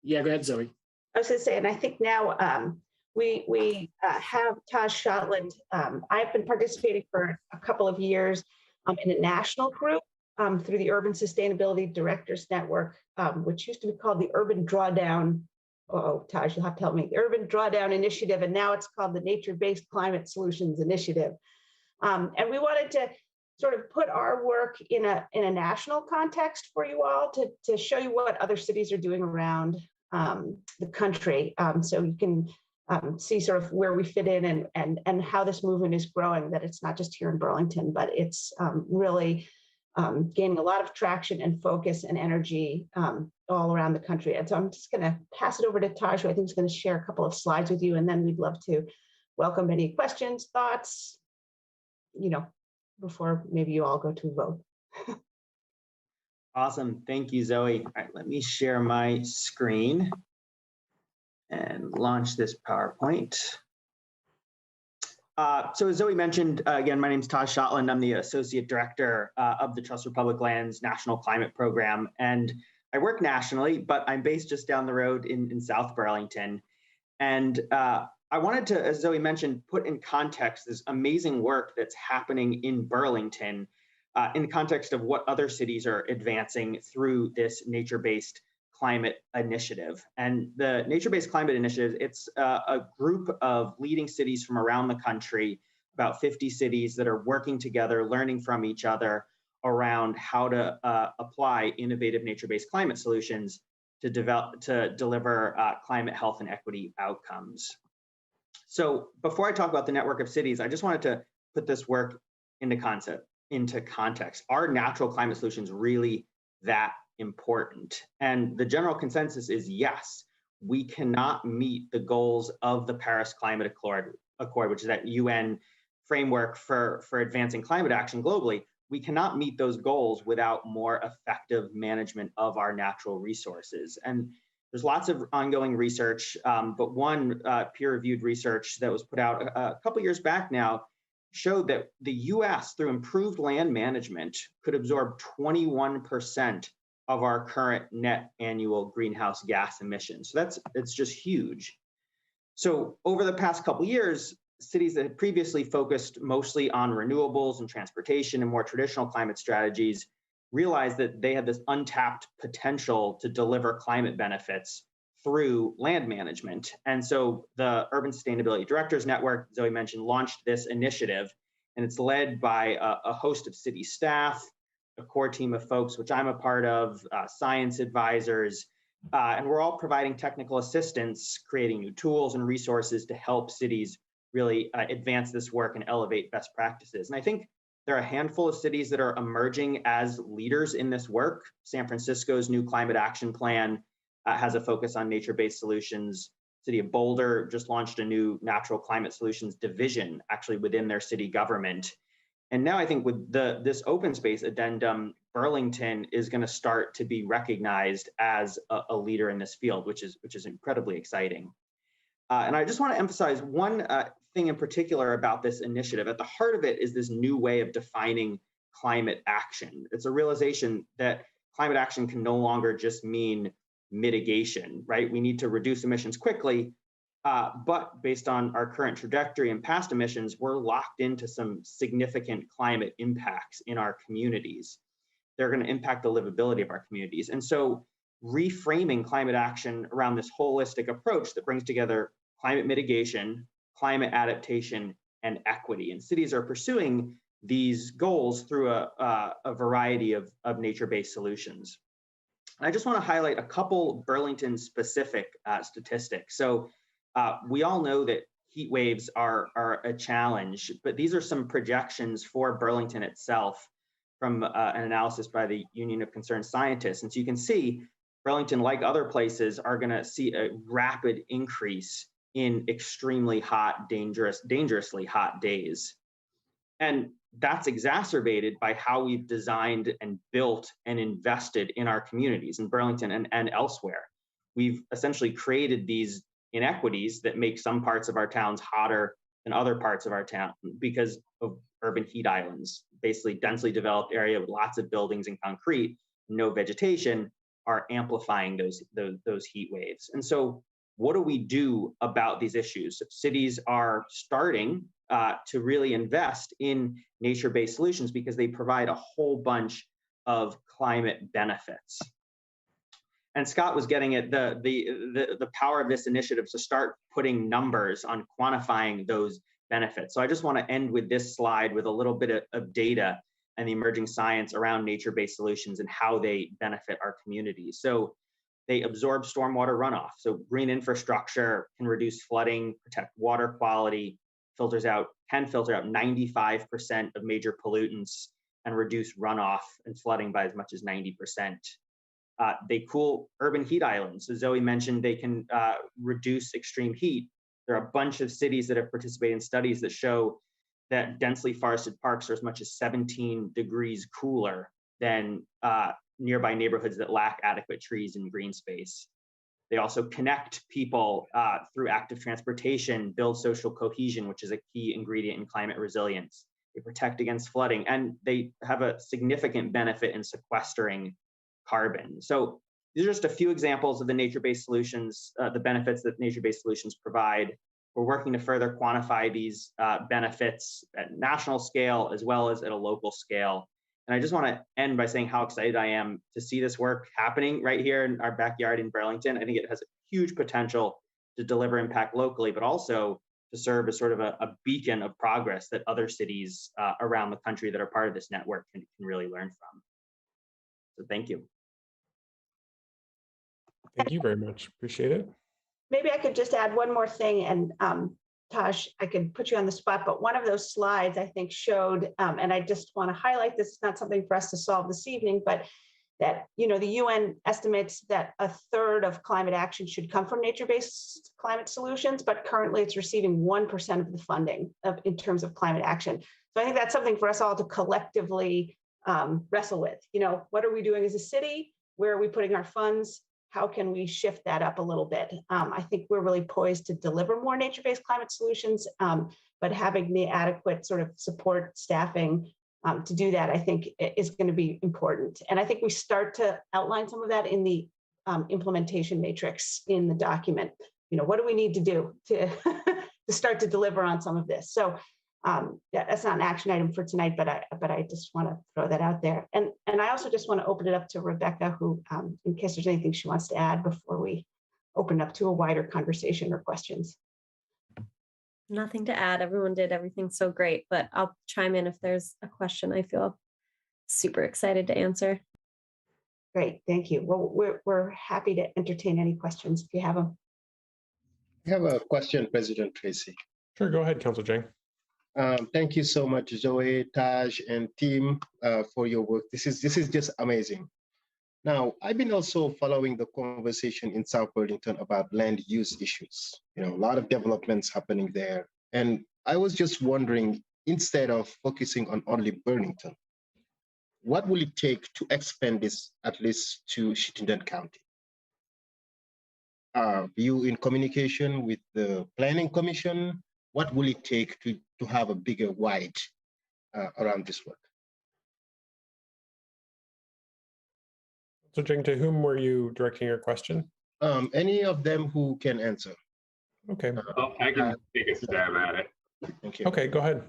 yeah, go ahead, Zoe. I was going to say, and I think now we have Taj Shotland. I've been participating for a couple of years in a national group through the Urban Sustainability Directors Network, which used to be called the Urban Drawdown. Oh, Taj, you'll have to help me. The Urban Drawdown Initiative, and now it's called the Nature-Based Climate Solutions Initiative. And we wanted to sort of put our work in a national context for you all to show you what other cities are doing around the country, so you can see sort of where we fit in and how this movement is growing, that it's not just here in Burlington, but it's really gaining a lot of traction and focus and energy all around the country. And so I'm just going to pass it over to Taj, who I think is going to share a couple of slides with you, and then we'd love to welcome any questions, thoughts, before maybe you all go to vote. Awesome. Thank you, Zoe. All right, let me share my screen and launch this PowerPoint. So as Zoe mentioned, again, my name is Taj Shotland. I'm the Associate Director of the Trust for Public Lands National Climate Program. And I work nationally, but I'm based just down the road in South Burlington. And I wanted to, as Zoe mentioned, put in context this amazing work that's happening in Burlington in the context of what other cities are advancing through this nature-based Climate Initiative. And the Nature-Based Climate Initiative, it's a group of leading cities from around the country, about 50 cities that are working together, learning from each other around how to apply innovative nature-based climate solutions to deliver climate health and equity outcomes. So before I talk about the network of cities, I just wanted to put this work into context. Are natural climate solutions really that important? And the general consensus is yes. We cannot meet the goals of the Paris Climate Accord, which is that UN framework for advancing climate action globally. We cannot meet those goals without more effective management of our natural resources. And there's lots of ongoing research, but one peer-reviewed research that was put out a couple years back now showed that the US, through improved land management, could absorb 21% of our current net annual greenhouse gas emissions. So it's just huge. So over the past couple years, cities that had previously focused mostly on renewables and transportation and more traditional climate strategies realized that they had this untapped potential to deliver climate benefits through land management. And so the Urban Sustainability Directors Network, Zoe mentioned, launched this initiative, and it's led by a host of city staff, a core team of folks, which I'm a part of, science advisors, and we're all providing technical assistance, creating new tools and resources to help cities really advance this work and elevate best practices. And I think there are a handful of cities that are emerging as leaders in this work. San Francisco's new climate action plan has a focus on nature-based solutions. City of Boulder just launched a new natural climate solutions division actually within their city government. And now I think with this open space addendum, Burlington is going to start to be recognized as a leader in this field, which is incredibly exciting. And I just want to emphasize one thing in particular about this initiative. At the heart of it is this new way of defining climate action. It's a realization that climate action can no longer just mean mitigation, right? We need to reduce emissions quickly, but based on our current trajectory and past emissions, we're locked into some significant climate impacts in our communities. They're going to impact the livability of our communities. And so reframing climate action around this holistic approach that brings together climate mitigation, climate adaptation, and equity. And cities are pursuing these goals through a variety of nature-based solutions. And I just want to highlight a couple Burlington-specific statistics. So we all know that heat waves are a challenge, but these are some projections for Burlington itself from an analysis by the Union of Concerned Scientists. And so you can see Burlington, like other places, are going to see a rapid increase in extremely hot, dangerously hot days. And that's exacerbated by how we've designed and built and invested in our communities in Burlington and elsewhere. We've essentially created these inequities that make some parts of our towns hotter than other parts of our town because of urban heat islands, basically densely developed area with lots of buildings and concrete, no vegetation, are amplifying those heat waves. And so what do we do about these issues? Cities are starting to really invest in nature-based solutions because they provide a whole bunch of climate benefits. And Scott was getting at the power of this initiative to start putting numbers on quantifying those benefits. So I just want to end with this slide with a little bit of data and the emerging science around nature-based solutions and how they benefit our communities. So they absorb stormwater runoff. So green infrastructure can reduce flooding, protect water quality, can filter out 95% of major pollutants and reduce runoff and flooding by as much as 90%. They cool urban heat islands. So Zoe mentioned they can reduce extreme heat. There are a bunch of cities that have participated in studies that show that densely forested parks are as much as 17 degrees cooler than nearby neighborhoods that lack adequate trees and green space. They also connect people through active transportation, build social cohesion, which is a key ingredient in climate resilience. They protect against flooding, and they have a significant benefit in sequestering carbon. So these are just a few examples of the nature-based solutions, the benefits that nature-based solutions provide. We're working to further quantify these benefits at national scale as well as at a local scale. And I just want to end by saying how excited I am to see this work happening right here in our backyard in Burlington. I think it has a huge potential to deliver impact locally, but also to serve as sort of a beacon of progress that other cities around the country that are part of this network can really learn from. So thank you. Thank you very much. Appreciate it. Maybe I could just add one more thing, and Taj, I could put you on the spot, but one of those slides I think showed, and I just want to highlight this, it's not something for us to solve this evening, but that, you know, the UN estimates that 1/3 of climate action should come from nature-based climate solutions, but currently it's receiving 1% of the funding in terms of climate action. So I think that's something for us all to collectively wrestle with. You know, what are we doing as a city? Where are we putting our funds? How can we shift that up a little bit? I think we're really poised to deliver more nature-based climate solutions, but having the adequate sort of support staffing to do that, I think, is going to be important. And I think we start to outline some of that in the implementation matrix in the document. You know, what do we need to do to, to start to deliver on some of this? So that's not an action item for tonight, but I just want to throw that out there. And I also just want to open it up to Rebecca, who, in case there's anything she wants to add before we open up to a wider conversation or questions. Nothing to add. Everyone did everything so great, but I'll chime in if there's a question I feel super excited to answer. Great, thank you. Well, we're happy to entertain any questions if you have them. I have a question, President Tracy. Sure, go ahead, Councilor Jang. Thank you so much, Zoe, Taj, and team for your work. This is just amazing. Now, I've been also following the conversation in South Burlington about land use issues. You know, a lot of developments happening there. And I was just wondering, instead of focusing on only Burlington, what will it take to expand this at least to Chittenden County? Are you in communication with the Planning Commission? What will it take to have a bigger wide around this work? So Jing, to whom were you directing your question? Any of them who can answer. Okay. Well, I can take a stab at it. Thank you. Okay, go ahead.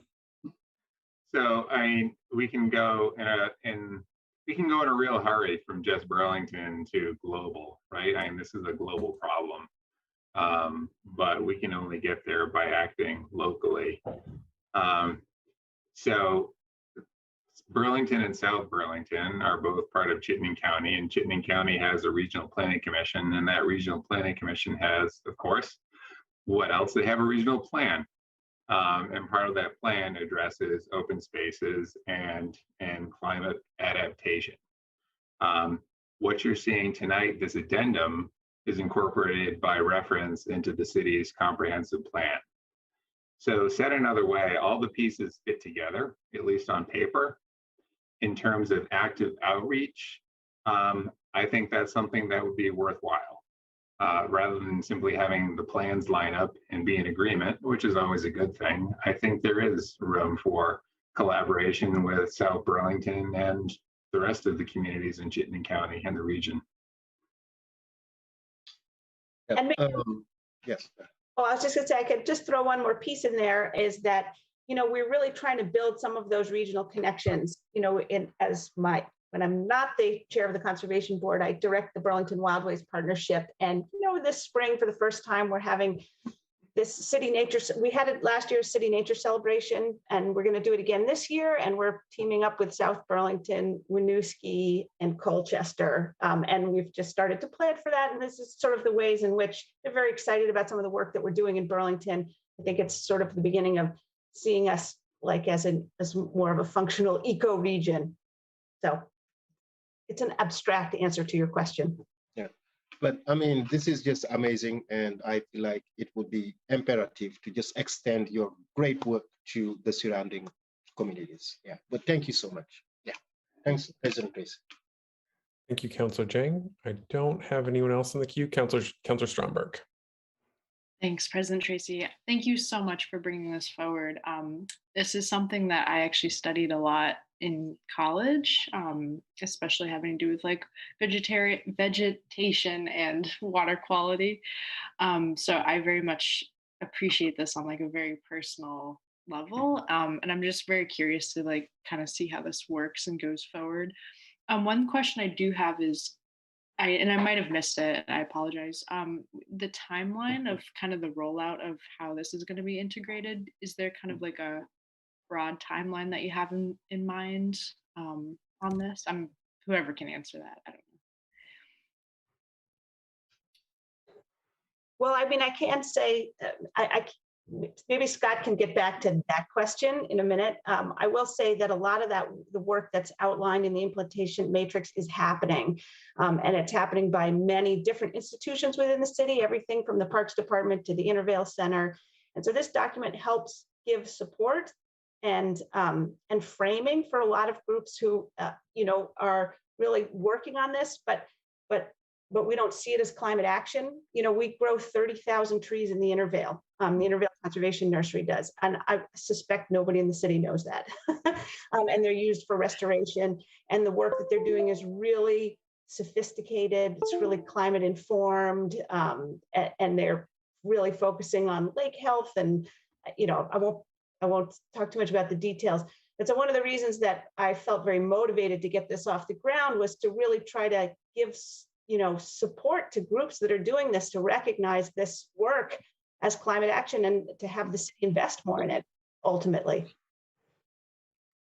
So, I mean, we can go in a real hurry from just Burlington to global, right? I mean, this is a global problem, but we can only get there by acting locally. So Burlington and South Burlington are both part of Chittenden County, and Chittenden County has a regional planning commission, and that regional planning commission has, of course, what else? They have a regional plan. And part of that plan addresses open spaces and climate adaptation. What you're seeing tonight, this addendum, is incorporated by reference into the city's comprehensive plan. So said another way, all the pieces fit together, at least on paper. In terms of active outreach, I think that's something that would be worthwhile. Rather than simply having the plans line up and be in agreement, which is always a good thing, I think there is room for collaboration with South Burlington and the rest of the communities in Chittenden County and the region. And yes. Oh, I was just gonna say, I could just throw one more piece in there, is that, you know, we're really trying to build some of those regional connections, you know, when I'm not the chair of the Conservation Board, I direct the Burlington Wildways Partnership. And, you know, this spring, for the first time, we're having this city nature, we had it last year's City Nature Celebration, and we're gonna do it again this year. And we're teaming up with South Burlington, Winooski, and Colchester. And we've just started to plan for that. And this is sort of the ways in which they're very excited about some of the work that we're doing in Burlington. I think it's sort of the beginning of seeing us like as more of a functional eco-region. So it's an abstract answer to your question. Yeah, but I mean, this is just amazing. And I feel like it would be imperative to just extend your great work to the surrounding communities. Yeah, but thank you so much. Yeah, thanks, President Tracy. Thank you, Councilor Jang. I don't have anyone else in the queue. Councilor Stromberg. Thanks, President Tracy. Thank you so much for bringing this forward. This is something that I actually studied a lot in college, especially having to do with like vegetation and water quality. So I very much appreciate this on like a very personal level. And I'm just very curious to like kind of see how this works and goes forward. One question I do have is, I might have missed it, I apologize. The timeline of kind of the rollout of how this is going to be integrated, is there kind of like a broad timeline that you have in mind on this? Whoever can answer that, I don't know. Well, I mean, I can say, maybe Scott can get back to that question in a minute. I will say that a lot of the work that's outlined in the implementation matrix is happening. And it's happening by many different institutions within the city, everything from the Parks Department to the Intervale Center. And so this document helps give support and framing for a lot of groups who, are really working on this, but we don't see it as climate action. We grow 30,000 trees in the Intervale. The Intervale Conservation Nursery does. And I suspect nobody in the city knows that. And they're used for restoration. And the work that they're doing is really sophisticated. It's really climate informed. And they're really focusing on lake health. And, I won't talk too much about the details. But so one of the reasons that I felt very motivated to get this off the ground was to really try to give support to groups that are doing this, to recognize this work as climate action and to have the city invest more in it ultimately.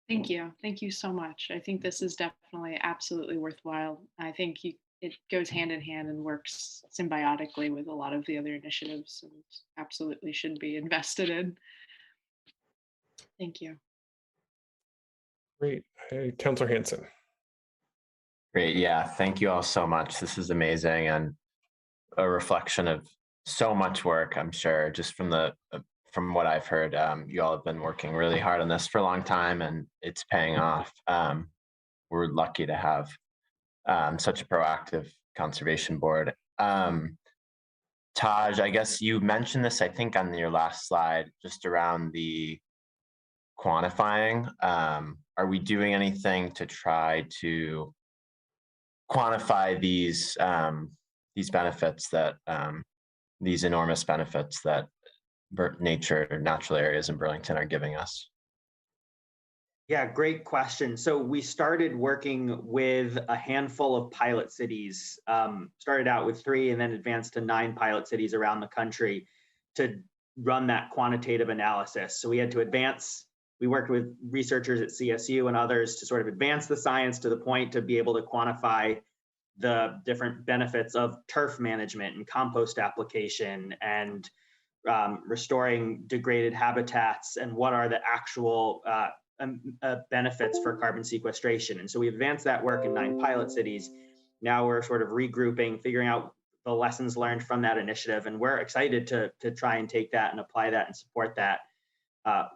Thank you. Thank you so much. I think this is definitely absolutely worthwhile. I think it goes hand in hand and works symbiotically with a lot of the other initiatives and absolutely should be invested in. Thank you. Great. Councillor Hanson. Great. Yeah. Thank you all so much. This is amazing and a reflection of so much work, I'm sure, just from what I've heard. You all have been working really hard on this for a long time and it's paying off. We're lucky to have such a proactive conservation board. Taj, I guess you mentioned this, I think, on your last slide, just around the quantifying. Are we doing anything to try to quantify these benefits that these enormous benefits that natural areas in Burlington are giving us? Yeah, great question. So we started working with a handful of pilot cities, started out with 3 and then advanced to 9 pilot cities around the country to run that quantitative analysis. So we had to we worked with researchers at CSU and others to sort of advance the science to the point to be able to quantify the different benefits of turf management and compost application and restoring degraded habitats and what are the actual benefits for carbon sequestration. And so we advanced that work in 9 pilot cities. Now we're sort of regrouping, figuring out the lessons learned from that initiative. And we're excited to try and take that and apply that and support that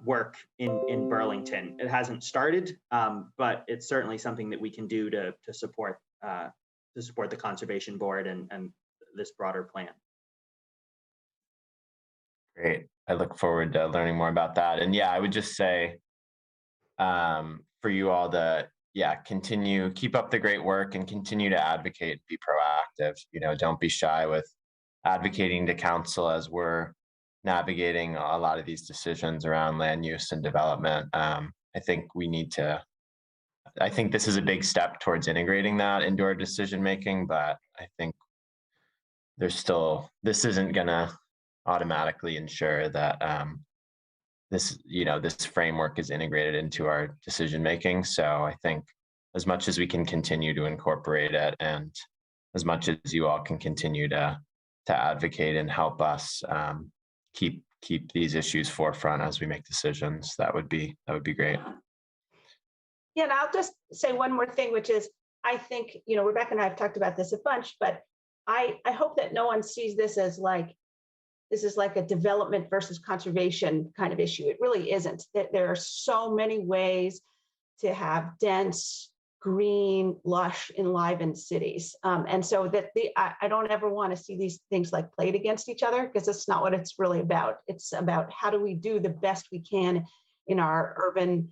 work in Burlington. It hasn't started, but it's certainly something that we can do to support the conservation board and this broader plan. Great. I look forward to learning more about that. And yeah, I would just say for you all to keep up the great work and continue to advocate, be proactive. Don't be shy with advocating to council as we're navigating a lot of these decisions around land use and development. I think this is a big step towards integrating that into our decision making, but I think this isn't gonna automatically ensure that this framework is integrated into our decision making. So I think as much as we can continue to incorporate it, and as much as you all can continue to advocate and help us keep these issues forefront as we make decisions, that would be great. Yeah, and I'll just say one more thing, which is I think, Rebecca and I have talked about this a bunch, but I hope that no one sees this as this is like a development versus conservation kind of issue. It really isn't. There are so many ways to have dense, green, lush, enlivened cities. And so I don't ever want to see these things like played against each other, because that's not what it's really about. It's about how do we do the best we can in our urban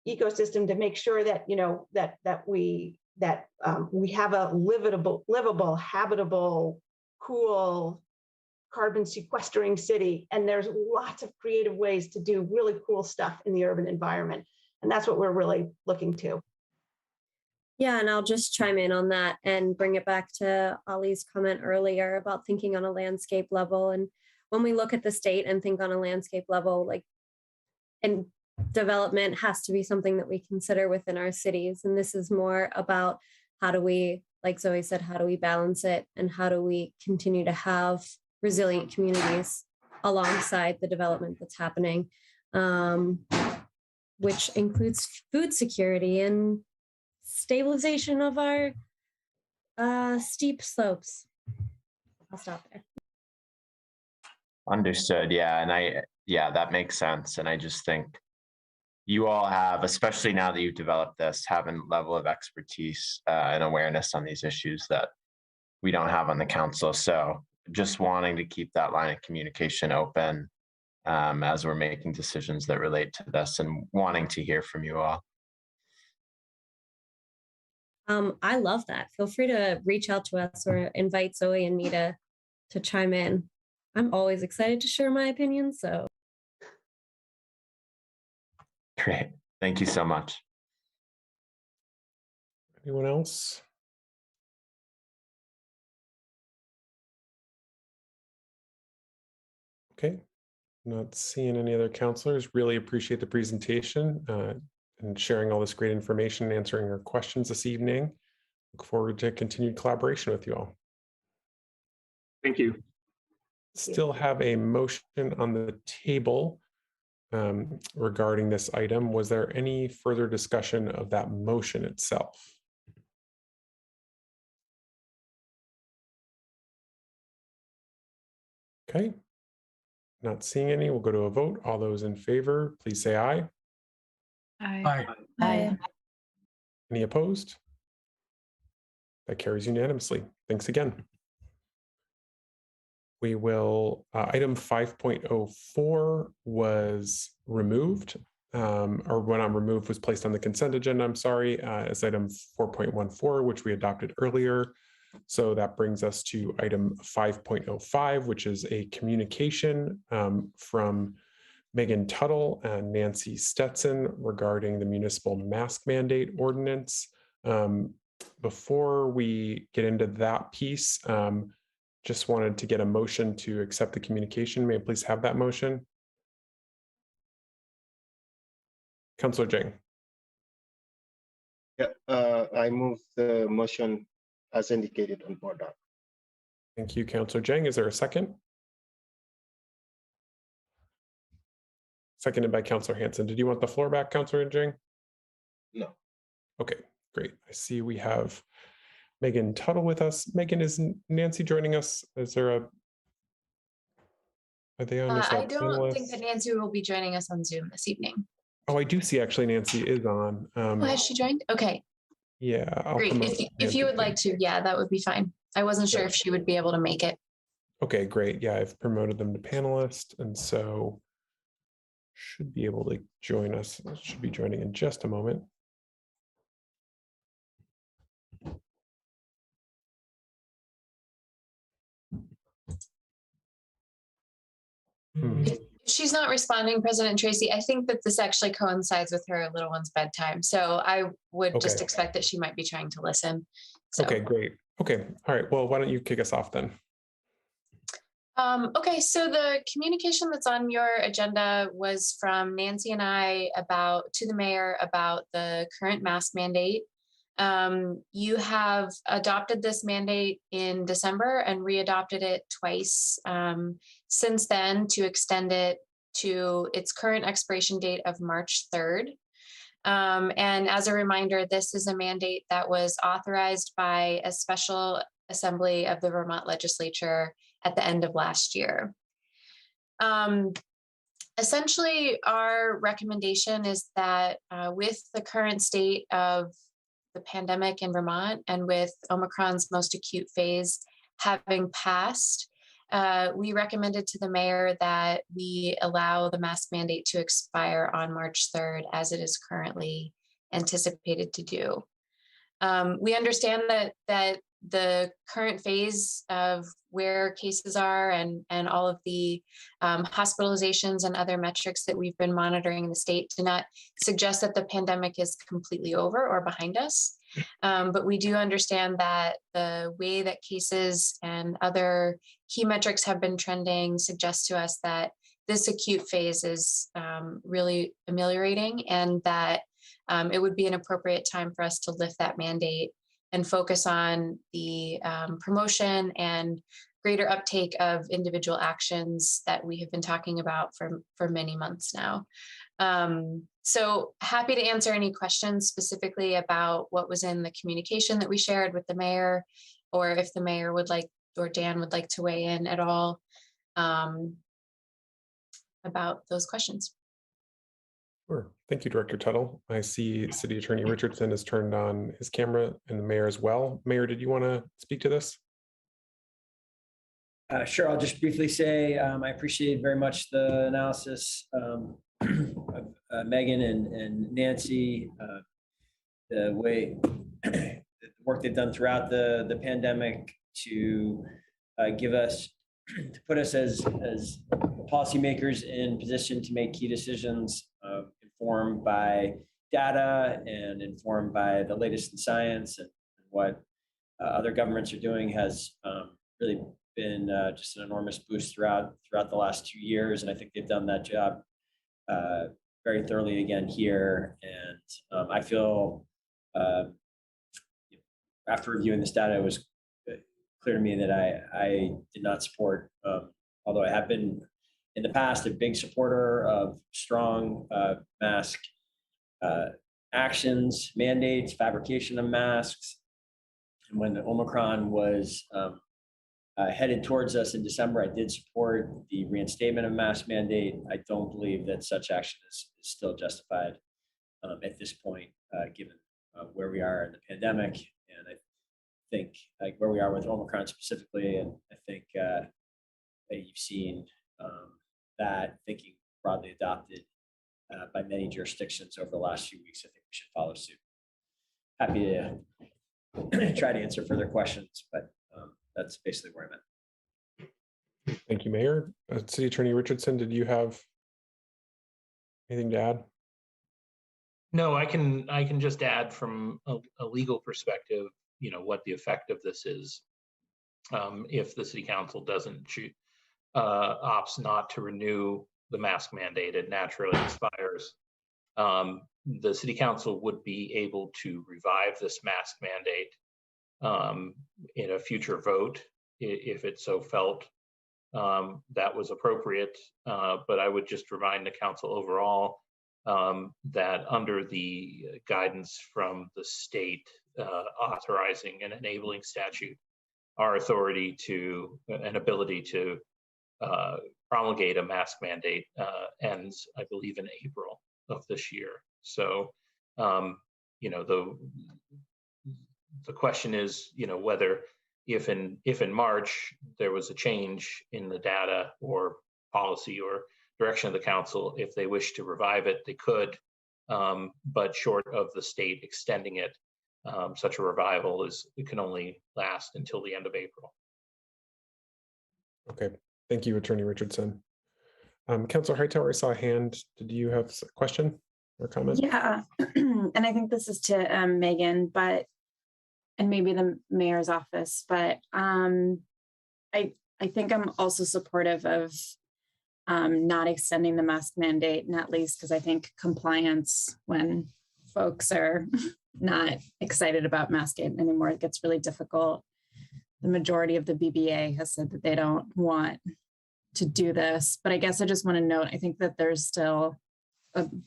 ecosystem to make sure that, that we have a livable, habitable, cool, carbon sequestering city. And there's lots of creative ways to do really cool stuff in the urban environment. And that's what we're really looking to. Yeah, and I'll just chime in on that and bring it back to Ollie's comment earlier about thinking on a landscape level. And when we look at the state and think on a landscape level, like, and development has to be something that we consider within our cities. And this is more about how do we, like Zoe said, how do we balance it and how do we continue to have resilient communities alongside the development that's happening, which includes food security and stabilization of our steep slopes. I'll stop there. Understood. Yeah. And that makes sense. And I just think you all have, especially now that you've developed this, have a level of expertise and awareness on these issues that we don't have on the council. So just wanting to keep that line of communication open as we're making decisions that relate to this and wanting to hear from you all. I love that. Feel free to reach out to us or invite Zoe and me to chime in. I'm always excited to share my opinion. So great. Thank you so much. Anyone else? Okay. Not seeing any other counselors. Really appreciate the presentation and sharing all this great information and answering our questions this evening. Look forward to continued collaboration with you all. Thank you. Still have a motion on the table regarding this item. Was there any further discussion of that motion itself? Okay. Not seeing any. We'll go to a vote. All those in favor, please say aye. Aye. Aye. Any opposed? That carries unanimously. Thanks again. We will, item 5.04 was removed, or when I'm removed was placed on the consent agenda, I'm sorry, as item 4.14, which we adopted earlier. So that brings us to item 5.05, which is a communication from Megan Tuttle and Nancy Stetson regarding the municipal mask mandate ordinance. Before we get into that piece, just wanted to get a motion to accept the communication. May I please have that motion? Councillor Jing. Yeah, I move the motion as indicated on board doc. Thank you, Councillor Jing. Is there a second? Seconded by Councillor Hanson. Did you want the floor back, Councillor Jing? No. Okay, great. I see we have Megan Tuttle with us. Megan, is Nancy joining us? Is there a, are they on this? I don't think that Nancy will be joining us on Zoom this evening. Oh, I do see actually Nancy is on. Oh, has she joined? Okay. Yeah. Great. If you would like to, yeah, that would be fine. I wasn't sure if she would be able to make it. Okay, great. Yeah, I've promoted them to panelist, and so should be able to join us. Should be joining in just a moment. If she's not responding, President Tracy, I think that this actually coincides with her little one's bedtime. So I would just expect that she might be trying to listen. So. Okay, great. Okay. All right. Well, why don't you kick us off then? Okay, so the communication that's on your agenda was from Nancy and I to the mayor about the current mask mandate. You have adopted this mandate in December and readopted it twice since then to extend it to its current expiration date of March 3rd. And as a reminder, this is a mandate that was authorized by a special assembly of the Vermont legislature at the end of last year. Essentially, our recommendation is that with the current state of the pandemic in Vermont and with Omicron's most acute phase having passed, we recommended to the mayor that we allow the mask mandate to expire on March 3rd as it is currently anticipated to do. We understand that the current phase of where cases are and all of the hospitalizations and other metrics that we've been monitoring in the state do not suggest that the pandemic is completely over or behind us. But we do understand that the way that cases and other key metrics have been trending suggests to us that this acute phase is really ameliorating, and that it would be an appropriate time for us to lift that mandate and focus on the promotion and greater uptake of individual actions that we have been talking about for many months now. So happy to answer any questions specifically about what was in the communication that we shared with the mayor, or if the mayor would like, or Dan would like to weigh in at all about those questions. Sure. Thank you, Director Tuttle. I see City Attorney Richardson has turned on his camera, and the mayor as well. Mayor, did you want to speak to this? Sure. I'll just briefly say I appreciate very much the analysis of Megan and Nancy, the work they've done throughout the pandemic to give us, to put us as policymakers in position to make key decisions informed by data and informed by the latest in science, and what other governments are doing has really been just an enormous boost throughout the last 2 years. And I think they've done that job very thoroughly again here. And I feel after reviewing this data, it was clear to me that I did not support, although I have been in the past a big supporter of strong mask actions, mandates, fabrication of masks. And when the Omicron was headed towards us in December, I did support the reinstatement of mask mandate. I don't believe that such action is still justified at this point, given where we are in the pandemic. And I think like where we are with Omicron specifically, and I think that you've seen that thinking broadly adopted by many jurisdictions over the last few weeks. I think we should follow suit. Happy to try to answer further questions, but that's basically where I'm at. Thank you, Mayor. City Attorney Richardson, did you have anything to add? No, I can just add from a legal perspective, what the effect of this is. If the city council doesn't opts not to renew the mask mandate, it naturally expires. The city council would be able to revive this mask mandate in a future vote if it so felt that was appropriate. But I would just remind the council overall that under the guidance from the state authorizing and enabling statute, our authority to and ability to promulgate a mask mandate ends, I believe, in April of this year. So, the question is, whether if in March there was a change in the data or policy or direction of the council, if they wish to revive it, they could, but short of the state extending it, such a revival it can only last until the end of April. Okay, thank you, Attorney Richardson. Councilor Hightower, I saw a hand. Did you have a question or comment? Yeah, and I think this is to Megan, and maybe the mayor's office, but I think I'm also supportive of not extending the mask mandate, not least because I think compliance, when folks are not excited about masking anymore, it gets really difficult. The majority of the BBA has said that they don't want to do this, but I guess I just want to note, I think that there's still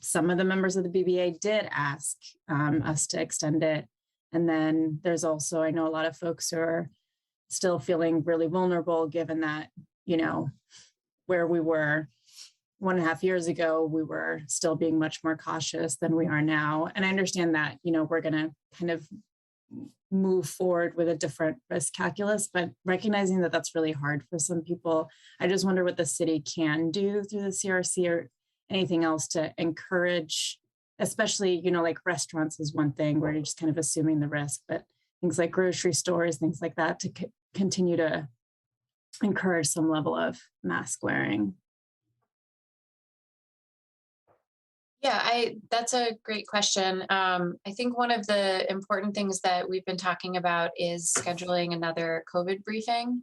some of the members of the BBA did ask us to extend it. And then there's also, I know a lot of folks who are still feeling really vulnerable given that, where we were 1.5 years ago, we were still being much more cautious than we are now. And I understand that, we're going to kind of move forward with a different risk calculus, but recognizing that that's really hard for some people, I just wonder what the city can do through the CRC or anything else to encourage, especially, like restaurants is one thing where you're just kind of assuming the risk, but things like grocery stores, things like that, to continue to encourage some level of mask wearing? Yeah, that's a great question. I think one of the important things that we've been talking about is scheduling another COVID briefing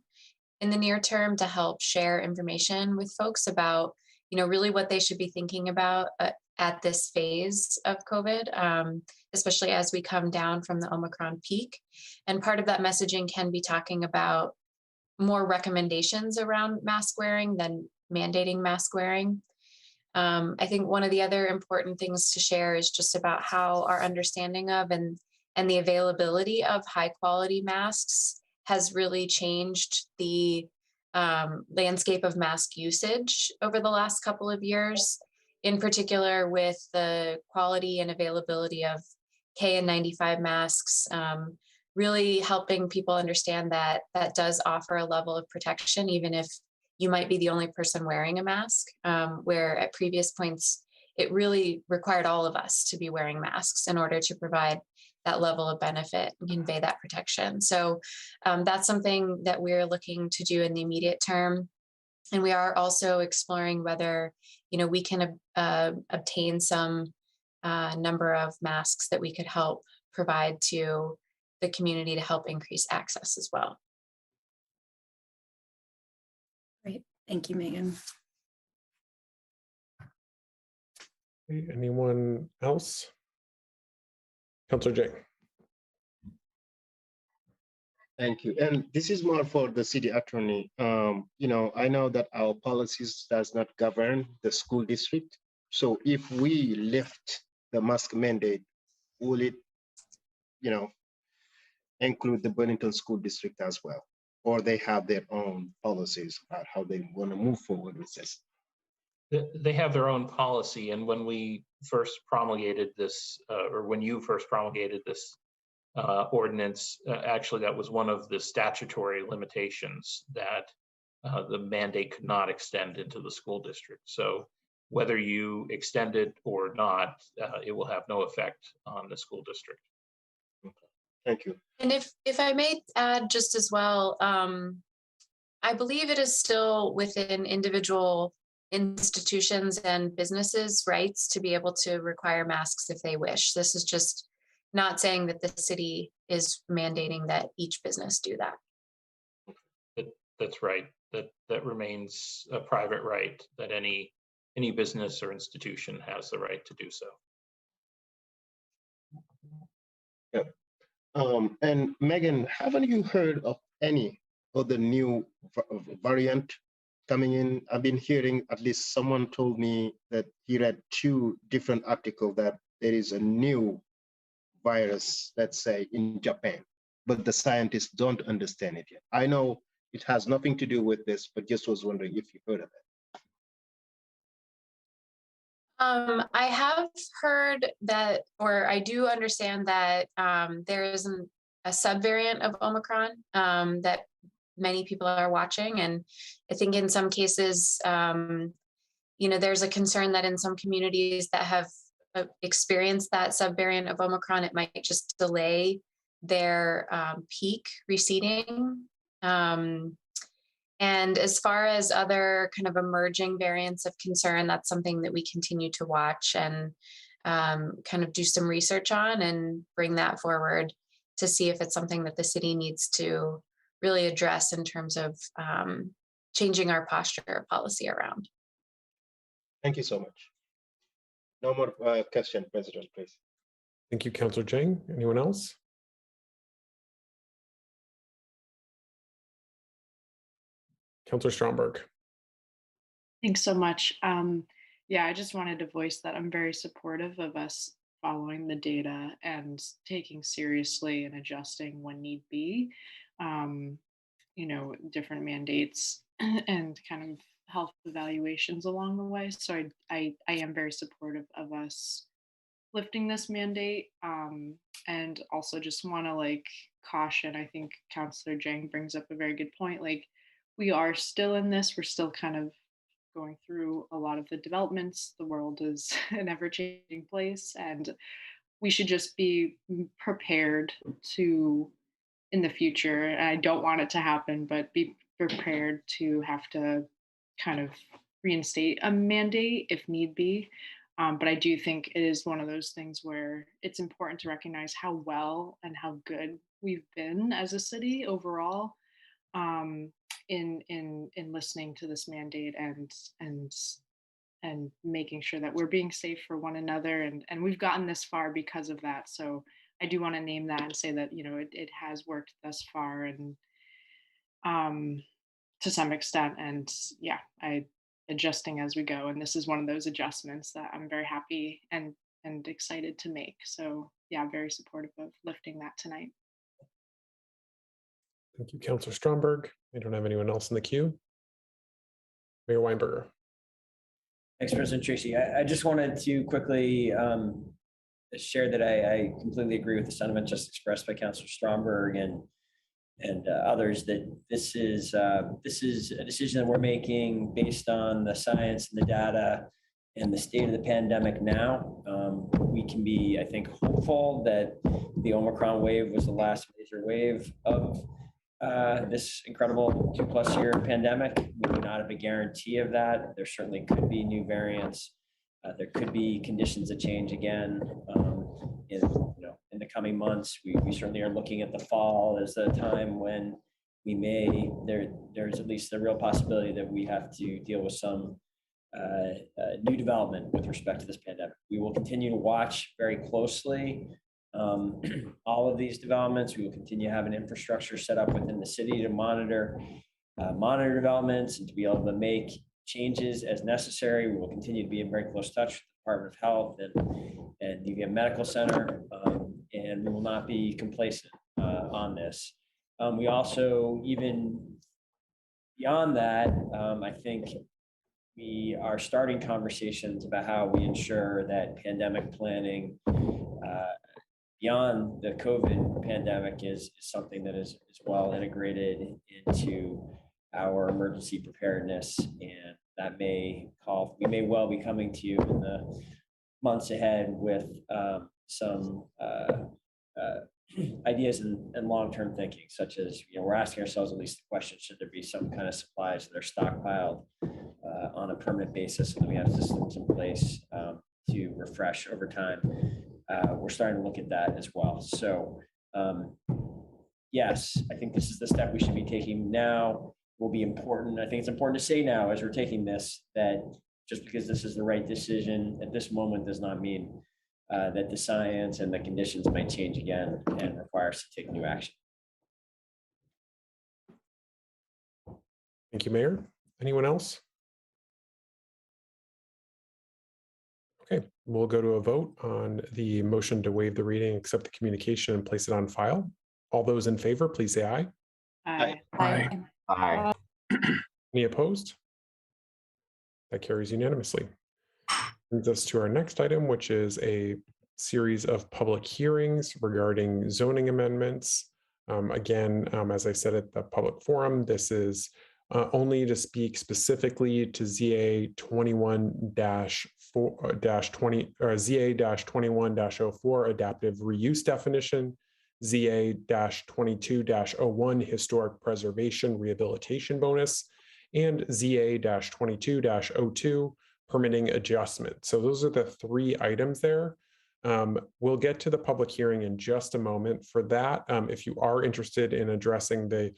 in the near term to help share information with folks about, really what they should be thinking about at this phase of COVID, especially as we come down from the Omicron peak. And part of that messaging can be talking about more recommendations around mask wearing than mandating mask wearing. I think one of the other important things to share is just about how our understanding of and the availability of high quality masks has really changed the landscape of mask usage over the last couple of years, in particular with the quality and availability of KN95 masks, really helping people understand that that does offer a level of protection, even if you might be the only person wearing a mask, where at previous points, it really required all of us to be wearing masks in order to provide that level of benefit and convey that protection. So that's something that we're looking to do in the immediate term. And we are also exploring whether, we can obtain some number of masks that we could help provide to the community to help increase access as well. Great. Thank you, Megan. Anyone else? Councillor Jay. Thank you. And this is more for the city attorney. I know that our policies does not govern the school district. So if we lift the mask mandate, will it, include the Burlington School District as well? Or they have their own policies about how they want to move forward with this? They have their own policy, and when we first promulgated this, or when you first promulgated this ordinance, actually that was one of the statutory limitations, that the mandate could not extend into the school district. So whether you extend it or not, it will have no effect on the school district. Okay. Thank you. And if I may add just as well, I believe it is still within individual institutions and businesses' rights to be able to require masks if they wish. This is just not saying that the city is mandating that each business do that. That's right. That remains a private right, that any business or institution has the right to do so. Yeah. And Megan, haven't you heard of any other new variant coming in? I've been hearing, at least someone told me that he read 2 different articles that there is a new virus, let's say in Japan, but the scientists don't understand it yet. I know it has nothing to do with this, but just was wondering if you heard of it. I have heard that, or I do understand that there is a subvariant of Omicron that many people are watching. And I think in some cases, there's a concern that in some communities that have experienced that subvariant of Omicron, it might just delay their peak receding. And as far as other kind of emerging variants of concern, that's something that we continue to watch and kind of do some research on and bring that forward to see if it's something that the city needs to really address in terms of changing our posture or policy around. Thank you so much. No more question, President, please. Thank you, Councillor Jang. Anyone else? Councillor Stromberg. Thanks so much. Yeah, I just wanted to voice that I'm very supportive of us following the data and taking seriously and adjusting when need be, different mandates and kind of health evaluations along the way. So I am very supportive of us lifting this mandate, and also just want to caution. I think Councillor Jang brings up a very good point. We are still in this. We're still kind of going through a lot of the developments. The world is an ever-changing place, and we should just be prepared to in the future. I don't want it to happen, but be prepared to have to kind of reinstate a mandate if need be. But I do think it is one of those things where it's important to recognize how well and how good we've been as a city overall, in listening to this mandate and making sure that we're being safe for one another, and we've gotten this far because of that. So I do want to name that and say that, you know, it has worked thus far, and to some extent, and yeah, I adjusting as we go, and this is one of those adjustments that I'm very happy and excited to make. So yeah, very supportive of lifting that tonight. Thank you, Councilor Stromberg. I don't have anyone else in the queue. Mayor Weinberger. Thanks, President Tracy. I just wanted to quickly share that I completely agree with the sentiment just expressed by Councilor Stromberg and others, that this is a decision that we're making based on the science and the data and the state of the pandemic now. We can be, I think, hopeful that the Omicron wave was the last major wave of this incredible 2+ year pandemic. We do not have a guarantee of that. There certainly could be new variants. There could be conditions that change again in the coming months. We certainly are looking at the fall as a time when we may, there's at least a real possibility that we have to deal with some new development with respect to this pandemic. We will continue to watch very closely all of these developments. We will continue to have an infrastructure set up within the city to monitor developments and to be able to make changes as necessary. We will continue to be in very close touch with the Department of Health and the UVM Medical Center, and we will not be complacent on this. We also, even beyond that, I think we are starting conversations about how we ensure that pandemic planning beyond the COVID pandemic is something that is well integrated into our emergency preparedness, and that we may well be coming to you in the months ahead with some ideas and long-term thinking, such as, we're asking ourselves at least the question, should there be some kind of supplies that are stockpiled on a permanent basis so that we have systems in place to refresh over time. We're starting to look at that as well. So yes, I think this is the step we should be taking now. Will be important. I think it's important to say now as we're taking this, that just because this is the right decision at this moment does not mean that the science and the conditions might change again and require us to take new action. Thank you, Mayor. Anyone else? Okay, we'll go to a vote on the motion to waive the reading, accept the communication, and place it on file. All those in favor, please say aye. Aye. Aye. Aye. Any opposed? That carries unanimously. Brings us to our next item, which is a series of public hearings regarding zoning amendments. Again, as I said at the public forum, this is only to speak specifically to ZA 21-21-04 adaptive reuse definition, ZA-22-01 historic preservation rehabilitation bonus, and ZA-22-02 permitting adjustment. So those are the three items there. We'll get to the public hearing in just a moment. For that, if you are interested in addressing the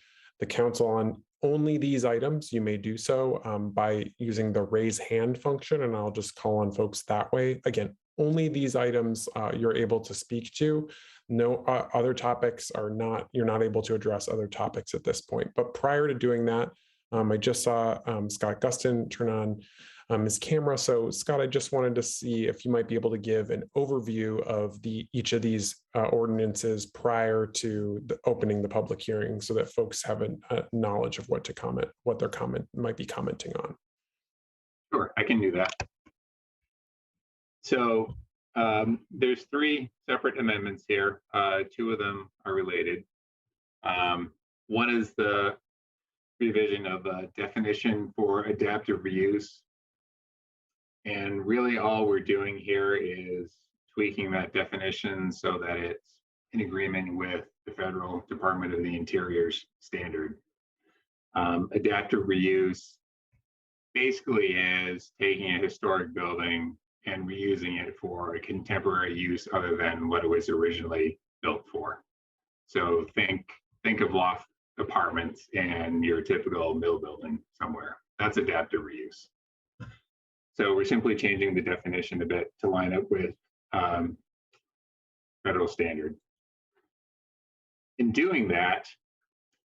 council on only these items, you may do so by using the raise hand function, and I'll just call on folks that way. Again, only these items you're able to speak to. No other topics are not, you're not able to address other topics at this point. But prior to doing that, I just saw Scott Gustin turn on his camera. So Scott, I just wanted to see if you might be able to give an overview of each of these ordinances prior to opening the public hearing so that folks have a knowledge of what to comment, what their comment might be commenting on. Sure, I can do that. So there's three separate amendments here. Two of them are related. One is the revision of a definition for adaptive reuse. And really all we're doing here is tweaking that definition so that it's in agreement with the Federal Department of the Interior's standard. Adaptive reuse basically is taking a historic building and reusing it for a contemporary use other than what it was originally built for. So think of loft apartments and your typical mill building somewhere. That's adaptive reuse. So we're simply changing the definition a bit to line up with federal standard. In doing that,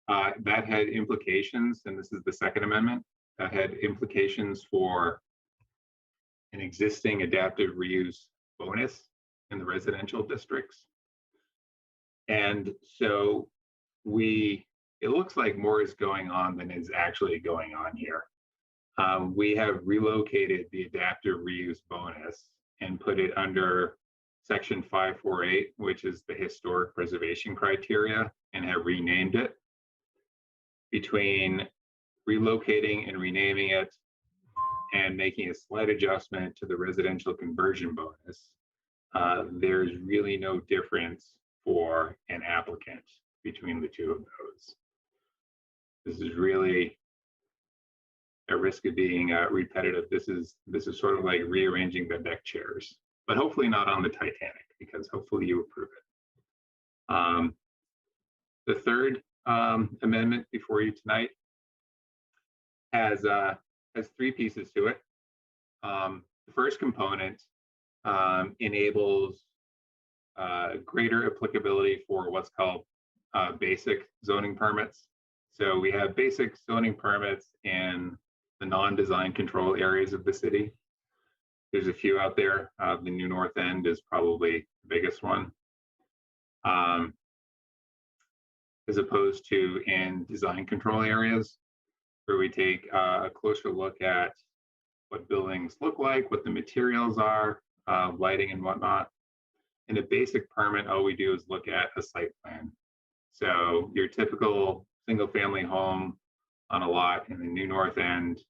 that had implications, and this is the Second Amendment, that had implications for an existing adaptive reuse bonus in the residential districts. And so it looks like more is going on than is actually going on here. We have relocated the adaptive reuse bonus and put it under Section 548, which is the historic preservation criteria, and have renamed it. Between relocating and renaming it and making a slight adjustment to the residential conversion bonus, there's really no difference for an applicant between the two of those. This is really at risk of being repetitive. This is sort of like rearranging the deck chairs, but hopefully not on the Titanic, because hopefully you approve it. The third amendment before you tonight has three pieces to it. The first component enables greater applicability for what's called basic zoning permits. So we have basic zoning permits in the non-design control areas of the city. There's a few out there. The New North End is probably the biggest one. As opposed to in design control areas, where we take a closer look at what buildings look like, what the materials are, lighting and whatnot. In a basic permit, all we do is look at a site plan. So your typical single family home on a lot in the New North End,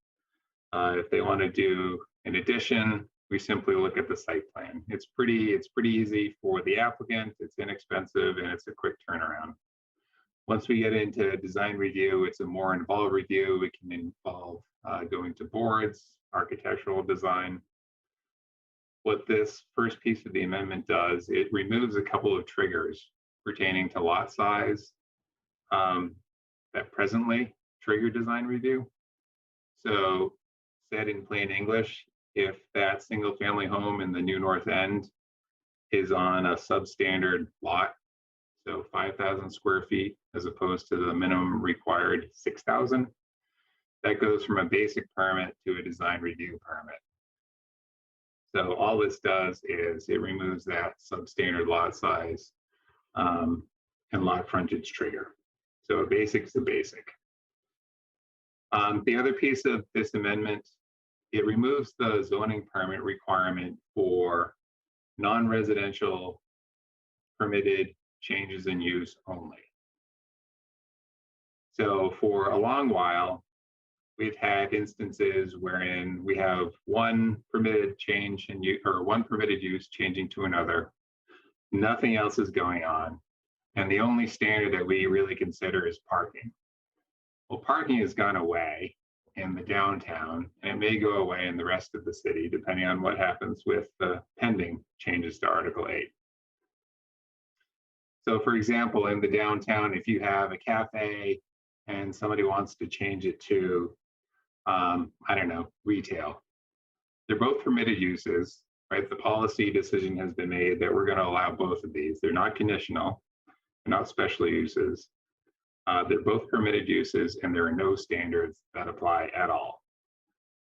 if they want to do an addition, we simply look at the site plan. It's pretty easy for the applicant, it's inexpensive, and it's a quick turnaround. Once we get into design review, it's a more involved review. It can involve going to boards, architectural design. What this first piece of the amendment does, it removes a couple of triggers pertaining to lot size that presently trigger design review. So said in plain English, if that single family home in the New North End is on a substandard lot, so 5,000 square feet, as opposed to the minimum required 6,000, that goes from a basic permit to a design review permit. So all this does is it removes that substandard lot size and lot frontage trigger. So a basic is a basic. The other piece of this amendment, it removes the zoning permit requirement for non-residential permitted changes in use only. So for a long while, we've had instances wherein we have one permitted change in use, or one permitted use changing to another. Nothing else is going on. And the only standard that we really consider is parking. Well, parking has gone away in the downtown, and it may go away in the rest of the city, depending on what happens with the pending changes to Article 8. So for example, in the downtown, if you have a cafe and somebody wants to change it to, I don't know, retail, they're both permitted uses, right? The policy decision has been made that we're going to allow both of these. They're not conditional, they're not special uses. They're both permitted uses, and there are no standards that apply at all.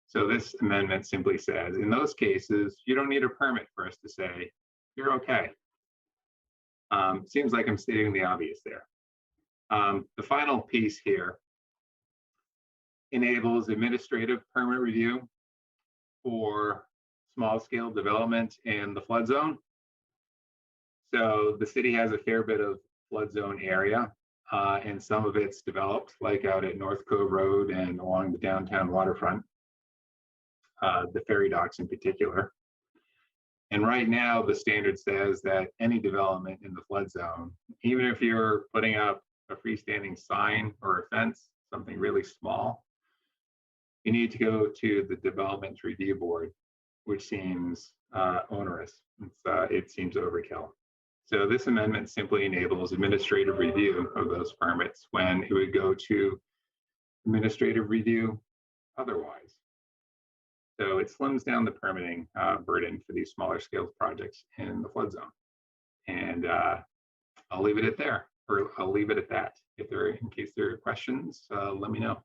So this amendment simply says, in those cases, you don't need a permit for us to say, you're okay. Seems like I'm stating the obvious there. The final piece here enables administrative permit review for small scale development in the flood zone. So the city has a fair bit of flood zone area, and some of it's developed, like out at North Cove Road and along the downtown waterfront, the ferry docks in particular. And right now, the standard says that any development in the flood zone, even if you're putting up a freestanding sign or a fence, something really small, you need to go to the Development Review Board, which seems onerous. It seems overkill. So this amendment simply enables administrative review of those permits when it would go to administrative review otherwise. So it slims down the permitting burden for these smaller scale projects in the flood zone. And I'll leave it at there, or I'll leave it at that. In case there are questions, let me know.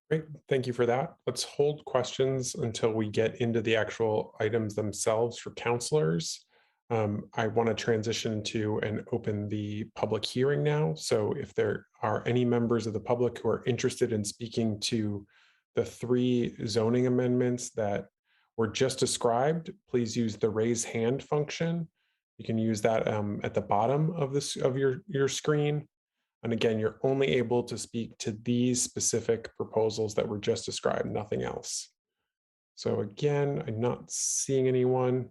Great, thank you for that. Let's hold questions until we get into the actual items themselves for counselors. I want to transition to and open the public hearing now. So if there are any members of the public who are interested in speaking to the 3 zoning amendments that were just described, please use the raise hand function. You can use that at the bottom of your screen. And again, you're only able to speak to these specific proposals that were just described, nothing else. So again, I'm not seeing anyone.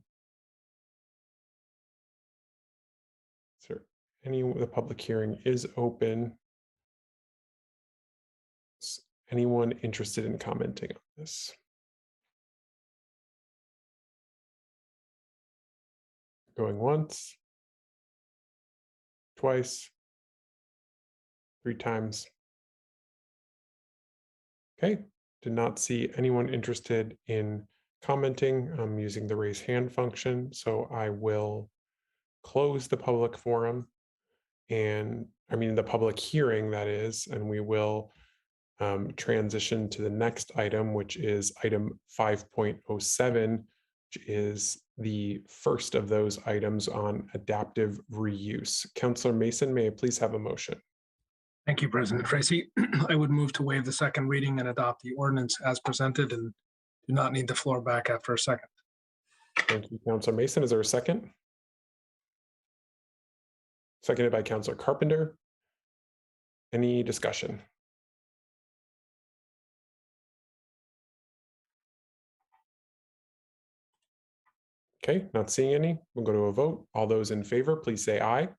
Is there the public hearing is open. Is anyone interested in commenting on this? Going once, twice, 3 times. Okay, did not see anyone interested in commenting. I'm using the raise hand function, so I will close the public forum and the public hearing, that is, and we will transition to the next item, which is item 5.07, which is the first of those items on adaptive reuse. Councillor Mason, may I please have a motion? Thank you, President Tracy. I would move to waive the second reading and adopt the ordinance as presented and do not need the floor back after a second. Thank you, Councillor Mason. Is there a second? Seconded by Councillor Carpenter. Any discussion? Okay, not seeing any. We'll go to a vote. All those in favor, please say aye.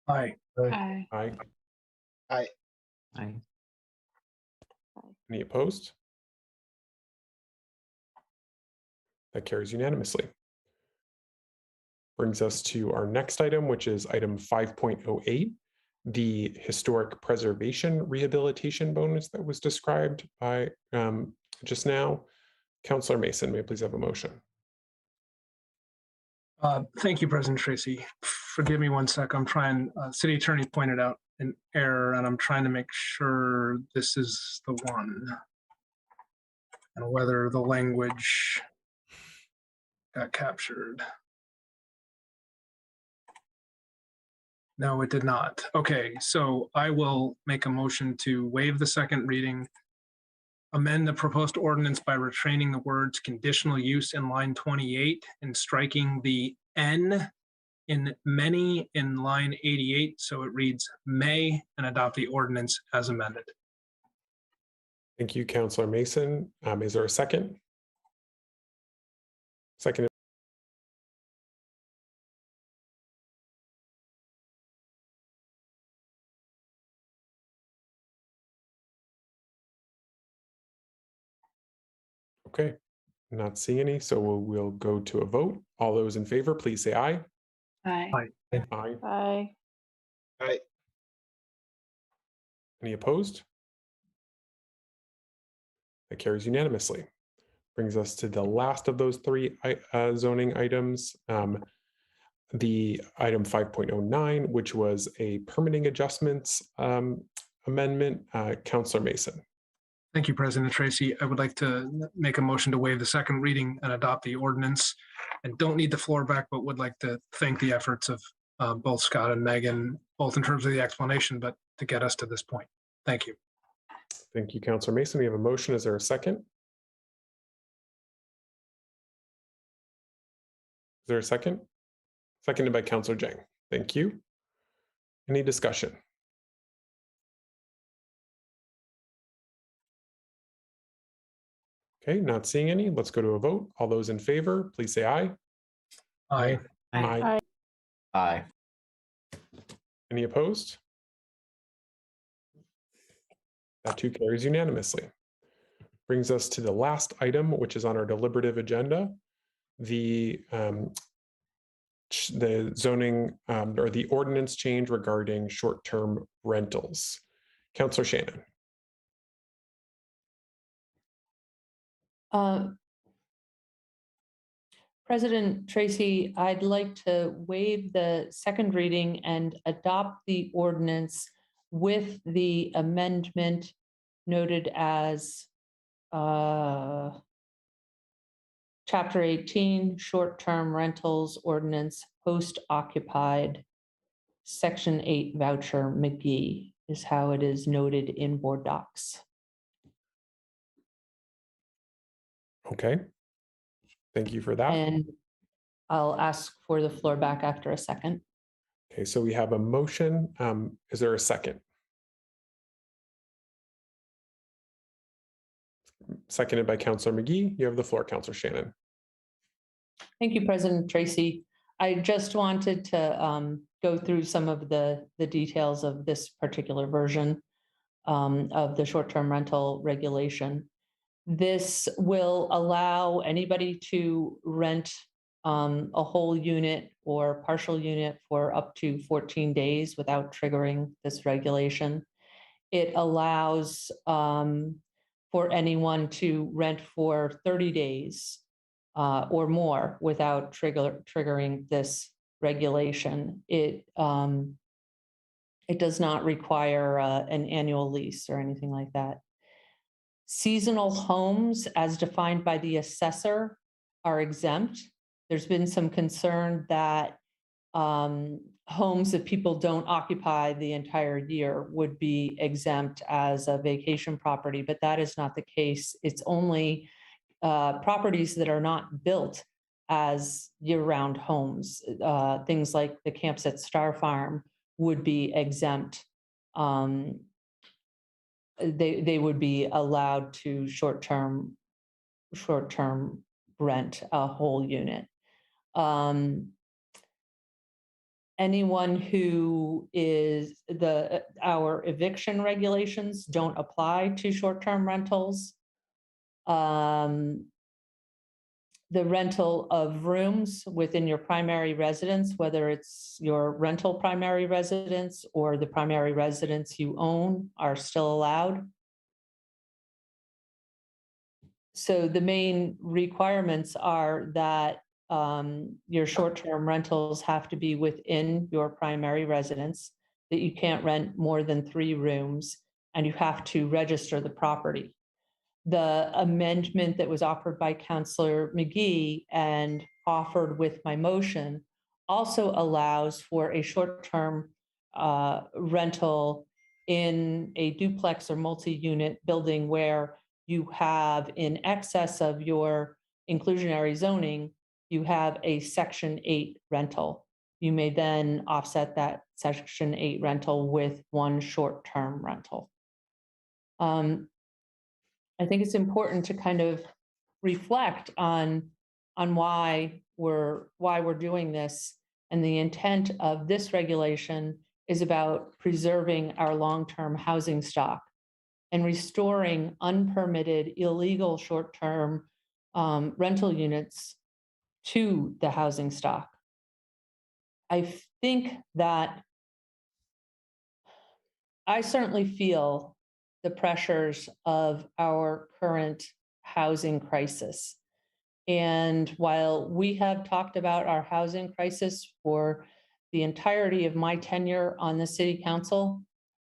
Aye. Aye. Aye. Aye. Aye. Any opposed? That carries unanimously. Brings us to our next item, which is item 5.08, the historic preservation rehabilitation bonus that was described by just now. Councillor Mason, may I please have a motion? Thank you, President Tracy. Forgive me one sec. I'm trying, City Attorney pointed out an error and I'm trying to make sure this is the one. And whether the language got captured. No, it did not. Okay, so I will make a motion to waive the second reading, amend the proposed ordinance by retraining the words conditional use in line 28 and striking the N in many in line 88. So it reads may, and adopt the ordinance as amended. Thank you, Councillor Mason. Is there a second? Second. Okay, not seeing any, so we'll go to a vote. All those in favor, please say aye. Aye. Aye. Aye. Aye. Aye. Any opposed? That carries unanimously. Brings us to the last of those 3 zoning items, the item 5.09, which was a permitting adjustments amendment. Councillor Mason. Thank you, President Tracy. I would like to make a motion to waive the second reading and adopt the ordinance, and don't need the floor back, but would like to thank the efforts of both Scott and Megan, both in terms of the explanation, but to get us to this point. Thank you. Thank you, Councillor Mason. We have a motion. Is there a second? Is there a second? Seconded by Councillor Jang. Thank you. Any discussion? Okay, not seeing any. Let's go to a vote. All those in favor, please say aye. Aye. Aye. Aye. Any opposed? That too carries unanimously. Brings us to the last item, which is on our deliberative agenda, the zoning or the ordinance change regarding short-term rentals. Councillor Shannon. President Tracy, I'd like to waive the second reading and adopt the ordinance with the amendment noted as Chapter 18, Short-Term Rentals Ordinance, Post-Occupied, Section 8 Voucher McGee is how it is noted in board docs. Okay. Thank you for that. And I'll ask for the floor back after a second. Okay, so we have a motion. Is there a second? Seconded by Councillor McGee. You have the floor, Councillor Shannon. Thank you, President Tracy. I just wanted to go through some of the details of this particular version of the short-term rental regulation. This will allow anybody to rent a whole unit or partial unit for up to 14 days without triggering this regulation. It allows for anyone to rent for 30 days or more without triggering this regulation. It does not require an annual lease or anything like that. Seasonal homes, as defined by the assessor, are exempt. There's been some concern that homes that people don't occupy the entire year would be exempt as a vacation property, but that is not the case. It's only properties that are not built as year-round homes. Things like the camps at Star Farm would be exempt. They would be allowed to short-term rent a whole unit. Anyone who is our eviction regulations don't apply to short-term rentals. The rental of rooms within your primary residence, whether it's your rental primary residence or the primary residence you own, are still allowed. So the main requirements are that your short-term rentals have to be within your primary residence, that you can't rent more than 3 rooms, and you have to register the property. The amendment that was offered by Councillor McGee and offered with my motion also allows for a short-term rental in a duplex or multi-unit building where you have, in excess of your inclusionary zoning, you have a Section 8 rental. You may then offset that Section 8 rental with 1 short-term rental. I think it's important to kind of reflect on why we're doing this, and the intent of this regulation is about preserving our long-term housing stock and restoring unpermitted illegal short-term rental units to the housing stock. I think that I certainly feel the pressures of our current housing crisis. And while we have talked about our housing crisis for the entirety of my tenure on the city council,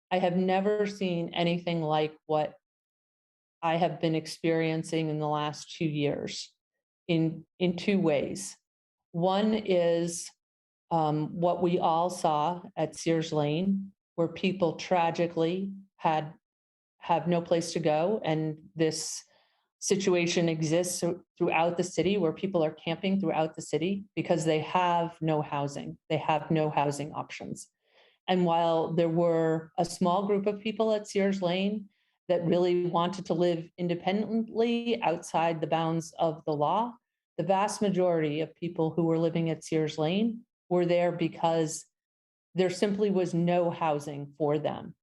I have never seen anything like what I have been experiencing in the last 2 years in 2 ways. One is what we all saw at Sears Lane, where people tragically have no place to go. And this situation exists throughout the city, where people are camping throughout the city because they have no housing. They have no housing options. And while there were a small group of people at Sears Lane that really wanted to live independently outside the bounds of the law. The vast majority of people who were living at Sears Lane were there because there simply was no housing for them.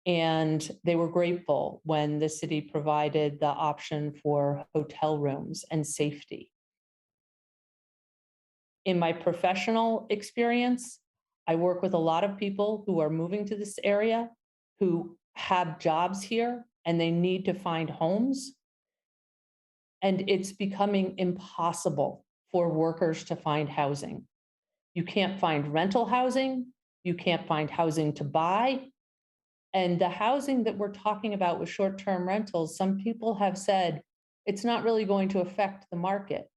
And they were grateful when the city provided the option for hotel rooms and safety. In my professional experience, I work with a lot of people who are moving to this area, who have jobs here, and they need to find homes. And it's becoming impossible for workers to find housing. You can't find rental housing, you can't find housing to buy. And the housing that we're talking about with short-term rentals, some people have said it's not really going to affect the market.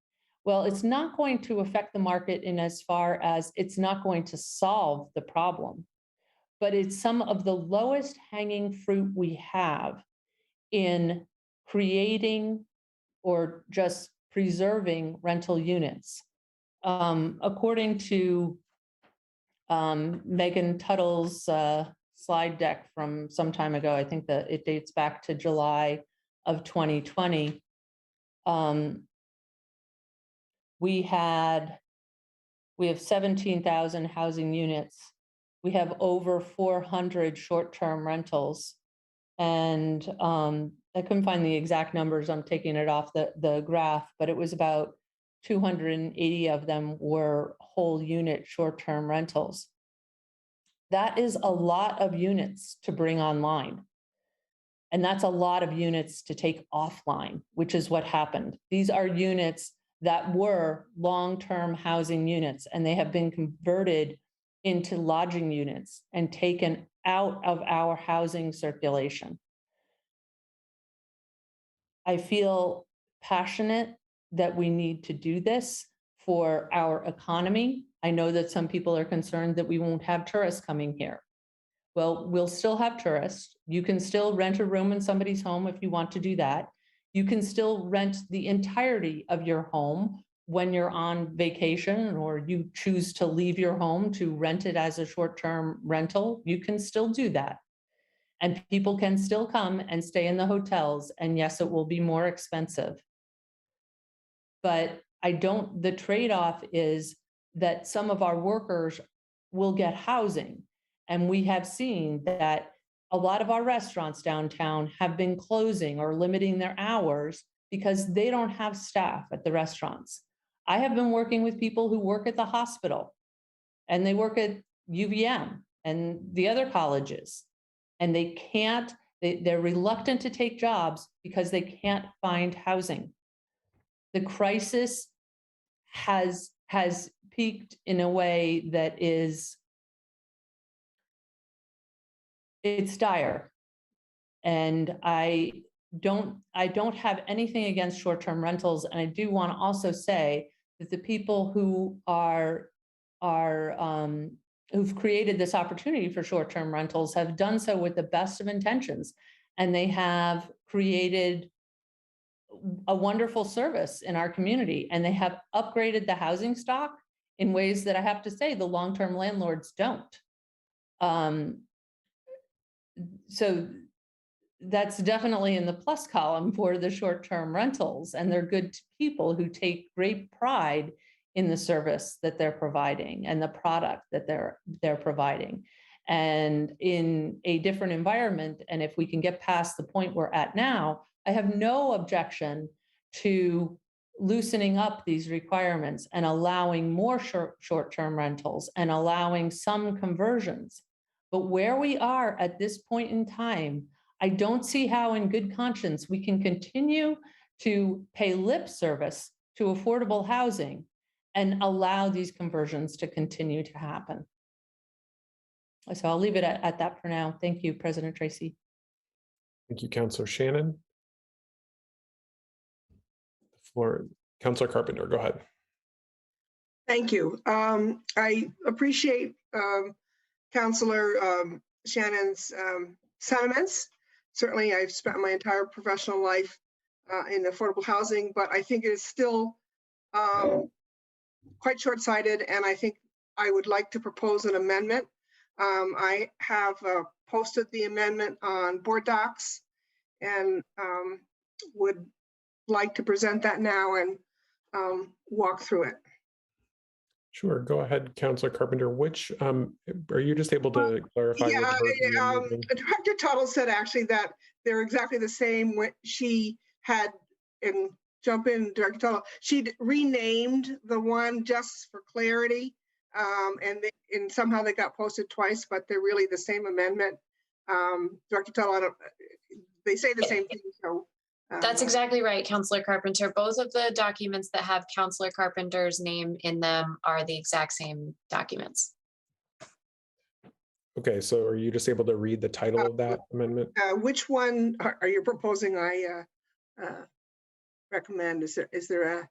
Well, it's not going to affect the market in as far as it's not going to solve the problem, but it's some of the lowest hanging fruit we have in creating or just preserving rental units. According to Megan Tuttle's slide deck from some time ago, I think that it dates back to July of 2020. We have 17,000 housing units. We have over 400 short-term rentals. And I couldn't find the exact numbers. I'm taking it off the graph, but it was about 280 of them were whole unit short-term rentals. That is a lot of units to bring online. And that's a lot of units to take offline, which is what happened. These are units that were long-term housing units, and they have been converted into lodging units and taken out of our housing circulation. I feel passionate that we need to do this for our economy. I know that some people are concerned that we won't have tourists coming here. Well, we'll still have tourists. You can still rent a room in somebody's home if you want to do that. You can still rent the entirety of your home when you're on vacation, or you choose to leave your home to rent it as a short-term rental. You can still do that. And people can still come and stay in the hotels. And yes, it will be more expensive. But the trade-off is that some of our workers will get housing. And we have seen that a lot of our restaurants downtown have been closing or limiting their hours because they don't have staff at the restaurants. I have been working with people who work at the hospital, and they work at UVM and the other colleges, and they're reluctant to take jobs because they can't find housing. The crisis has peaked in a way that it's dire. And I don't have anything against short-term rentals. And I do want to also say that the people who who've created this opportunity for short-term rentals have done so with the best of intentions. And they have created a wonderful service in our community, and they have upgraded the housing stock in ways that I have to say the long-term landlords don't. So that's definitely in the plus column for the short-term rentals, and they're good people who take great pride in the service that they're providing and the product that they're providing. And in a different environment, and if we can get past the point we're at now, I have no objection to loosening up these requirements and allowing more short-term rentals and allowing some conversions. But where we are at this point in time, I don't see how in good conscience we can continue to pay lip service to affordable housing and allow these conversions to continue to happen. So I'll leave it at that for now. Thank you, President Tracy. Thank you, Councilor Shannon. For Councilor Carpenter, go ahead. Thank you. I appreciate Councilor Shannon's sentiments. Certainly, I've spent my entire professional life in affordable housing, but I think it is still quite short-sighted, and I think I would like to propose an amendment. I have posted the amendment on board docs, and would like to present that now and walk through it. Sure, go ahead, Councilor Carpenter. Which, are you just able to clarify? Yeah, which version you're using? Director Tuttle said actually that they're exactly the same. When she had, and jump in, Director Tuttle, she'd renamed the one just for clarity, and somehow they got posted twice, but they're really the same amendment. Director Tuttle, they say the same thing, so. That's exactly right, Councilor Carpenter. Both of the documents that have Councilor Carpenter's name in them are the exact same documents. Okay, so are you just able to read the title of that amendment? Which one are you proposing I recommend? Is there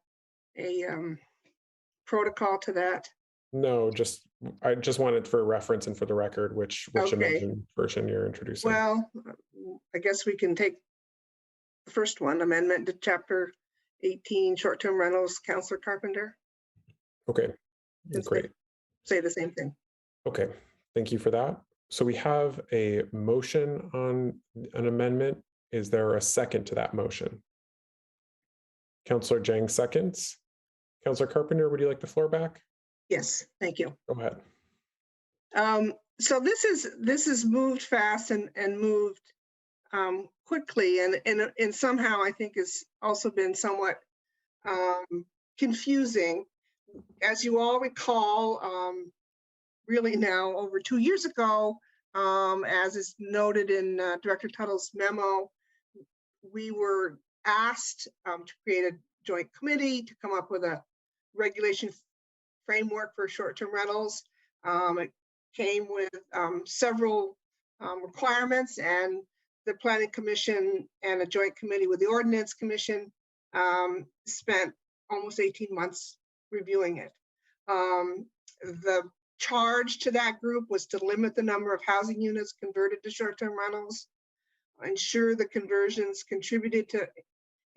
a protocol to that? No, I just wanted for reference and for the record, which Okay. amendment version you're introducing. Well, I guess we can take the first one, amendment to chapter 18, short-term rentals, Councilor Carpenter. Okay, great. Say the same thing. Okay, thank you for that. So we have a motion on an amendment. Is there a second to that motion? Councilor Jang seconds. Councilor Carpenter, would you like the floor back? Yes, thank you. Go ahead. So this is moved fast and moved quickly, and somehow I think has also been somewhat confusing. As you all recall, really now over 2 years ago, as is noted in Director Tuttle's memo, we were asked to create a joint committee to come up with a regulation framework for short-term rentals. It came with several requirements, and the Planning Commission and a joint committee with the Ordinance Commission spent almost 18 months reviewing it. The charge to that group was to limit the number of housing units converted to short-term rentals, ensure the conversions contributed to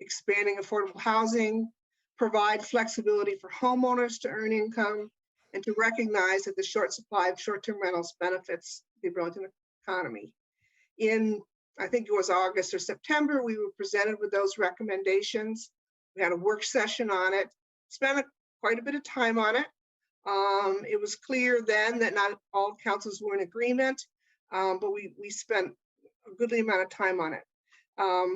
expanding affordable housing, provide flexibility for homeowners to earn income, and to recognize that the short supply of short-term rentals benefits the Burlington economy. In, I think it was August or September, we were presented with those recommendations. We had a work session on it, spent quite a bit of time on it. It was clear then that not all councils were in agreement, but we spent a goodly amount of time on it.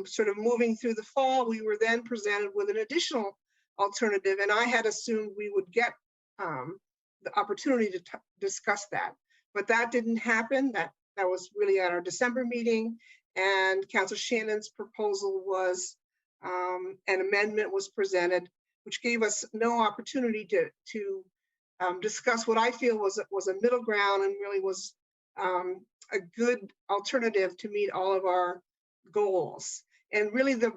Sort of moving through the fall, we were then presented with an additional alternative, and I had assumed we would get the opportunity to discuss that, but that didn't happen. That was really at our December meeting, and Councilor Shannon's proposal was an amendment was presented, which gave us no opportunity to discuss what I feel was a middle ground and really was a good alternative to meet all of our goals. And really the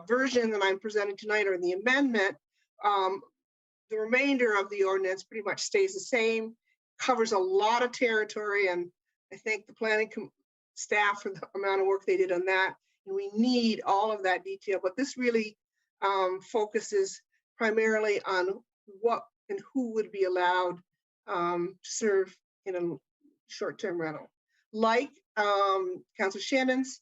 version that I'm presenting tonight, or the amendment, the remainder of the ordinance pretty much stays the same, covers a lot of territory, and I thank the planning staff for the amount of work they did on that. And we need all of that detail, but this really focuses primarily on what and who would be allowed to serve in a short-term rental. Like Councilor Shannon's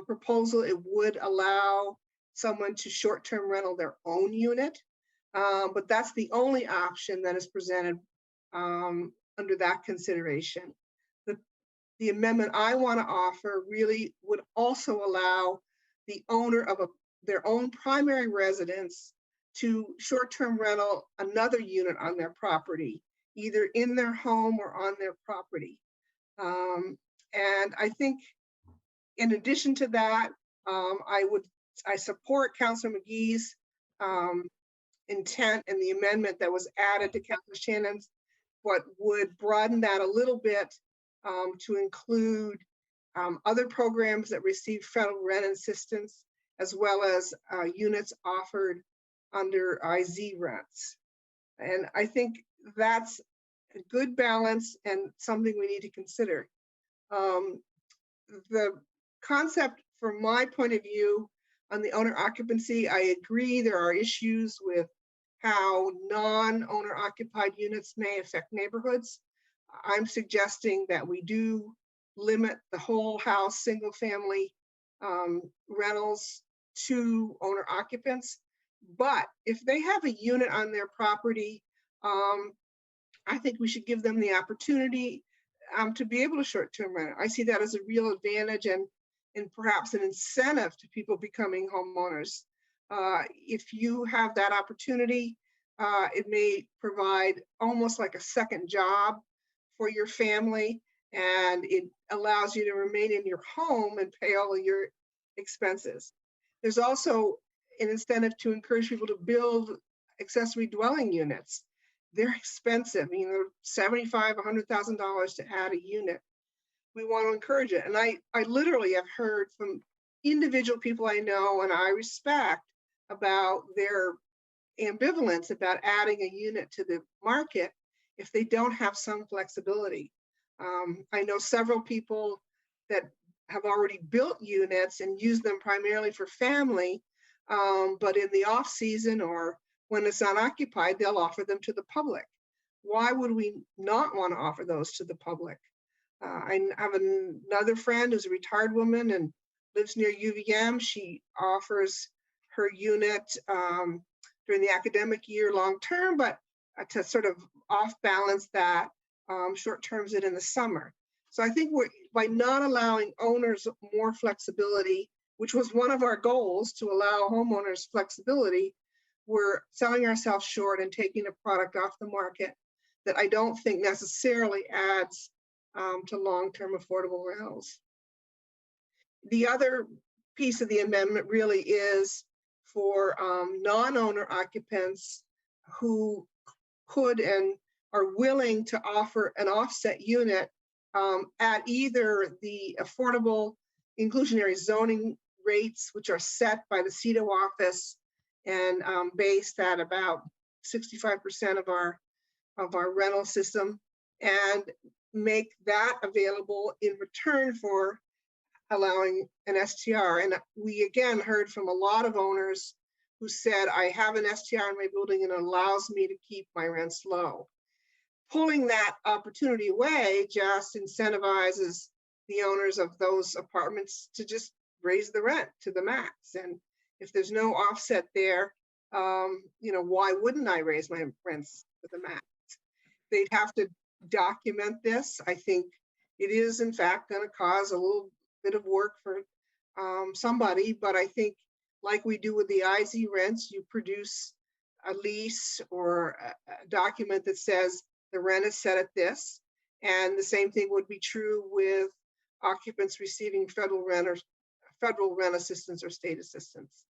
proposal, it would allow someone to short-term rental their own unit, but that's the only option that is presented under that consideration. The amendment I want to offer really would also allow the owner of their own primary residence to short-term rental another unit on their property, either in their home or on their property. And I think in addition to that, I support Councilor McGee's intent and the amendment that was added to Councilor Shannon's, but would broaden that a little bit to include other programs that receive federal rent assistance, as well as units offered under IZ rents. And I think that's a good balance and something we need to consider. The concept from my point of view on the owner occupancy, I agree there are issues with how non-owner occupied units may affect neighborhoods. I'm suggesting that we do limit the whole house single family rentals to owner occupants. But if they have a unit on their property, I think we should give them the opportunity to be able to short-term rent it. I see that as a real advantage and perhaps an incentive to people becoming homeowners. If you have that opportunity, it may provide almost like a second job for your family, and it allows you to remain in your home and pay all of your expenses. There's also an incentive to encourage people to build accessory dwelling units. They're expensive, $75,000, $100,000 to add a unit. We want to encourage it. And I literally have heard from individual people I know and I respect about their ambivalence about adding a unit to the market if they don't have some flexibility. I know several people that have already built units and use them primarily for family, but in the off season or when it's unoccupied, they'll offer them to the public. Why would we not want to offer those to the public? I have another friend who's a retired woman and lives near UVM. She offers her unit during the academic year long-term, but to sort of off-balance that, short-terms it in the summer. So I think by not allowing owners more flexibility, which was one of our goals, to allow homeowners flexibility, we're selling ourselves short and taking a product off the market that I don't think necessarily adds to long-term affordable rentals. The other piece of the amendment really is for non-owner occupants who could and are willing to offer an offset unit at either the affordable inclusionary zoning rates, which are set by the CEDO office and based at about 65% of our rental system, and make that available in return for allowing an STR. And we again heard from a lot of owners who said, I have an STR in my building and it allows me to keep my rents low. Pulling that opportunity away just incentivizes the owners of those apartments to just raise the rent to the max. And if there's no offset there, why wouldn't I raise my rents to the max? They'd have to document this. I think it is in fact going to cause a little bit of work for somebody, but I think like we do with the IZ rents, you produce a lease or a document that says the rent is set at this. And the same thing would be true with occupants receiving federal rent assistance or state assistance.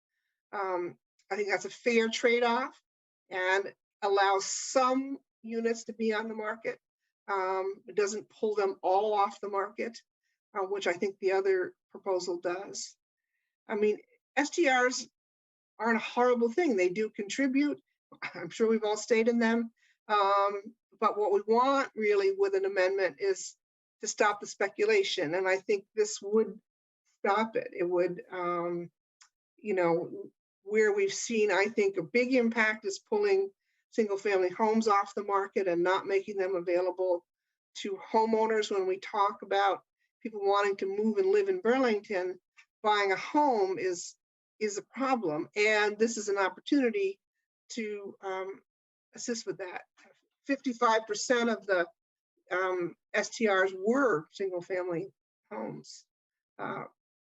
I think that's a fair trade-off and allows some units to be on the market. It doesn't pull them all off the market, which I think the other proposal does. I mean, STRs aren't a horrible thing. They do contribute. I'm sure we've all stayed in them. But what we want really with an amendment is to stop the speculation. And I think this would stop it. It would, where we've seen, I think, a big impact is pulling single family homes off the market and not making them available to homeowners. When we talk about people wanting to move and live in Burlington, buying a home is a problem. And this is an opportunity to assist with that. 55% of the STRs were single family homes.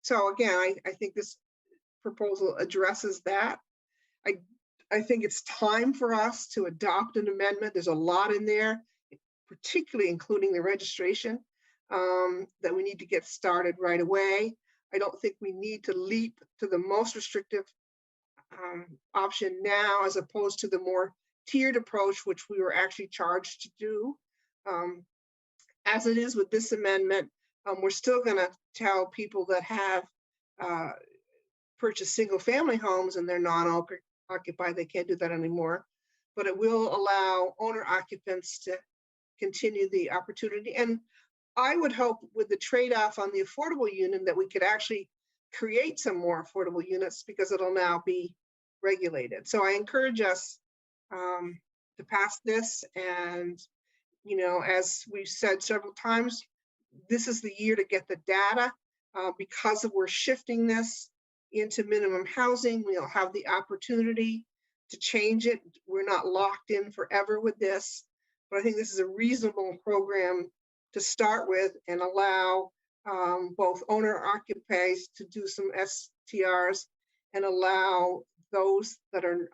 So again, I think this proposal addresses that. I think it's time for us to adopt an amendment. There's a lot in there, particularly including the registration, that we need to get started right away. I don't think we need to leap to the most restrictive option now, as opposed to the more tiered approach, which we were actually charged to do. As it is with this amendment, we're still going to tell people that have purchased single family homes and they're non-occupied, they can't do that anymore. But it will allow owner occupants to continue the opportunity. And I would hope with the trade-off on the affordable unit that we could actually create some more affordable units, because it'll now be regulated. So I encourage us to pass this. And, as we've said several times, this is the year to get the data. because we're shifting this into minimum housing, we'll have the opportunity to change it. We're not locked in forever with this, but I think this is a reasonable program to start with and allow both owner occupiers to do some STRs and allow those that are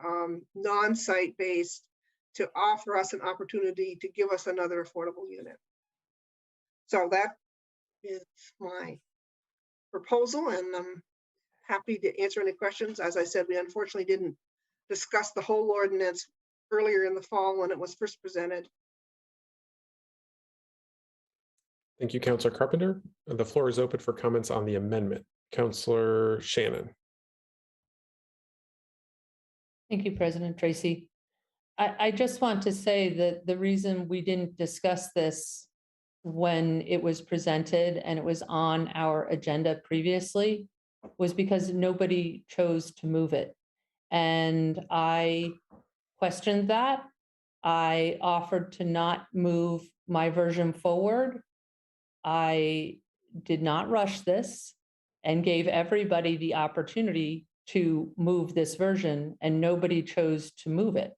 non-site based to offer us an opportunity to give us another affordable unit. So that is my proposal, and I'm happy to answer any questions. As I said, we unfortunately didn't discuss the whole ordinance earlier in the fall when it was first presented. Thank you, Councillor Carpenter. The floor is open for comments on the amendment. Councillor Shannon. Thank you, President Tracy. I just want to say that the reason we didn't discuss this when it was presented and it was on our agenda previously was because nobody chose to move it. And I questioned that. I offered to not move my version forward. I did not rush this and gave everybody the opportunity to move this version, and nobody chose to move it.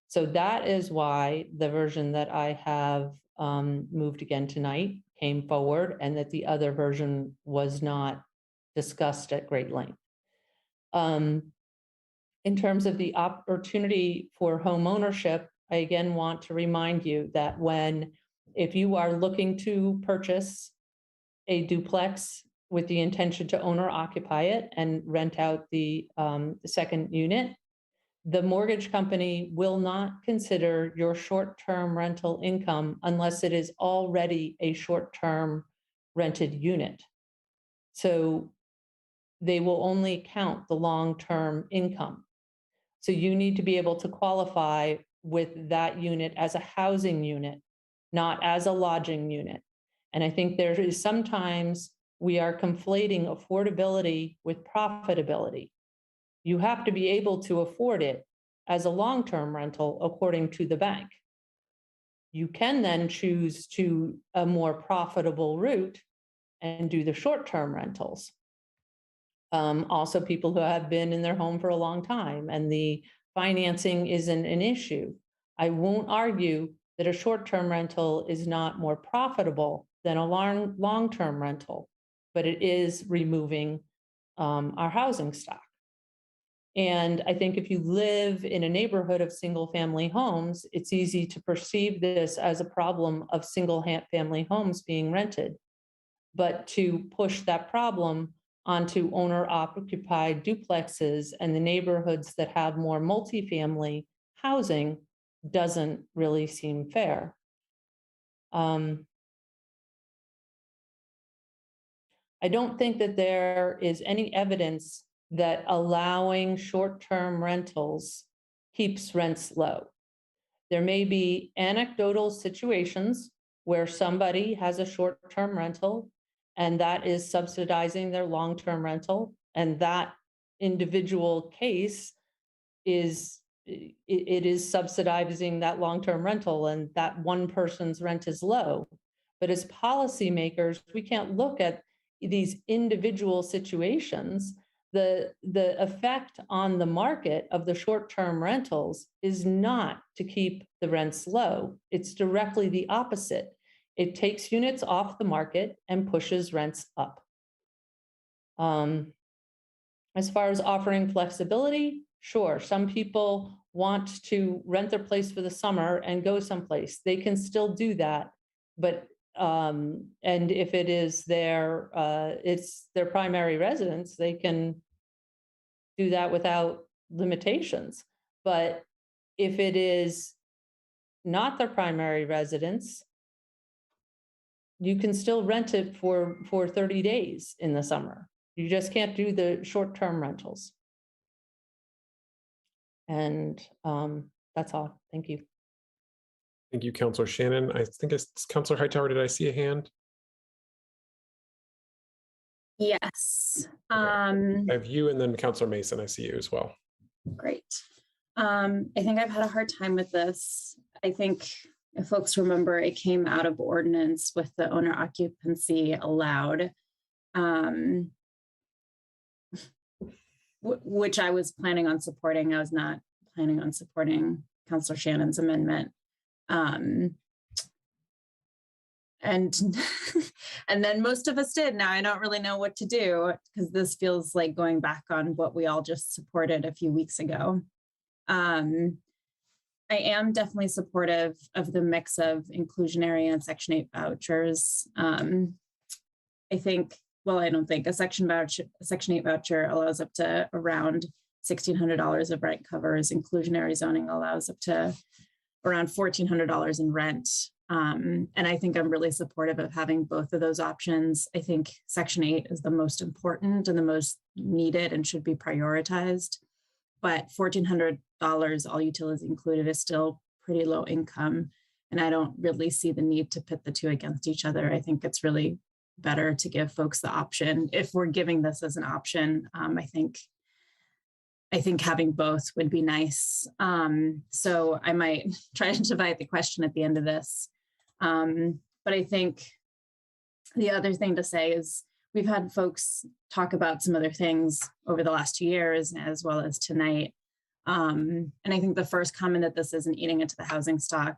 So that is why the version that I have moved again tonight came forward, and that the other version was not discussed at great length. In terms of the opportunity for home ownership, I again want to remind you that if you are looking to purchase a duplex with the intention to own or occupy it and rent out the second unit, the mortgage company will not consider your short-term rental income unless it is already a short-term rented unit. So they will only count the long-term income. So you need to be able to qualify with that unit as a housing unit, not as a lodging unit. And I think there is sometimes we are conflating affordability with profitability. You have to be able to afford it as a long-term rental according to the bank. You can then choose to a more profitable route and do the short-term rentals. Also, people who have been in their home for a long time and the financing isn't an issue. I won't argue that a short-term rental is not more profitable than a long-term rental, but it is removing our housing stock. And I think if you live in a neighborhood of single-family homes, it's easy to perceive this as a problem of single-family homes being rented. But to push that problem onto owner-occupied duplexes and the neighborhoods that have more multifamily housing doesn't really seem fair. I don't think that there is any evidence that allowing short-term rentals keeps rents low. There may be anecdotal situations where somebody has a short-term rental and that is subsidizing their long-term rental, and that individual case is subsidizing that long-term rental, and that one person's rent is low. But as policymakers, we can't look at these individual situations. The effect on the market of the short-term rentals is not to keep the rents low. It's directly the opposite. It takes units off the market and pushes rents up. As far as offering flexibility, sure, some people want to rent their place for the summer and go someplace. They can still do that, but and if it is it's their primary residence, they can do that without limitations. But if it is not their primary residence, you can still rent it for 30 days in the summer. You just can't do the short-term rentals. And that's all. Thank you. Thank you, Councillor Shannon. I think it's Councillor Hightower. Did I see a hand? Yes. Okay. I have you and then Councillor Mason. I see you as well. Great. I think I've had a hard time with this. I think if folks remember, it came out of ordinance with the owner occupancy allowed. which I was planning on supporting. I was not planning on supporting Councilor Shannon's amendment. And and then most of us did. Now I don't really know what to do because this feels like going back on what we all just supported a few weeks ago. I am definitely supportive of the mix of inclusionary and Section 8 vouchers. I think, well, I don't think a Section 8 voucher allows up to around $1,600 of rent covers. Inclusionary zoning allows up to around $1,400 in rent. And I think I'm really supportive of having both of those options. I think Section 8 is the most important and the most needed and should be prioritized. But $1,400, all utilities included, is still pretty low income. And I don't really see the need to pit the two against each other. I think it's really better to give folks the option. If we're giving this as an option, I think having both would be nice. So I might try to divide the question at the end of this. But I think the other thing to say is we've had folks talk about some other things over the last 2 years, as well as tonight. And I think the first comment that this isn't eating into the housing stock,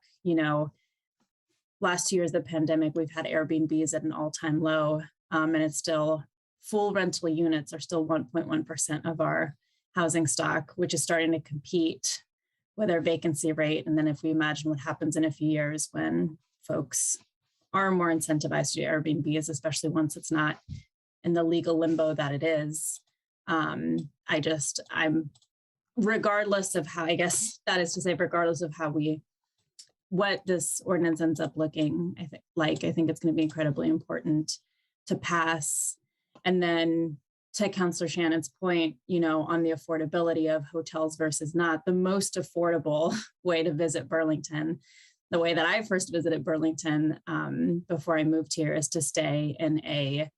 last 2 years of the pandemic, we've had Airbnbs at an all-time low, and it's still full rental units are still 1.1% of our housing stock, which is starting to compete with our vacancy rate. And then if we imagine what happens in a few years when folks are more incentivized to do Airbnbs, especially once it's not in the legal limbo that it is. I'm regardless of how, I guess that is to say, regardless of what this ordinance ends up looking, I think it's going to be incredibly important to pass. And then to Councilor Shannon's point, on the affordability of hotels versus not, the most affordable way to visit Burlington, the way that I first visited Burlington before I moved here, is to stay in a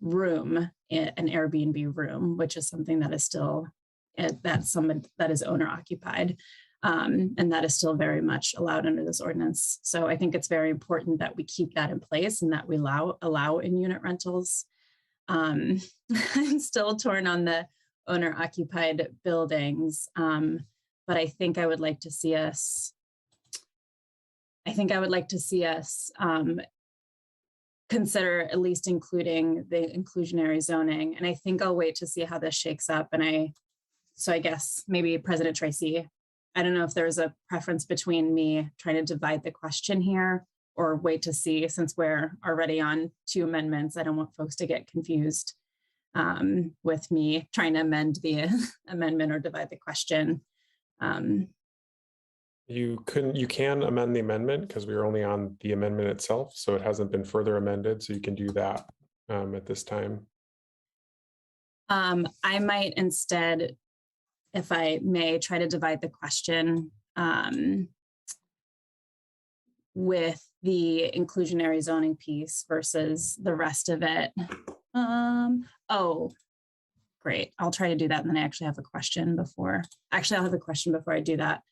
room, an Airbnb room, which is something that is still, that is owner occupied. And that is still very much allowed under this ordinance. So I think it's very important that we keep that in place and that we allow in-unit rentals. I'm still torn on the owner occupied buildings, but I think I would like to see us consider at least including the inclusionary zoning. And I think I'll wait to see how this shakes up. So I guess maybe President Tracy, I don't know if there's a preference between me trying to divide the question here or wait to see, since we're already on 2 amendments. I don't want folks to get confused with me trying to amend the amendment or divide the question. You can amend the amendment because we were only on the amendment itself, so it hasn't been further amended. So you can do that at this time. I might instead, if I may, try to divide the question with the inclusionary zoning piece versus the rest of it. Oh, great. I'll try to do that. And then I actually have a question before. I'll have a question before I do that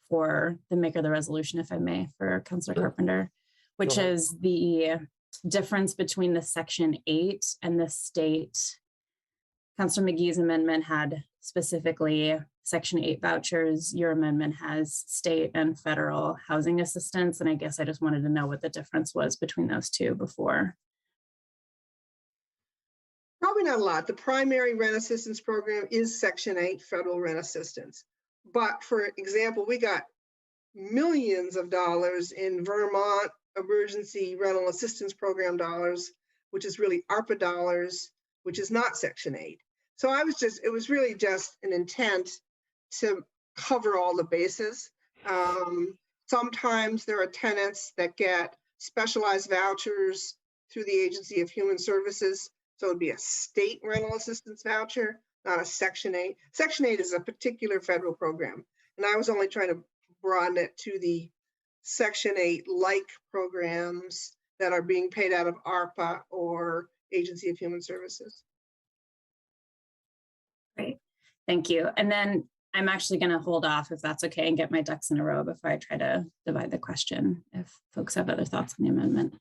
for the maker of the resolution, if I may, for Councilor Carpenter, which is the difference between the Section 8 and the state. Councilor McGee's amendment had specifically Section 8 vouchers. Your amendment has state and federal housing assistance. And I guess I just wanted to know what the difference was between those two before. Probably not a lot. The primary rent assistance program is Section 8 federal rent assistance. But for example, we got millions of dollars in Vermont emergency rental assistance program dollars, which is really ARPA dollars, which is not Section 8. So it was really just an intent to cover all the bases. Sometimes there are tenants that get specialized vouchers through the Agency of Human Services. So it'd be a state rental assistance voucher, not a Section 8. Section 8 is a particular federal program. And I was only trying to broaden it to the Section 8-like programs that are being paid out of ARPA or Agency of Human Services. Great, thank you. And then I'm actually going to hold off, if that's okay, and get my ducks in a row before I try to divide the question, if folks have other thoughts on the amendment.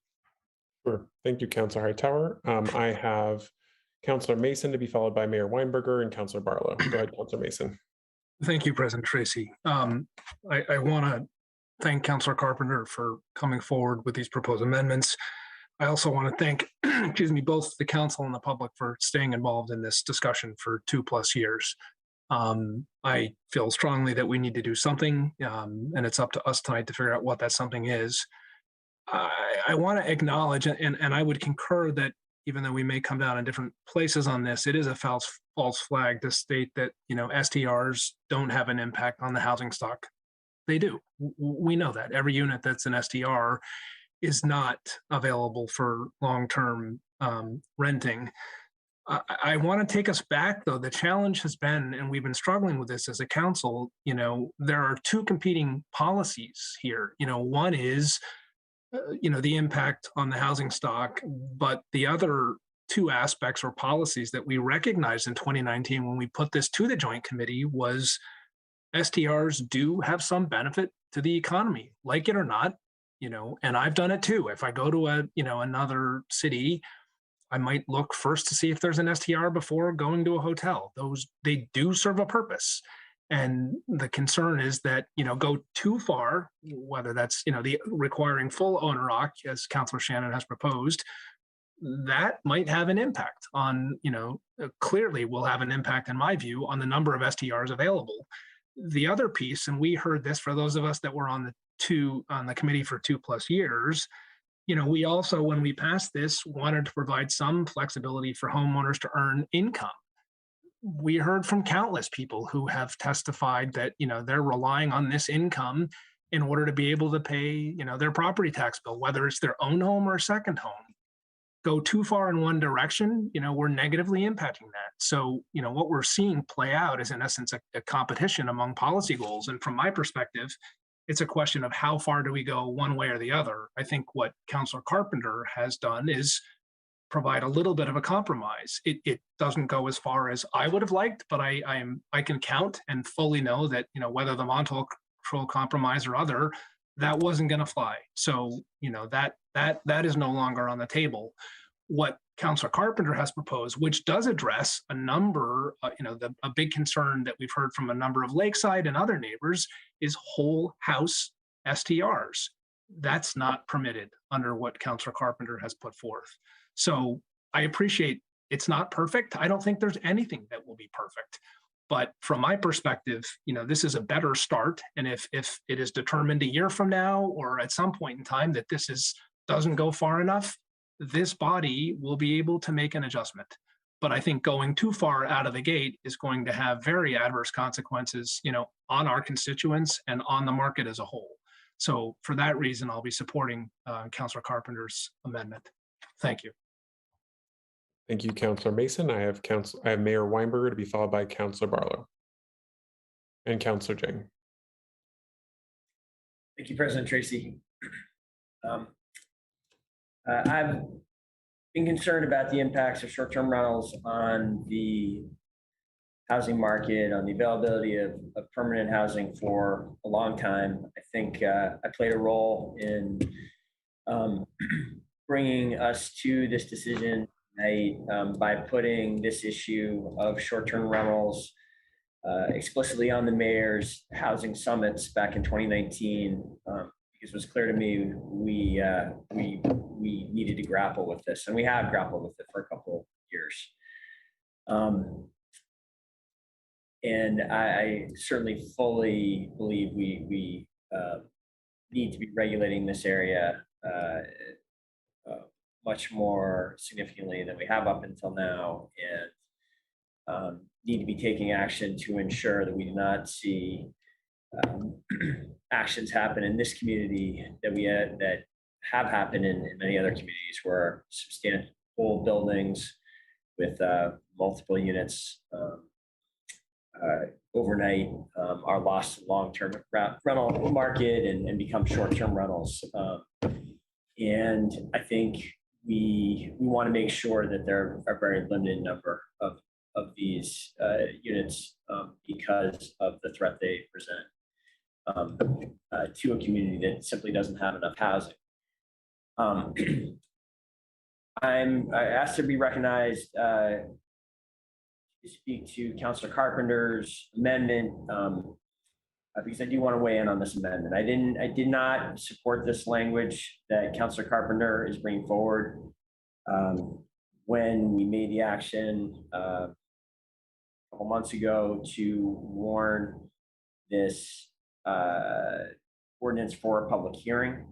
Sure. Thank you, Councilor Hightower. I have Councilor Mason to be followed by Mayor Weinberger and Councilor Barlow. Go ahead, Councilor Mason. Thank you, President Tracy. I want to thank Councilor Carpenter for coming forward with these proposed amendments. I also want to thank, excuse me, both the council and the public for staying involved in this discussion for 2+ years. I feel strongly that we need to do something, and it's up to us tonight to figure out what that something is. I want to acknowledge, and I would concur that even though we may come down in different places on this, it is a false flag to state that, you know, STRs don't have an impact on the housing stock. They do. We know that every unit that's an STR is not available for long-term renting. I want to take us back, though. The challenge has been, and we've been struggling with this as a council, you know, there are two competing policies here. You know, one is, you know, the impact on the housing stock, but the other two aspects or policies that we recognized in 2019 when we put this to the Joint Committee was STRs do have some benefit to the economy, like it or not, you know, and I've done it too. If I go to another city, I might look first to see if there's an STR before going to a hotel. They do serve a purpose. And the concern is that, you know, go too far, whether that's, you know, the requiring full owner occ, as Councilor Shannon has proposed, that might have an impact on, you know, clearly will have an impact, in my view, on the number of STRs available. The other piece, and we heard this for those of us that were on the committee for 2+ years, you know, we also, when we passed this, wanted to provide some flexibility for homeowners to earn income. We heard from countless people who have testified that, you know, they're relying on this income in order to be able to pay, you know, their property tax bill, whether it's their own home or a second home. Go too far in one direction, you know, we're negatively impacting that. So, you know, what we're seeing play out is, in essence, a competition among policy goals. And from my perspective, it's a question of how far do we go one way or the other. I think what Councilor Carpenter has done is provide a little bit of a compromise. It doesn't go as far as I would have liked, but I can count and fully know that, you know, whether the Montauk Control compromise or other, that wasn't going to fly. So, you know, that is no longer on the table. What Councilor Carpenter has proposed, which does address a number, a big concern that we've heard from a number of Lakeside and other neighbors, is whole house STRs. That's not permitted under what Councilor Carpenter has put forth. So I appreciate it's not perfect. I don't think there's anything that will be perfect. But from my perspective, you know, this is a better start. And if it is determined a year from now or at some point in time that doesn't go far enough, this body will be able to make an adjustment. But I think going too far out of the gate is going to have very adverse consequences, you know, on our constituents and on the market as a whole. So for that reason, I'll be supporting Councilor Carpenter's amendment. Thank you. Thank you, Councilor Mason. I have Mayor Weinberger to be followed by Councilor Barlow and Councilor Jing. Thank you, President Tracy. I've been concerned about the impacts of short-term rentals on the housing market, on the availability of permanent housing for a long time. I think I played a role in bringing us to this decision by putting this issue of short-term rentals explicitly on the mayor's housing summits back in 2019, because it was clear to me we needed to grapple with this, and we have grappled with it for a couple of years. And I certainly fully believe we need to be regulating this area much more significantly than we have up until now, and need to be taking action to ensure that we do not see actions happen in this community that have happened in many other communities, where substantial buildings with multiple units overnight are lost to long-term rental market and become short-term rentals. And I think we want to make sure that there are a very limited number of these units because of the threat they present to a community that simply doesn't have enough housing. I asked to be recognized to speak to Councilor Carpenter's amendment because I do want to weigh in on this amendment. I did not support this language that Councilor Carpenter is bringing forward when we made the action a couple months ago to warn this ordinance for a public hearing.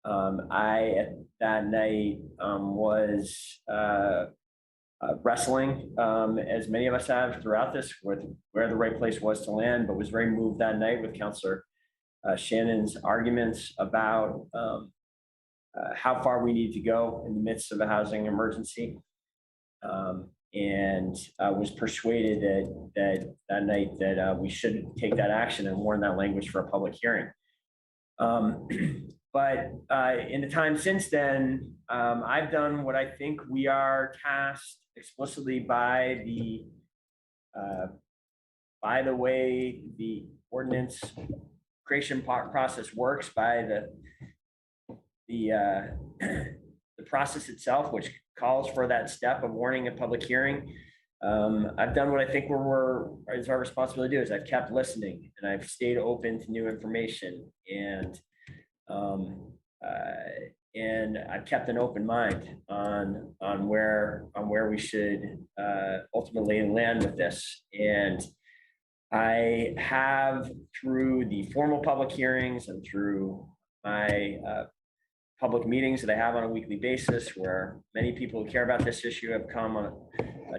I, at that night, was wrestling, as many of us have throughout this, with where the right place was to land, but was very moved that night with Councilor Shannon's arguments about how far we need to go in the midst of a housing emergency. And was persuaded that night that we should take that action and warn that language for a public hearing. But in the time since then, I've done what I think we are tasked explicitly by the way the ordinance creation process works, by the process itself, which calls for that step of warning a public hearing. I've done what I think is our responsibility to do, is I've kept listening and I've stayed open to new information, and I've kept an open mind on where we should ultimately land with this. And I have, through the formal public hearings and through my public meetings that I have on a weekly basis, where many people who care about this issue have come on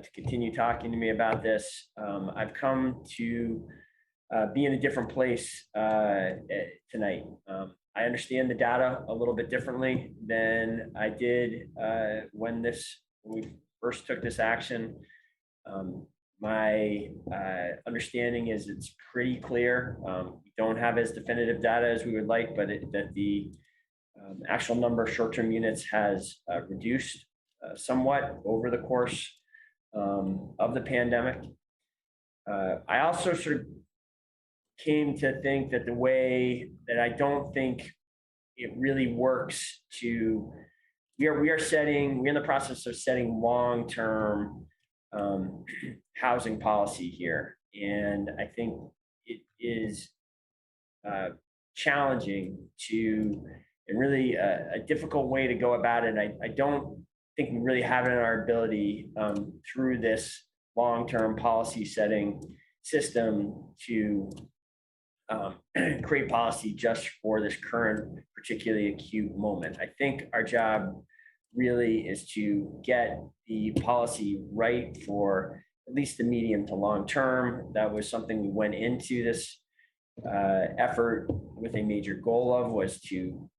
to continue talking to me about this, I've come to be in a different place tonight. I understand the data a little bit differently than I did when we first took this action. My understanding is it's pretty clear. We don't have as definitive data as we would like, but that the actual number of short-term units has reduced somewhat over the course of the pandemic. I also sort of came to think that the way that I don't think it really works we're in the process of setting long-term housing policy here. And I think it is challenging and really a difficult way to go about it. I don't think we really have it in our ability through this long-term policy setting system to create policy just for this current particularly acute moment. I think our job really is to get the policy right for at least the medium to long term. That was something we went into this effort with a major goal of, was to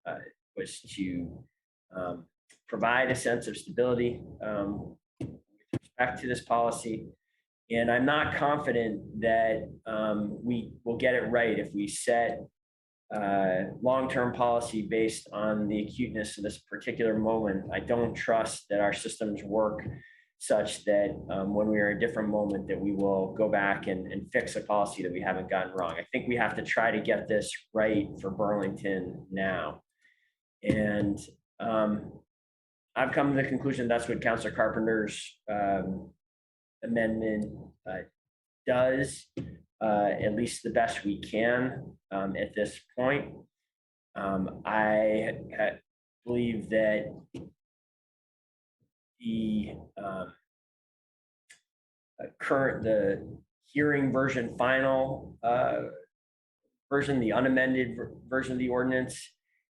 provide a sense of stability with respect to this policy. And I'm not confident that we will get it right if we set long-term policy based on the acuteness of this particular moment. I don't trust that our systems work such that when we are in a different moment that we will go back and fix a policy that we haven't gotten wrong. I think we have to try to get this right for Burlington now. And I've come to the conclusion that's what Councilor Carpenter's amendment does, at least the best we can at this point. I believe that the the hearing version, final version, the unamended version of the ordinance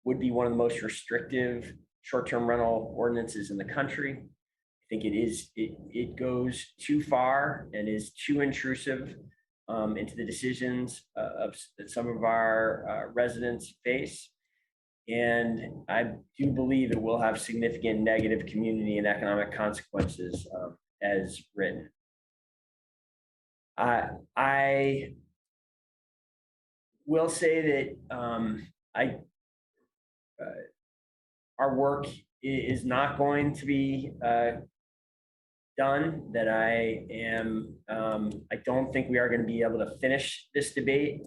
would be one of the most restrictive short-term rental ordinances in the country. I think it goes too far and is too intrusive into the decisions that some of our residents face. And I do believe it will have significant negative community and economic consequences as written. I will say that our work is not going to be done, that I don't think we are going to be able to finish this debate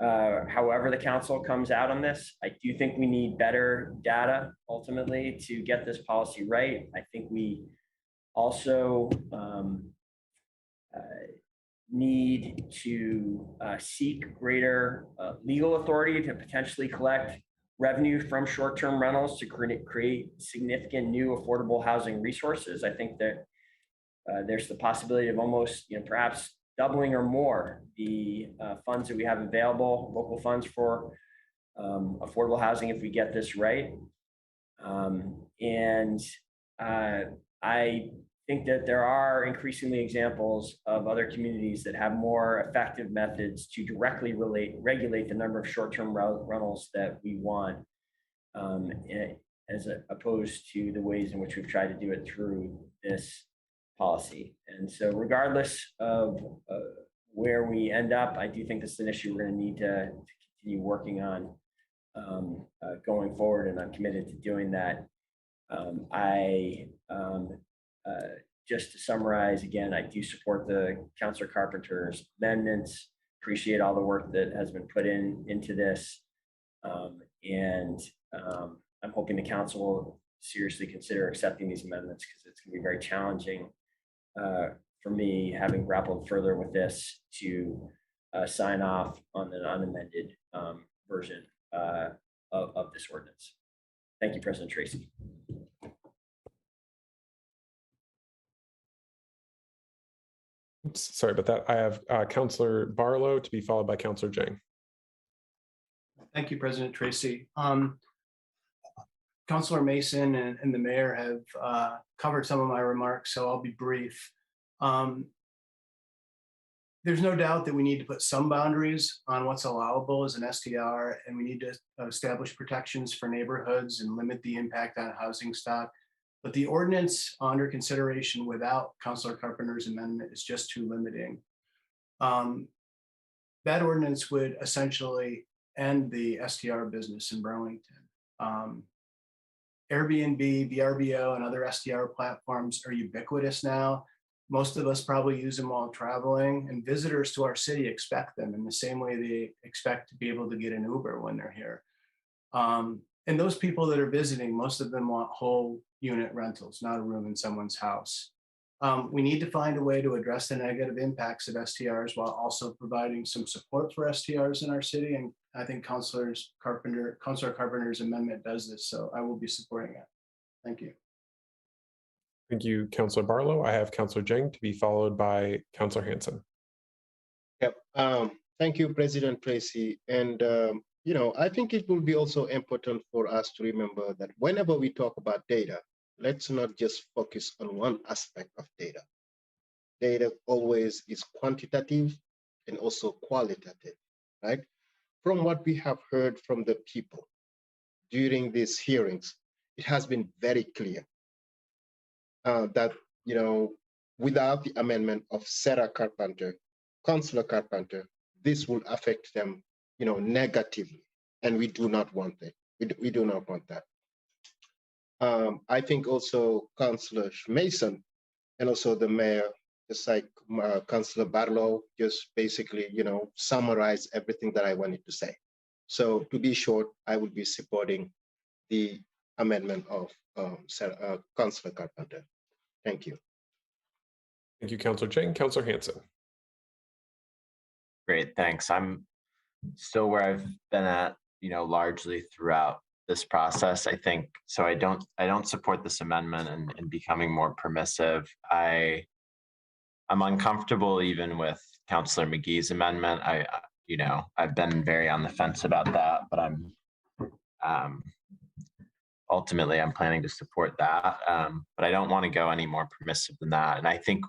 however the council comes out on this. I do think we need better data ultimately to get this policy right. I think we also need to seek greater legal authority to potentially collect revenue from short-term rentals to create significant new affordable housing resources. I think that there's the possibility of almost, perhaps doubling or more the funds that we have available, local funds for affordable housing if we get this right. I think that there are increasingly examples of other communities that have more effective methods to directly regulate the number of short-term rentals that we want, as opposed to the ways in which we've tried to do it through this policy. And so regardless of where we end up, I do think this is an issue we're going to need to continue working on going forward, and I'm committed to doing that. Just to summarize again, I do support the Councilor Carpenter's amendments, appreciate all the work that has been put into this. I'm hoping the council will seriously consider accepting these amendments, because it's going to be very challenging for me, having grappled further with this, to sign off on an unamended version of this ordinance. Thank you, President Tracy. Oops, sorry about that. I have Councilor Barlow to be followed by Councilor Jang. Thank you, President Tracy. Councilor Mason and the mayor have covered some of my remarks, so I'll be brief. There's no doubt that we need to put some boundaries on what's allowable as an STR, and we need to establish protections for neighborhoods and limit the impact on housing stock. But the ordinance under consideration without Councilor Carpenter's amendment is just too limiting. That ordinance would essentially end the STR business in Burlington. Airbnb, VRBO, and other STR platforms are ubiquitous now. Most of us probably use them while traveling, and visitors to our city expect them in the same way they expect to be able to get an Uber when they're here. And those people that are visiting, most of them want whole unit rentals, not a room in someone's house. We need to find a way to address the negative impacts of STRs while also providing some support for STRs in our city. And I think Councilor Carpenter's amendment does this, so I will be supporting it. Thank you. Thank you, Councilor Barlow. I have Councilor Jang to be followed by Councilor Hanson. Yep. Thank you, President Tracy. And I think it will be also important for us to remember that whenever we talk about data, let's not just focus on one aspect of data. Data always is quantitative and also qualitative, right? From what we have heard from the people during these hearings, it has been very clear that, without the amendment of Sarah Carpenter, Councilor Carpenter, this will affect them, negatively, and we do not want it. We do not want that. I think also Councilor Mason and also the mayor, just like Councilor Barlow, just basically, summarize everything that I wanted to say. So to be short, I will be supporting the amendment of Councilor Carpenter. Thank you. Thank you, Councilor Jang. Councilor Hanson. Great, thanks. I'm still where I've been at, largely throughout this process. I think so. I don't support this amendment and becoming more permissive. I'm uncomfortable even with Councilor McGee's amendment. I've been very on the fence about that, but ultimately I'm planning to support that. But I don't want to go any more permissive than that. And I think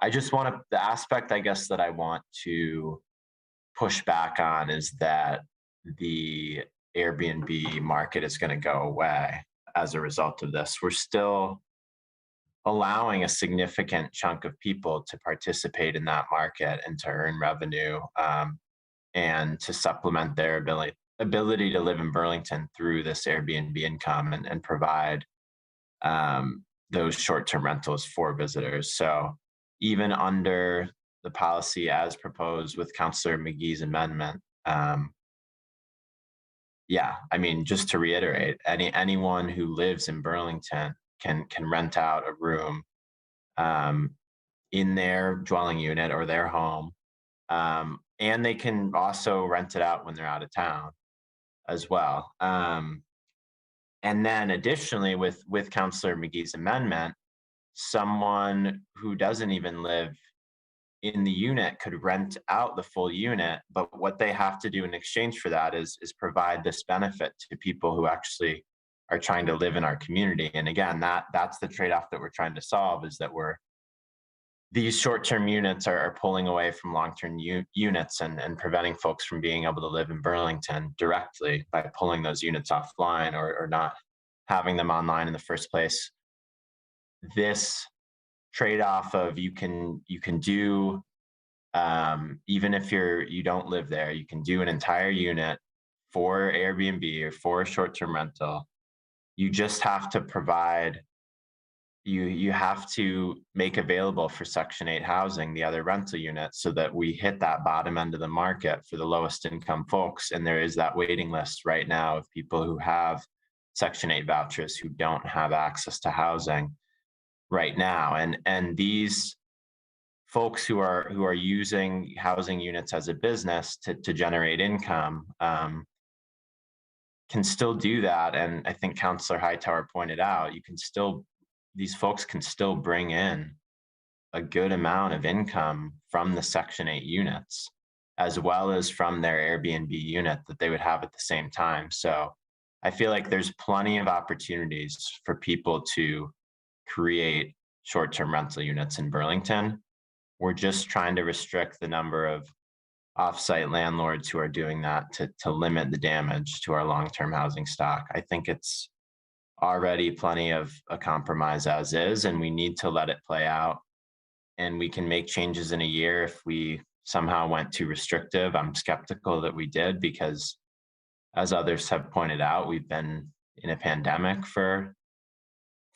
the aspect, I guess, that I want to push back on is that the Airbnb market is going to go away as a result of this. We're still allowing a significant chunk of people to participate in that market and to earn revenue and to supplement their ability to live in Burlington through this Airbnb income and provide those short-term rentals for visitors. So even under the policy as proposed with Councilor McGee's amendment, Yeah, I mean, just to reiterate, anyone who lives in Burlington can rent out a room in their dwelling unit or their home. And they can also rent it out when they're out of town as well. And then additionally, with Councillor McGee's amendment, someone who doesn't even live in the unit could rent out the full unit, but what they have to do in exchange for that is provide this benefit to people who actually are trying to live in our community. And again, that's the trade-off that we're trying to solve, is that these short-term units are pulling away from long-term units and preventing folks from being able to live in Burlington directly by pulling those units offline or not having them online in the first place. This trade-off of you can do, even if you don't live there, you can do an entire unit for Airbnb or for a short-term rental. You just have to provide, you have to make available for Section 8 housing the other rental units so that we hit that bottom end of the market for the lowest income folks. And there is that waiting list right now of people who have Section 8 vouchers who don't have access to housing right now. And these folks who are using housing units as a business to generate income can still do that. And I think Councillor Hightower pointed out, these folks can still bring in a good amount of income from the Section 8 units, as well as from their Airbnb unit that they would have at the same time. So I feel like there's plenty of opportunities for people to create short-term rental units in Burlington. We're just trying to restrict the number of off-site landlords who are doing that to limit the damage to our long-term housing stock. I think it's already plenty of a compromise as is, and we need to let it play out. And we can make changes in a year if we somehow went too restrictive. I'm skeptical that we did, because as others have pointed out, we've been in a pandemic for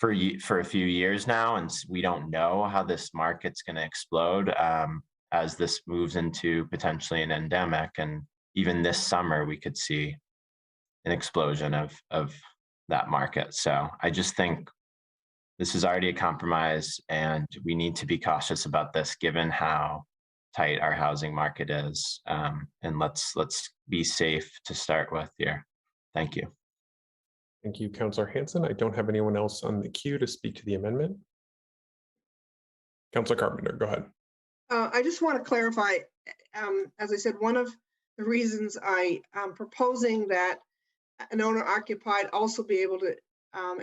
a few years now, and we don't know how this market's going to explode as this moves into potentially an endemic. And even this summer, we could see an explosion of that market. So I just think this is already a compromise, and we need to be cautious about this given how tight our housing market is. And let's be safe to start with here. Thank you. Thank you, Councillor Hanson. I don't have anyone else on the queue to speak to the amendment. Councillor Carpenter, go ahead. I just want to clarify, as I said, one of the reasons I am proposing that an owner occupied also be able to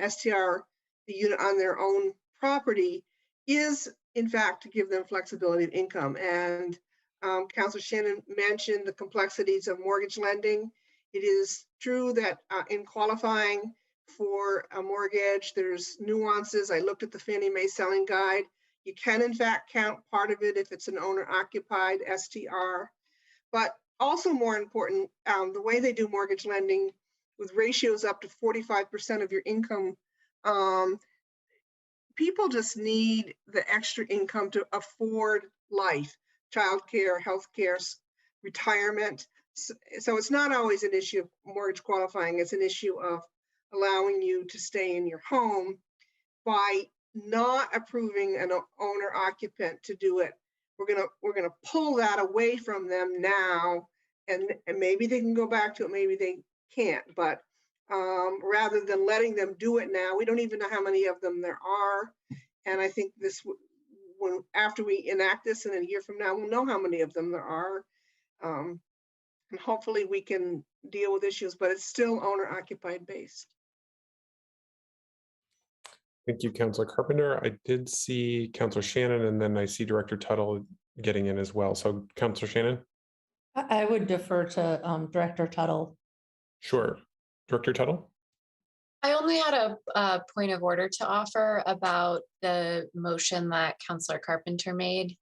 STR the unit on their own property is, in fact, to give them flexibility of income. And Councillor Shannon mentioned the complexities of mortgage lending. It is true that in qualifying for a mortgage, there's nuances. I looked at the Fannie Mae selling guide. You can, in fact, count part of it if it's an owner-occupied STR. But also more important, the way they do mortgage lending with ratios up to 45% of your income, people just need the extra income to afford life, childcare, healthcare, retirement. So it's not always an issue of mortgage qualifying. It's an issue of allowing you to stay in your home. By not approving an owner occupant to do it, we're gonna pull that away from them now, and maybe they can go back to it, maybe they can't. But rather than letting them do it now, we don't even know how many of them there are. And I think this, after we enact this in a year from now, we'll know how many of them there are. And hopefully we can deal with issues, but it's still owner occupied based. Thank you, Councillor Carpenter. I did see Councillor Shannon, and then I see Director Tuttle getting in as well. So Councillor Shannon? I would defer to Director Tuttle. Sure. Director Tuttle? I only had a point of order to offer about the motion that Councillor Carpenter made.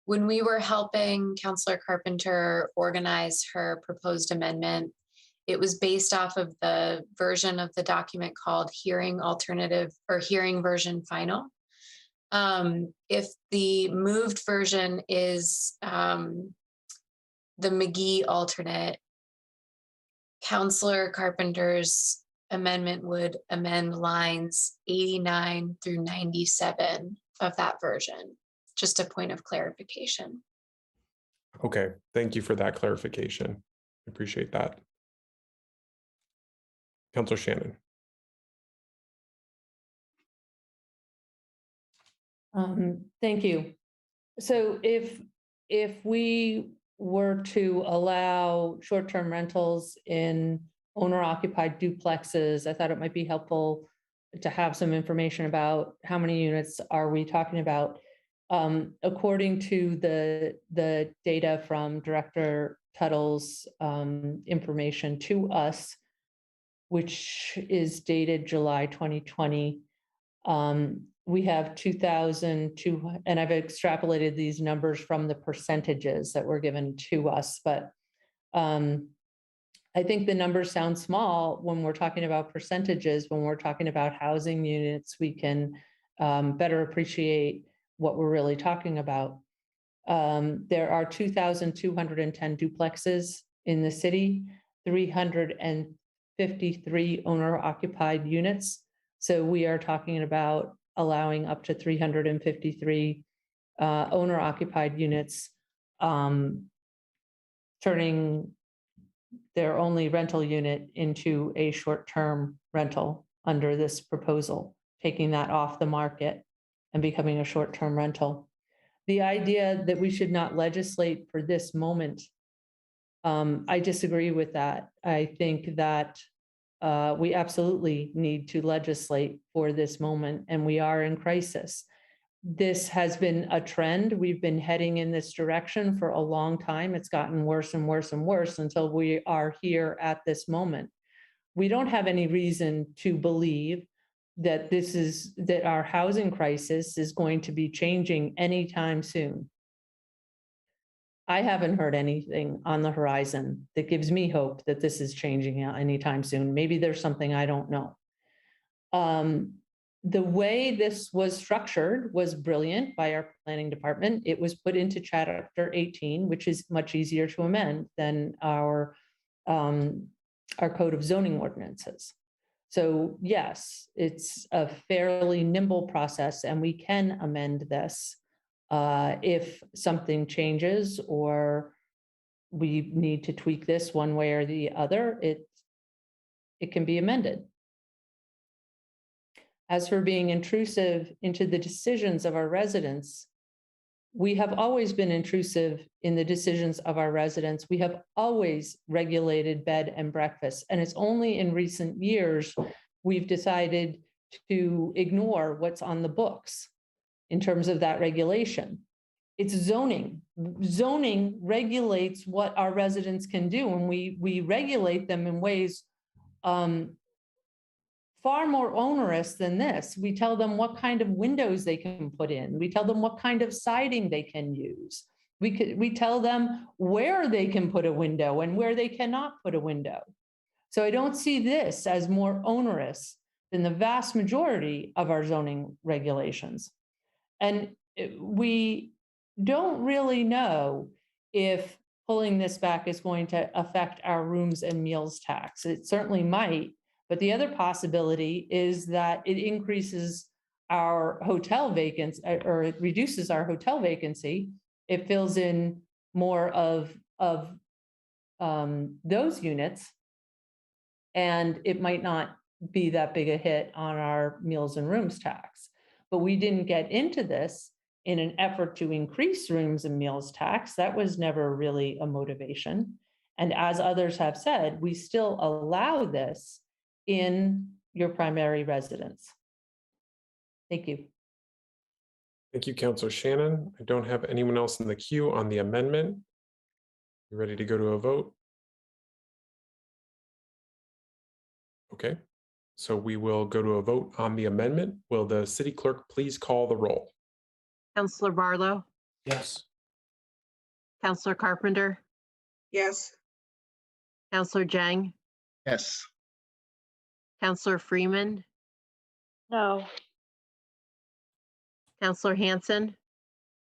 When we were helping Councillor Carpenter organize her proposed amendment, it was based off of the version of the document called Hearing Alternative or Hearing Version Final. If the moved version is the McGee alternate, Counselor Carpenter's amendment would amend lines 89 through 97 of that version. Just a point of clarification. Okay, thank you for that clarification. I appreciate that. Councilor Shannon. Thank you. So if we were to allow short-term rentals in owner-occupied duplexes, I thought it might be helpful to have some information about how many units are we talking about. According to the data from Director Tuttle's information to us, which is dated July 2020, we have 2,002, and I've extrapolated these numbers from the percentages that were given to us, but I think the numbers sound small when we're talking about percentages. When we're talking about housing units, we can better appreciate what we're really talking about. There are 2,210 duplexes in the city, 353 owner-occupied units. So we are talking about allowing up to 353 owner-occupied units, turning their only rental unit into a short-term rental under this proposal, taking that off the market and becoming a short-term rental. The idea that we should not legislate for this moment, I disagree with that. I think that we absolutely need to legislate for this moment, and we are in crisis. This has been a trend. We've been heading in this direction for a long time. It's gotten worse and worse and worse until we are here at this moment. We don't have any reason to believe that that our housing crisis is going to be changing anytime soon. I haven't heard anything on the horizon that gives me hope that this is changing anytime soon. Maybe there's something I don't know. The way this was structured was brilliant by our planning department. It was put into Chapter 18, which is much easier to amend than our Code of Zoning Ordinances. So yes, it's a fairly nimble process, and we can amend this if something changes or we need to tweak this one way or the other. It can be amended. As for being intrusive into the decisions of our residents, we have always been intrusive in the decisions of our residents. We have always regulated bed and breakfast, and it's only in recent years we've decided to ignore what's on the books in terms of that regulation. It's zoning. Zoning regulates what our residents can do, and we regulate them in ways far more onerous than this. We tell them what kind of windows they can put in. We tell them what kind of siding they can use. We tell them where they can put a window and where they cannot put a window. So I don't see this as more onerous than the vast majority of our zoning regulations. And we don't really know if pulling this back is going to affect our rooms and meals tax. It certainly might. But the other possibility is that it increases our hotel vacancy, or it reduces our hotel vacancy. It fills in more of those units, and it might not be that big a hit on our meals and rooms tax. But we didn't get into this in an effort to increase rooms and meals tax. That was never really a motivation. And as others have said, we still allow this in your primary residence. Thank you. Thank you, Councilor Shannon. I don't have anyone else in the queue on the amendment. You ready to go to a vote? Okay, so we will go to a vote on the amendment. Will the city clerk please call the roll? Counselor Barlow, Yes. Counselor Carpenter, Yes. Counselor Jang, Yes. Counselor Freeman, No. Counselor Hanson,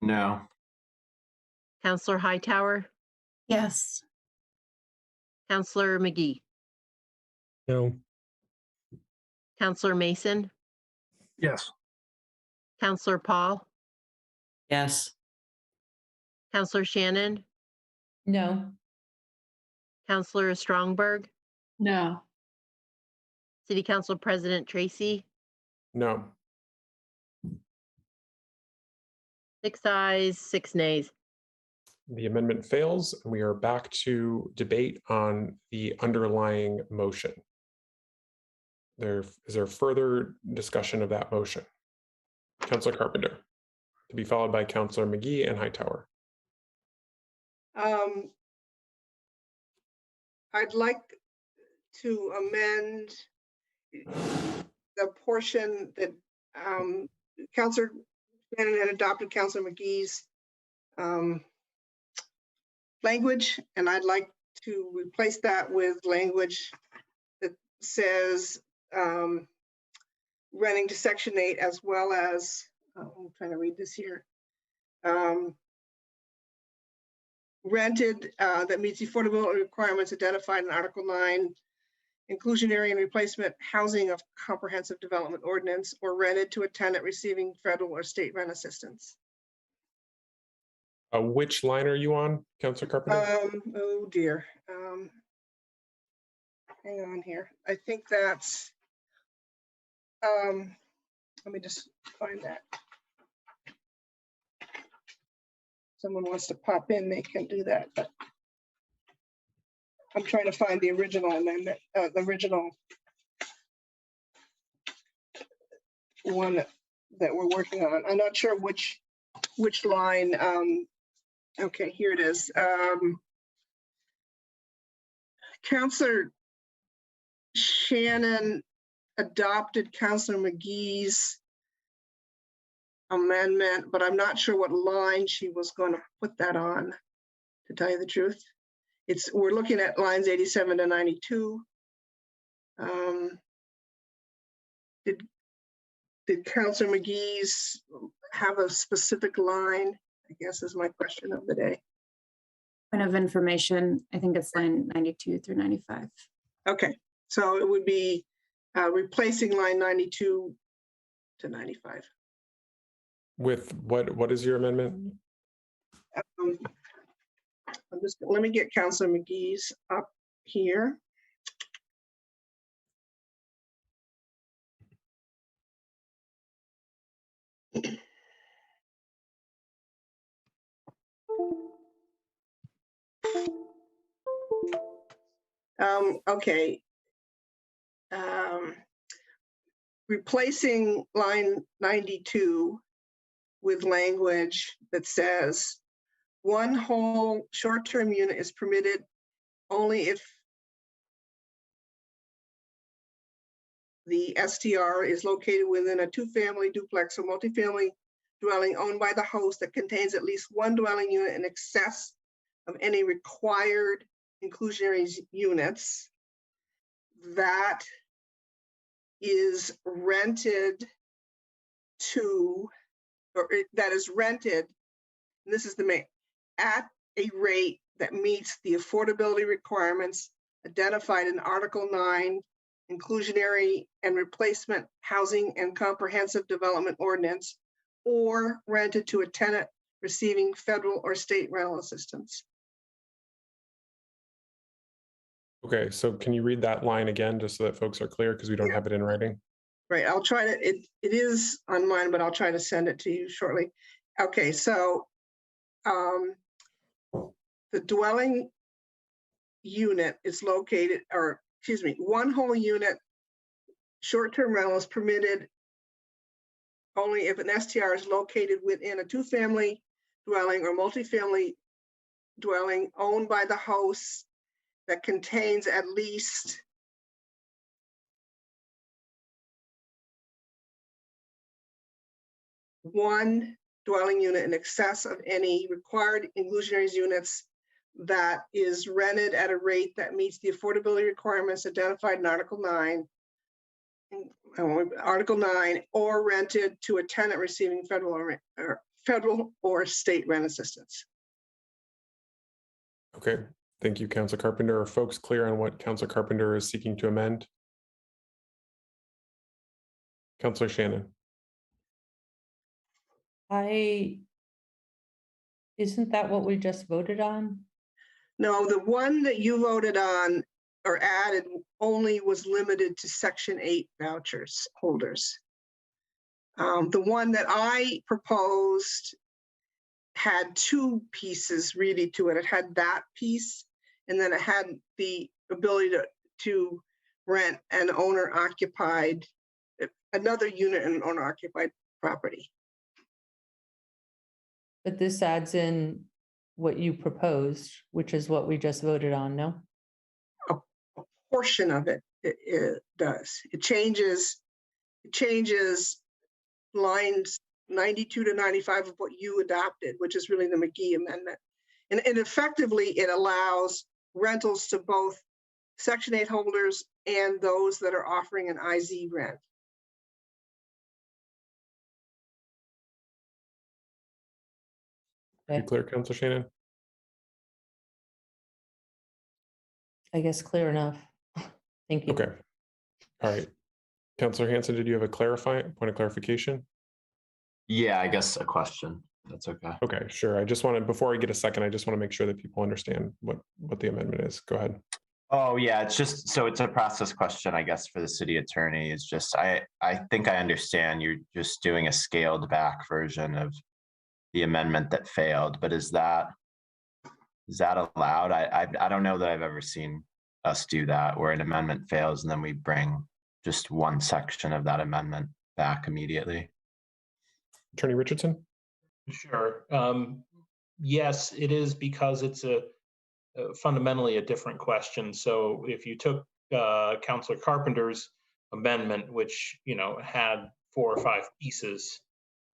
No. Counselor Hightower, Yes. Counselor McGee, No. Counselor Mason, Yes. Counselor Paul, Yes. Counselor Shannon, No. Counselor Strongberg, No. City Council President Tracy, No. 6 ayes, 6 nays. The amendment fails, and we are back to debate on the underlying motion. Is there further discussion of that motion? Councilor Carpenter, to be followed by Councilor McGee and Hightower. I'd like to amend the portion that Councilor Shannon had adopted Councilor McGee's language, and I'd like to replace that with language that says running to Section 8 as well as, I'm trying to read this here, rented that meets the affordability requirements identified in Article 9, inclusionary and replacement housing of comprehensive development ordinance, or rented to a tenant receiving federal or state rent assistance. Which line are you on, Councilor Carpenter? Oh dear. Hang on here. I think that's, let me just find that. Someone wants to pop in, they can do that, but I'm trying to find the original amendment, the original one that we're working on. I'm not sure which line. Okay, here it is. Councilor Shannon adopted Councilor McGee's amendment, but I'm not sure what line she was going to put that on, to tell you the truth. We're looking at lines 87 to 92. Did Councilor McGee's have a specific line? I guess is my question of the day. Point of information, I think it's line 92 through 95. Okay, so it would be replacing line 92 to 95. With what is your amendment? Let me get Councilor McGee's up here. Okay. Replacing line 92 with language that says one whole short-term unit is permitted only if the STR is located within a two-family duplex or multifamily dwelling owned by the host that contains at least one dwelling unit in excess of any required inclusionary units that is rented to, or that is rented, and this is the main, at a rate that meets the affordability requirements identified in Article 9, Inclusionary and Replacement Housing and Comprehensive Development Ordinance, or rented to a tenant receiving federal or state rental assistance. Okay, so can you read that line again, just so that folks are clear, because we don't have it in writing? Right, I'll try to, it is on mine, but I'll try to send it to you shortly. Okay, so the dwelling unit is located, or excuse me, one whole unit short-term rental is permitted only if an STR is located within a two-family dwelling or multifamily dwelling owned by the host that contains at least one dwelling unit in excess of any required inclusionary units that is rented at a rate that meets the affordability requirements identified in Article 9, or rented to a tenant receiving federal or state rent assistance. Okay, thank you, Councilor Carpenter. Are folks clear on what Councilor Carpenter is seeking to amend? Councilor Shannon. Isn't that what we just voted on? No, the one that you voted on or added only was limited to Section 8 vouchers holders. The one that I proposed had two pieces really to it. It had that piece, and then it had the ability to rent an owner-occupied, another unit in an owner-occupied property. But this adds in what you proposed, which is what we just voted on, no? A portion of it, it does. It changes lines 92 to 95 of what you adopted, which is really the McGee amendment. And effectively, it allows rentals to both Section 8 holders and those that are offering an IZ rent. Are you clear, Councilor Shannon? I guess clear enough. Thank you. Okay. All right. Councilor Hanson, did you have a point of clarification? Yeah, I guess a question. That's okay. Okay, sure. I just wanted, before I get a second, I just want to make sure that people understand what the amendment is. Go ahead. Oh, yeah, it's just, so it's a process question, I guess, for the city attorney. It's just, I think I understand you're just doing a scaled back version of the amendment that failed, but is that allowed? I don't know that I've ever seen us do that, where an amendment fails and then we bring just one section of that amendment back immediately. Attorney Richardson? Sure. Yes, it is, because it's fundamentally a different question. So if you took Councilor Carpenter's amendment, which had 4 or 5 pieces,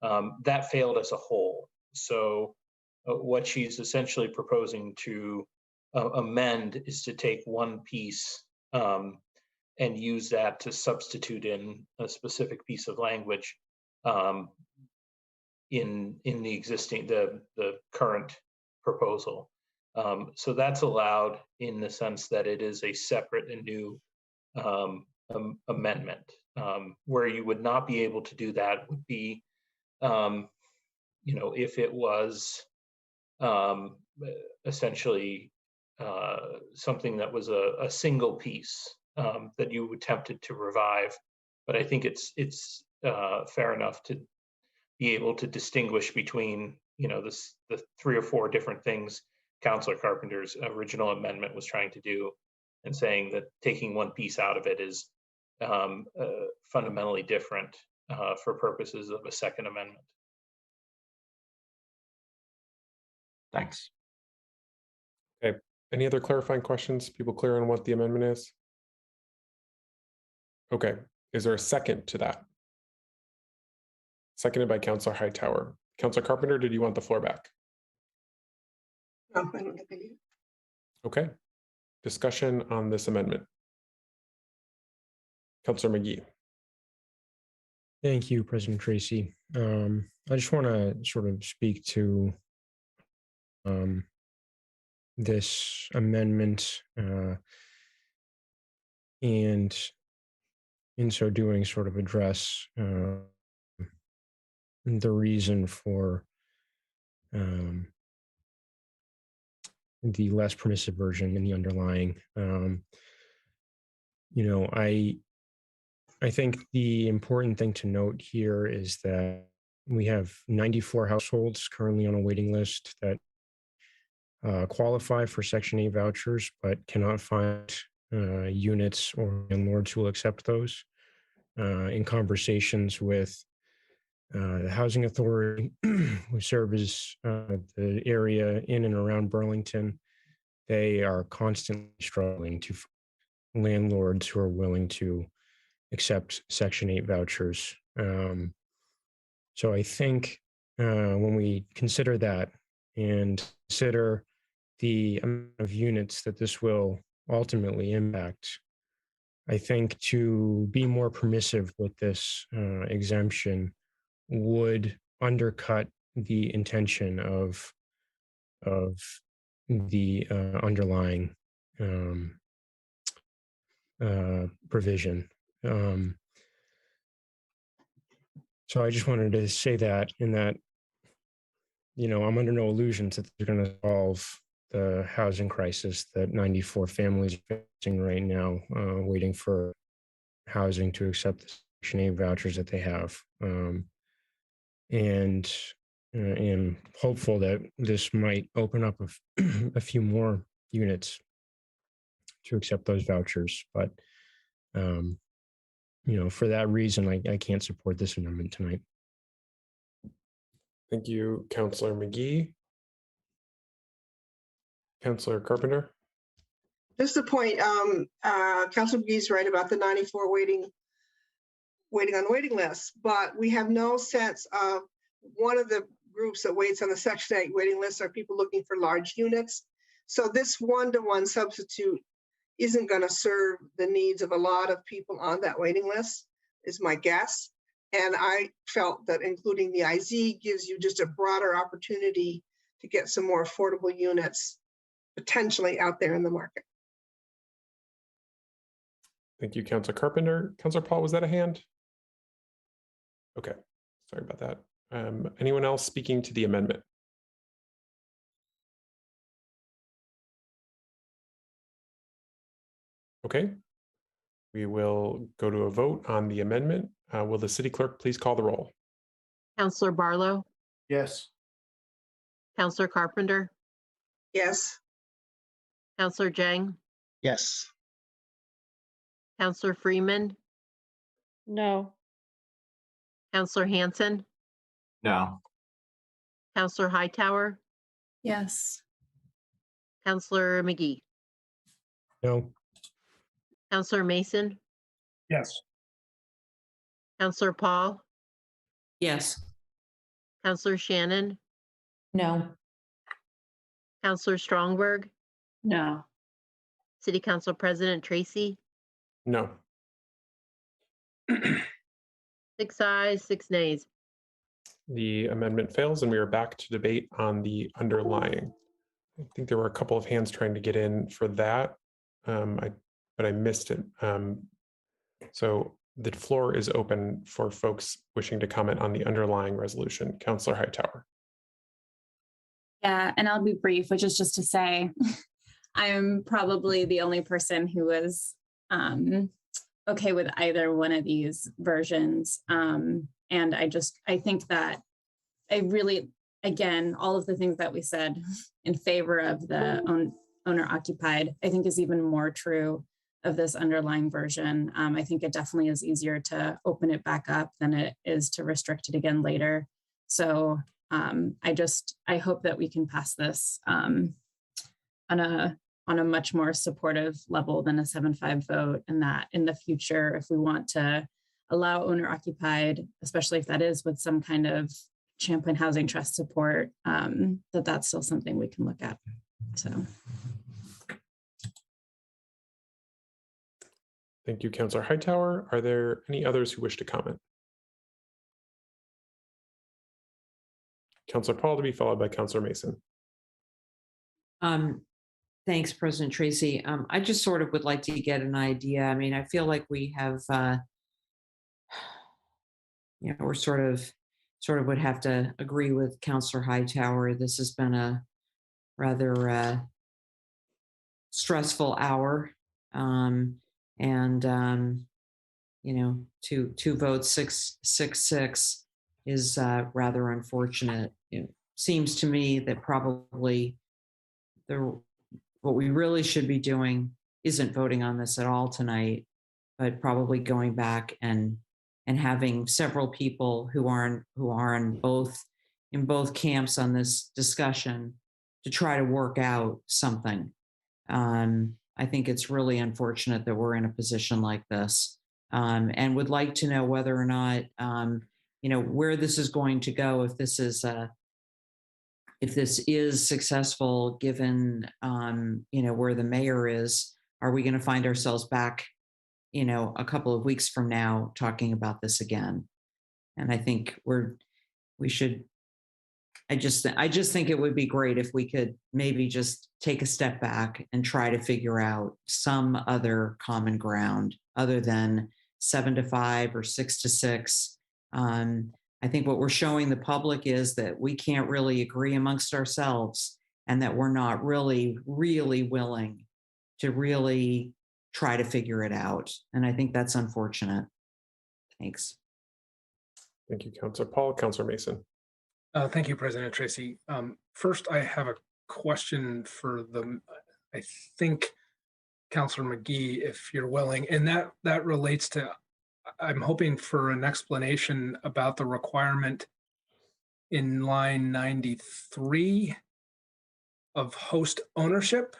that failed as a whole. So what she's essentially proposing to amend is to take one piece and use that to substitute in a specific piece of language in the existing, the current proposal. So that's allowed in the sense that it is a separate and new amendment. Where you would not be able to do that would be, if it was essentially something that was a single piece that you attempted to revive. But I think it's fair enough to be able to distinguish between the 3 or 4 different things Councilor Carpenter's original amendment was trying to do, and saying that taking one piece out of it is fundamentally different for purposes of a second amendment. Thanks. Okay. Any other clarifying questions? People clear on what the amendment is? Okay. Is there a second to that? Seconded by Councilor Hightower. Councilor Carpenter, did you want the floor back? No, I don't think I do. Okay. Discussion on this amendment. Councilor McGee. Thank you, President Tracy. I just want to sort of speak to this amendment and in so doing sort of address the reason for the less permissive version in the underlying. I think the important thing to note here is that we have 94 households currently on a waiting list that qualify for Section 8 vouchers, but cannot find units or landlords who will accept those. In conversations with the Housing Authority, who serves the area in and around Burlington, they are constantly struggling to find landlords who are willing to accept Section 8 vouchers. So I think when we consider that and consider the amount of units that this will ultimately impact, I think to be more permissive with this exemption would undercut the intention of the underlying provision. So I just wanted to say that, in that, I'm under no illusions that they're going to solve the housing crisis that 94 families are facing right now, waiting for housing to accept the Section 8 vouchers that they have. And am hopeful that this might open up a few more units to accept those vouchers. But, for that reason, I can't support this amendment tonight. Thank you, Councillor McGee. Councillor Carpenter. Just a point, Councilor McGee's right about the 94 waiting on waiting lists, but we have no sense of one of the groups that waits on the Section 8 waiting list are people looking for large units. So this one-to-one substitute isn't going to serve the needs of a lot of people on that waiting list, is my guess. And I felt that including the IZ gives you just a broader opportunity to get some more affordable units potentially out there in the market. Thank you, Councillor Carpenter. Councillor Paul, was that a hand? Okay, sorry about that. Anyone else speaking to the amendment? Okay, we will go to a vote on the amendment. Will the city clerk please call the roll? Councillor Barlow, Yes. Councillor Carpenter, Yes. Councillor Jang, Yes. Councillor Freeman, No. Councillor Hanson, No. Councillor Hightower, Yes. Councillor McGee, No. Councillor Mason, Yes. Councillor Paul, Yes. Councillor Shannon, No. Councillor Strongberg, No. City Council President Tracy, No. 6 ayes, 6 nays. The amendment fails, and we are back to debate on the underlying. I think there were a couple of hands trying to get in for that, but I missed it. So the floor is open for folks wishing to comment on the underlying resolution. Councillor Hightower. Yeah, and I'll be brief, which is just to say, I'm probably the only person who was okay with either one of these versions. And I think that I really, again, all of the things that we said in favor of the owner occupied, I think is even more true of this underlying version. I think it definitely is easier to open it back up than it is to restrict it again later. So I hope that we can pass this on a much more supportive level than a 7-5 vote, and that in the future, if we want to allow owner occupied, especially if that is with some kind of Champlain Housing Trust support, that's still something we can look at. So. Thank you, Councillor Hightower. Are there any others who wish to comment? Councillor Paul, to be followed by Councillor Mason. Thanks, President Tracy. I just sort of would like to get an idea. I mean, I feel like we have, we're sort of would have to agree with Councillor Hightower. This has been a rather stressful hour. Two votes, 6-6 is rather unfortunate. It seems to me that probably what we really should be doing isn't voting on this at all tonight, but probably going back and having several people who are in both camps on this discussion to try to work out something. I think it's really unfortunate that we're in a position like this, and would like to know whether or not, where this is going to go. If this is successful, given, where the mayor is, are we going to find ourselves back, a couple of weeks from now talking about this again? And I think we should I just think it would be great if we could maybe just take a step back and try to figure out some other common ground other than 7 to 5 or 6 to 6. I think what we're showing the public is that we can't really agree amongst ourselves and that we're not really, really willing to really try to figure it out. And I think that's unfortunate. Thanks. Thank you, Councilor Paul. Councilor Mason. Thank you, President Tracy. First, I have a question for I think, Councilor McGee, if you're willing, and that relates to, I'm hoping for an explanation about the requirement in line 93 of host ownership.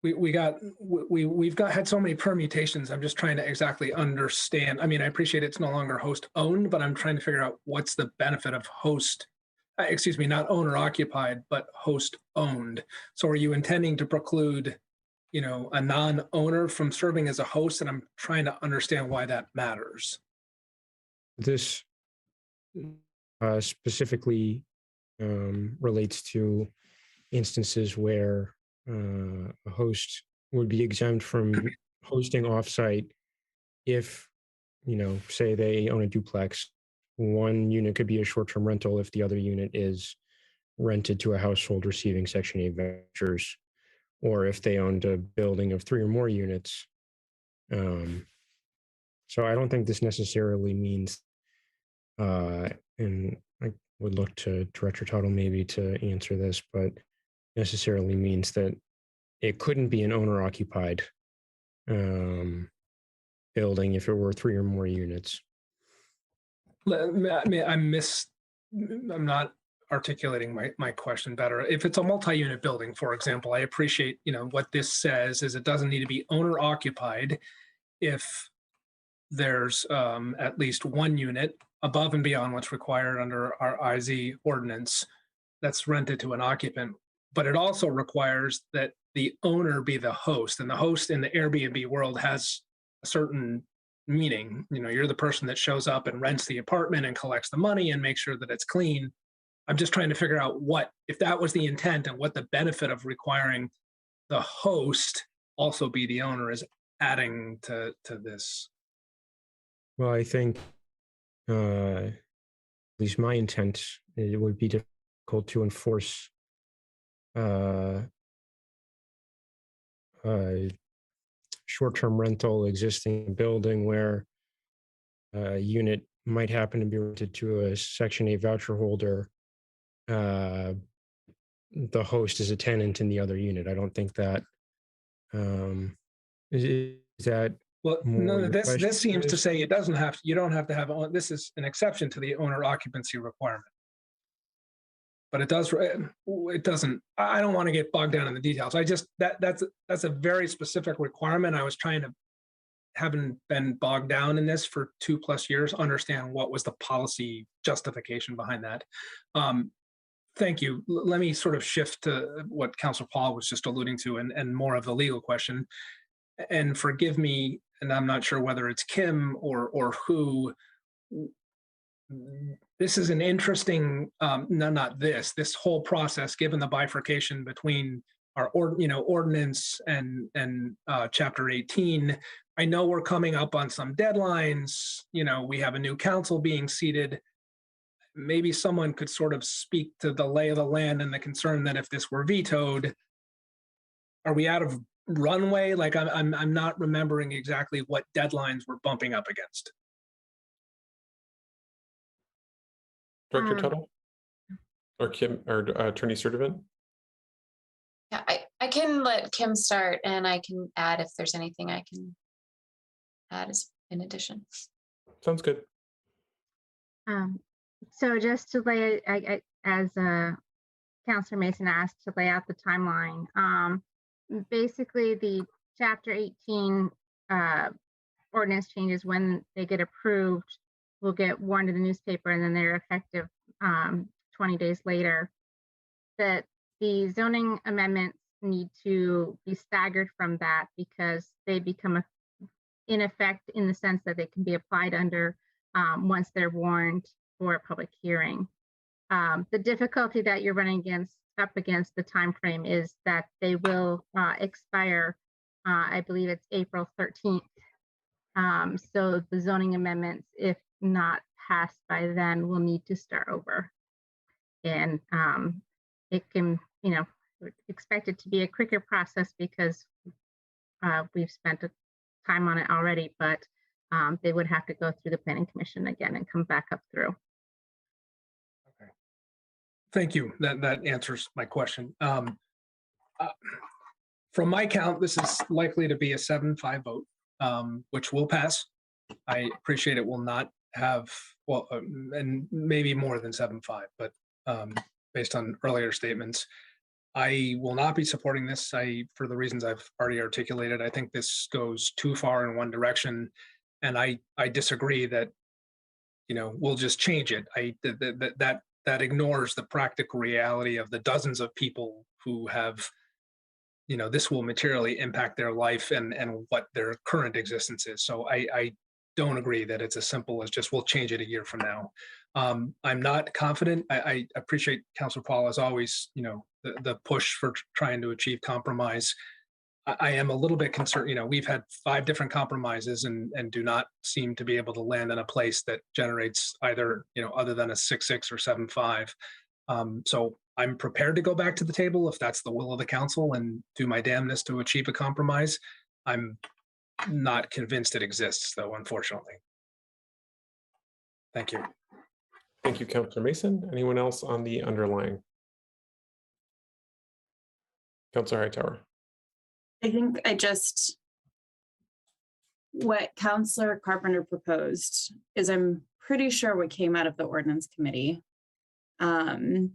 We've had so many permutations. I'm just trying to exactly understand. I mean, I appreciate it's no longer host owned, but I'm trying to figure out what's the benefit of host, excuse me, not owner occupied, but host owned. So are you intending to preclude, a non-owner from serving as a host? And I'm trying to understand why that matters. This specifically relates to instances where a host would be exempt from hosting offsite if, say they own a duplex. One unit could be a short-term rental if the other unit is rented to a household receiving Section 8 vouchers, or if they owned a building of 3 or more units. So I don't think this necessarily means, and I would look to Director Tuttle maybe to answer this, but necessarily means that it couldn't be an owner occupied building if it were 3 or more units. I'm not articulating my question better. If it's a multi-unit building, for example, I appreciate, what this says is it doesn't need to be owner occupied if there's at least one unit above and beyond what's required under our IZ ordinance that's rented to an occupant. But it also requires that the owner be the host, and the host in the Airbnb world has a certain meaning. You're the person that shows up and rents the apartment and collects the money and makes sure that it's clean. I'm just trying to figure out if that was the intent and what the benefit of requiring the host also be the owner is adding to this. Well, I think, at least my intent, it would be difficult to enforce short-term rental existing building where a unit might happen to be rented to a Section 8 voucher holder. The host is a tenant in the other unit. I don't think that is that. Well, no, this seems to say it doesn't have. You don't have to have. This is an exception to the owner occupancy requirement. But it does. It doesn't. I don't want to get bogged down in the details. I just that's a very specific requirement. I was trying to, having been bogged down in this for 2+ years, understand what was the policy justification behind that. Thank you. Let me sort of shift to what Councilor Paul was just alluding to, and more of the legal question. And forgive me, and I'm not sure whether it's Kim or who. This is an interesting, this whole process, given the bifurcation between our ordinance and chapter 18. I know we're coming up on some deadlines. We have a new council being seated. Maybe someone could sort of speak to the lay of the land and the concern that if this were vetoed, are we out of runway? Like I'm not remembering exactly what deadlines we're bumping up against. Director Tuttle or Kim or Attorney Sturdivant? Yeah, I can let Kim start, and I can add if there's anything I can add in addition. Sounds good. So just to lay, as Councilor Mason asked, to lay out the timeline. Basically, the Chapter 18 ordinance changes, when they get approved, will get warned in the newspaper, and then they're effective 20 days later. That the zoning amendments need to be staggered from that because they become in effect in the sense that they can be applied under once they're warned for a public hearing. The difficulty that you're running up against the time frame is that they will expire, I believe it's April 13th. So the zoning amendments, if not passed by then, will need to start over. And it can, expect it to be a quicker process because we've spent time on it already, but they would have to go through the Planning Commission again and come back up through. Okay. Thank you. That answers my question. From my count, this is likely to be a 7-5 vote, which will pass. I appreciate it will not have, well, and maybe more than 7-5, but based on earlier statements, I will not be supporting this. For the reasons I've already articulated, I think this goes too far in one direction, and I disagree that we'll just change it. That ignores the practical reality of the dozens of people who have, this will materially impact their life and what their current existence is. So I don't agree that it's as simple as just we'll change it a year from now. I'm not confident. I appreciate Councilor Paul as always, the push for trying to achieve compromise. I am a little bit concerned. We've had 5 different compromises and do not seem to be able to land in a place that generates either, other than a 6-6 or 7-5. So I'm prepared to go back to the table if that's the will of the council and do my damnedest to achieve a compromise. I'm not convinced it exists, though, unfortunately. Thank you. Thank you, Councilor Mason. Anyone else on the underlying? Councilor Hightower. I think what Councilor Carpenter proposed is I'm pretty sure what came out of the ordinance committee. And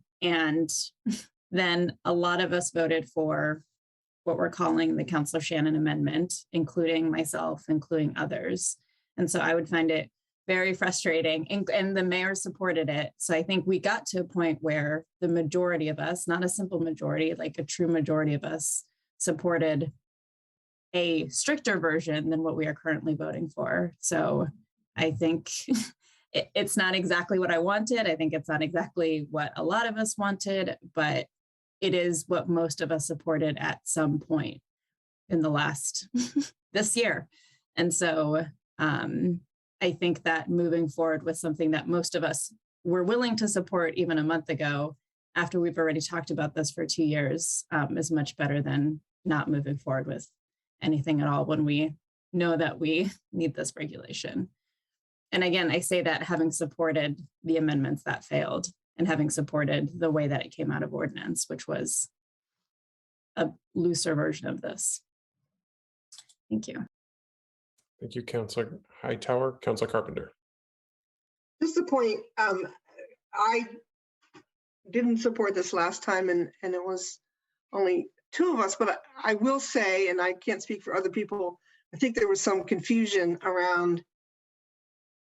then a lot of us voted for what we're calling the Councilor Shannon Amendment, including myself, including others. And so I would find it very frustrating, and the mayor supported it. So I think we got to a point where the majority of us, not a simple majority, like a true majority of us, supported a stricter version than what we are currently voting for. So I think it's not exactly what I wanted. I think it's not exactly what a lot of us wanted, but it is what most of us supported at some point in the last this year. And so I think that moving forward with something that most of us were willing to support even a month ago, after we've already talked about this for 2 years, is much better than not moving forward with anything at all when we know that we need this regulation. And again, I say that having supported the amendments that failed and having supported the way that it came out of ordinance, which was a looser version of this. Thank you. Thank you, Councilor Hightower. Councilor Carpenter. Just a point, I didn't support this last time and it was only 2 of us, but I will say, and I can't speak for other people, I think there was some confusion around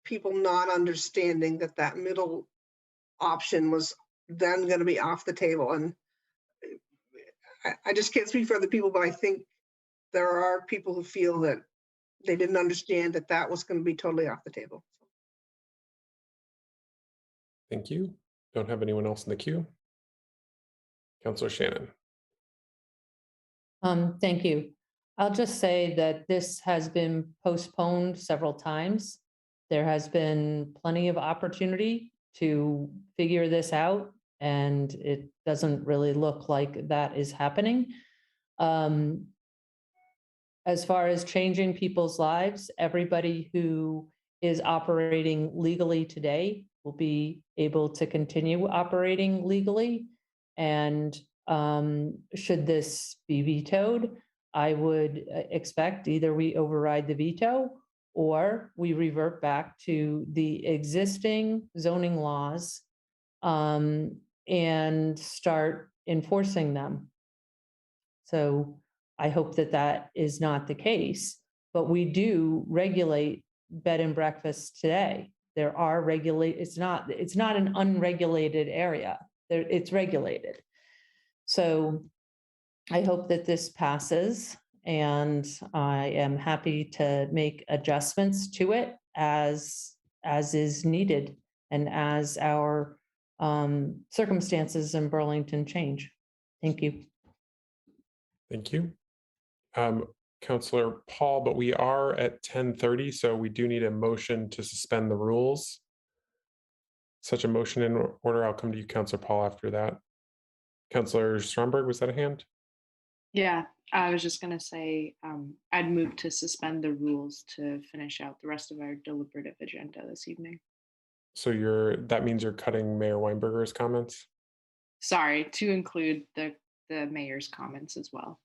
people not understanding that that middle option was then going to be off the table. And I just can't speak for other people, but I think there are people who feel that they didn't understand that that was going to be totally off the table. Thank you. Don't have anyone else in the queue. Councilor Shannon. Thank you. I'll just say that this has been postponed several times. There has been plenty of opportunity to figure this out, and it doesn't really look like that is happening. As far as changing people's lives, everybody who is operating legally today will be able to continue operating legally. And should this be vetoed, I would expect either we override the veto or we revert back to the existing zoning laws and start enforcing them. So I hope that that is not the case, but we do regulate bed and breakfast today. There are it's not an unregulated area. It's regulated. So I hope that this passes, and I am happy to make adjustments to it as is needed and as our circumstances in Burlington change. Thank you. Thank you. Councillor Paul, but we are at 10:30, so we do need a motion to suspend the rules. Such a motion in order. I'll come to you, Councillor Paul, after that. Councillor Stromberg, was that a hand? Yeah, I was just going to say I'd move to suspend the rules to finish out the rest of our deliberative agenda this evening. So that means you're cutting Mayor Weinberger's comments? Sorry, to include the mayor's comments as well.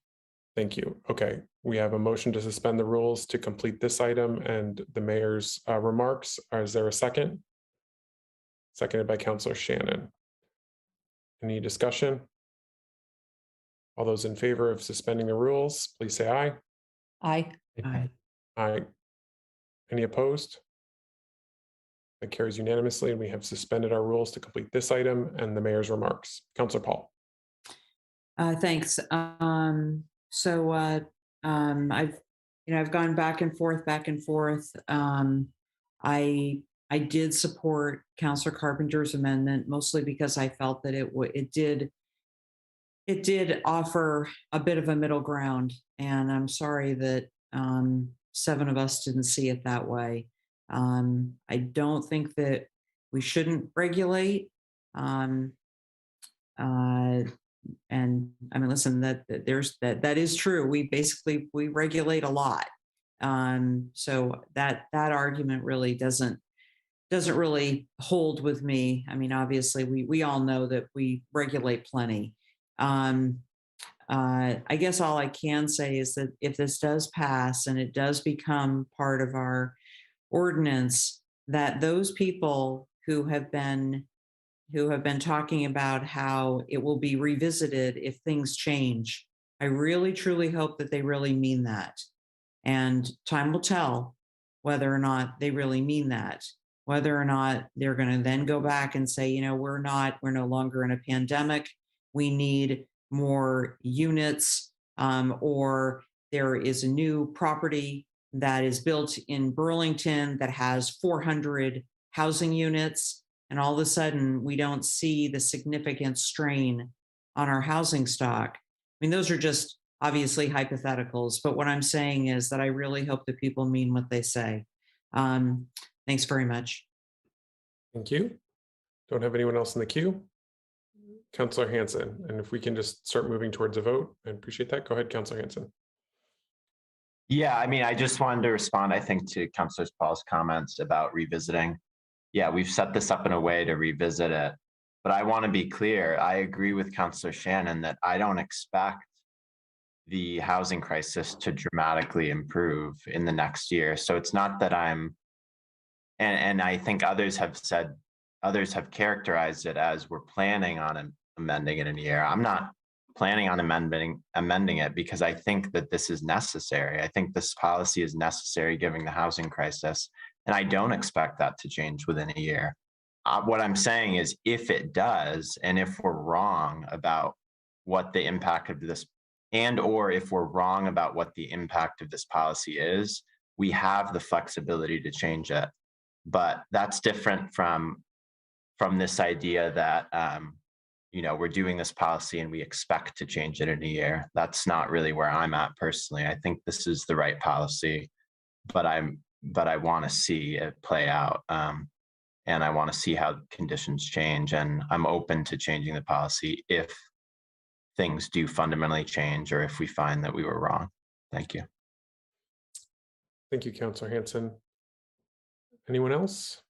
Thank you. Okay, we have a motion to suspend the rules to complete this item and the mayor's remarks. Is there a second? Seconded by Councillor Shannon. Any discussion? All those in favor of suspending the rules, please say aye. Aye. Aye. Aye. Any opposed? That carries unanimously, and we have suspended our rules to complete this item and the mayor's remarks. Councillor Paul. Thanks. I've gone back and forth. I did support Councillor Carpenter's amendment, mostly because I felt that it did offer a bit of a middle ground, and I'm sorry that 7 of us didn't see it that way. I don't think that we shouldn't regulate. And I mean, listen, that is true. We regulate a lot. So that argument really doesn't really hold with me. I mean, obviously we all know that we regulate plenty. I guess all I can say is that if this does pass and it does become part of our ordinance, that those people who have been talking about how it will be revisited if things change, I really truly hope that they really mean that. And time will tell whether or not they really mean that, whether or not they're going to then go back and say, you know, we're no longer in a pandemic. We need more units, or there is a new property that is built in Burlington that has 400 housing units. And all of a sudden, we don't see the significant strain on our housing stock. I mean, those are just obviously hypotheticals, but what I'm saying is that I really hope that people mean what they say. Thanks very much. Thank you. Don't have anyone else in the queue. Councillor Hanson, and if we can just start moving towards a vote, I appreciate that. Go ahead, Councillor Hanson. Yeah, I mean, I just wanted to respond, I think, to Councillor Paul's comments about revisiting. Yeah, we've set this up in a way to revisit it, but I want to be clear. I agree with Councillor Shannon that I don't expect the housing crisis to dramatically improve in the next year. So it's not that and I think others have characterized it as we're planning on amending it in a year. I'm not planning on amending it because I think that this is necessary. I think this policy is necessary given the housing crisis, and I don't expect that to change within a year. What I'm saying is if it does, and if we're wrong about what the impact of this, or if we're wrong about what the impact of this policy is, we have the flexibility to change it. But that's different from this idea that we're doing this policy and we expect to change it in a year. That's not really where I'm at personally. I think this is the right policy, but I want to see it play out, and I want to see how conditions change. And I'm open to changing the policy if things do fundamentally change or if we find that we were wrong. Thank you. Thank you, Councillor Hanson. Anyone else?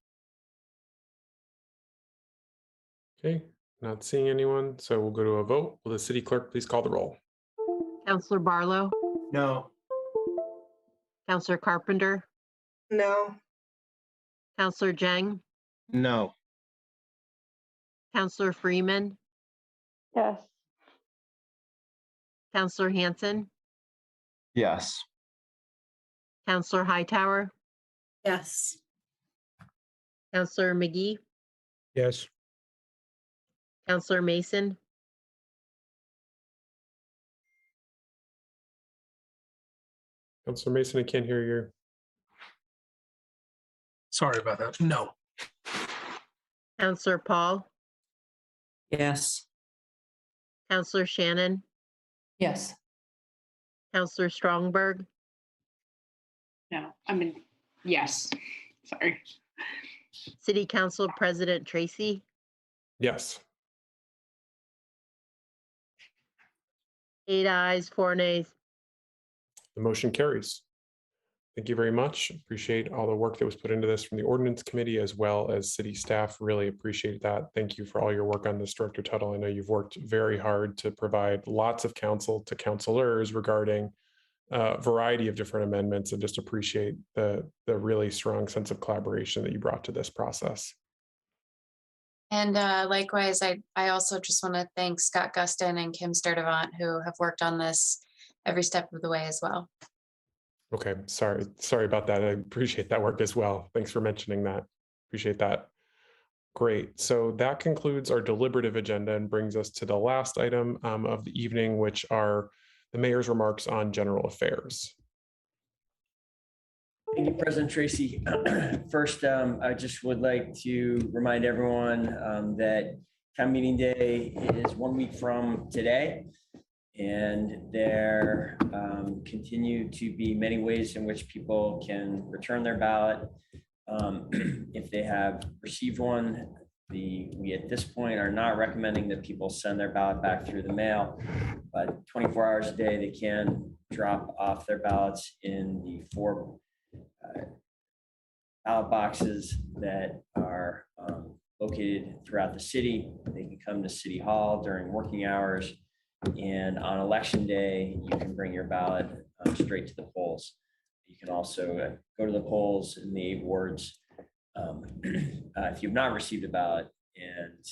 Okay, not seeing anyone, so we'll go to a vote. Will the city clerk please call the roll? Councillor Barlow, No. Councillor Carpenter, No. Councillor Jang, No. Councillor Freeman, Yes. Councillor Hanson, Yes. Councillor Hightower, Yes. Councillor McGee, Yes. Councillor Mason, Councillor Mason, I can't hear you. Sorry about that. No. Counselor Paul, Yes. Counselor Shannon, Yes. Counselor Strongberg, No, I mean, yes, sorry. City Council President Tracy, Yes. 8 ayes, 4 nays. The motion carries. Thank you very much. Appreciate all the work that was put into this from the Ordinance Committee as well as city staff. Really appreciate that. Thank you for all your work on this, Director Tuttle. I know you've worked very hard to provide lots of counsel to counselors regarding a variety of different amendments, and just appreciate the really strong sense of collaboration that you brought to this process. And likewise, I also just want to thank Scott Gustin and Kim Sturdivant, who have worked on this every step of the way as well. Okay, sorry about that. I appreciate that work as well. Thanks for mentioning that. Appreciate that. Great. So that concludes our deliberative agenda and brings us to the last item of the evening, which are the mayor's remarks on general affairs. Thank you, President Tracy. First, I just would like to remind everyone that town meeting day is 1 week from today. And there continue to be many ways in which people can return their ballot. If they have received one, we at this point are not recommending that people send their ballot back through the mail, but 24 hours a day, they can drop off their ballots in the 4 ballot boxes that are located throughout the city. They can come to City Hall during working hours. And on election day, you can bring your ballot straight to the polls. You can also go to the polls in the 8 wards if you've not received a ballot, and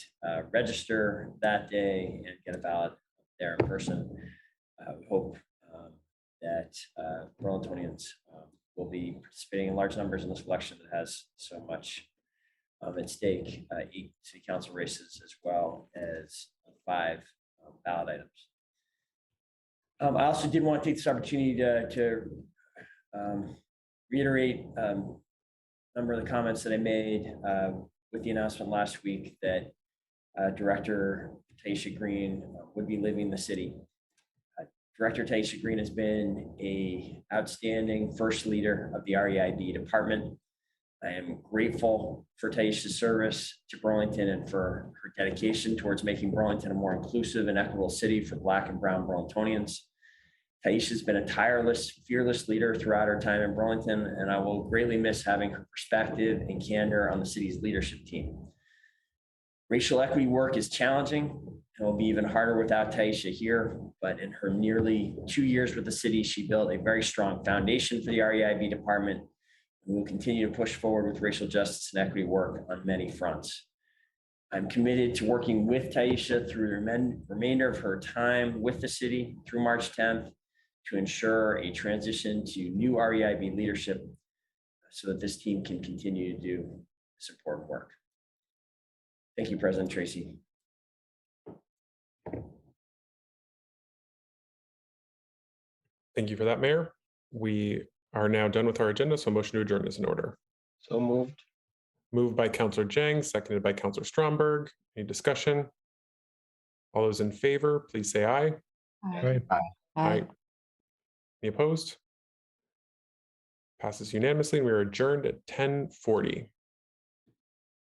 register that day and get a ballot there in person. We hope that Burlingtonians will be participating in large numbers in this election that has so much at stake, 8 city council races as well as 5 ballot items. I also did want to take this opportunity to reiterate a number of the comments that I made with the announcement last week that Director Taisha Green would be leaving the city. Director Taisha Green has been an outstanding first leader of the REIB department. I am grateful for Taisha's service to Burlington and for her dedication towards making Burlington a more inclusive and equitable city for Black and Brown Burlingtonians. Taisha's been a tireless, fearless leader throughout her time in Burlington, and I will greatly miss having her perspective and candor on the city's leadership team. Racial equity work is challenging and will be even harder without Taisha here, but in her nearly 2 years with the city, she built a very strong foundation for the REIB department. We will continue to push forward with racial justice and equity work on many fronts. I'm committed to working with Taisha through the remainder of her time with the city through March 10th to ensure a transition to new REIB leadership so that this team can continue to do this important work. Thank you, President Tracy. Thank you for that, Mayor. We are now done with our agenda, so motion to adjourn is in order. So moved. Moved by Councilor Jang, seconded by Councilor Stromberg. Any discussion? All those in favor, please say aye. Aye. Aye. Any opposed? Passes unanimously, and we are adjourned at 10:40.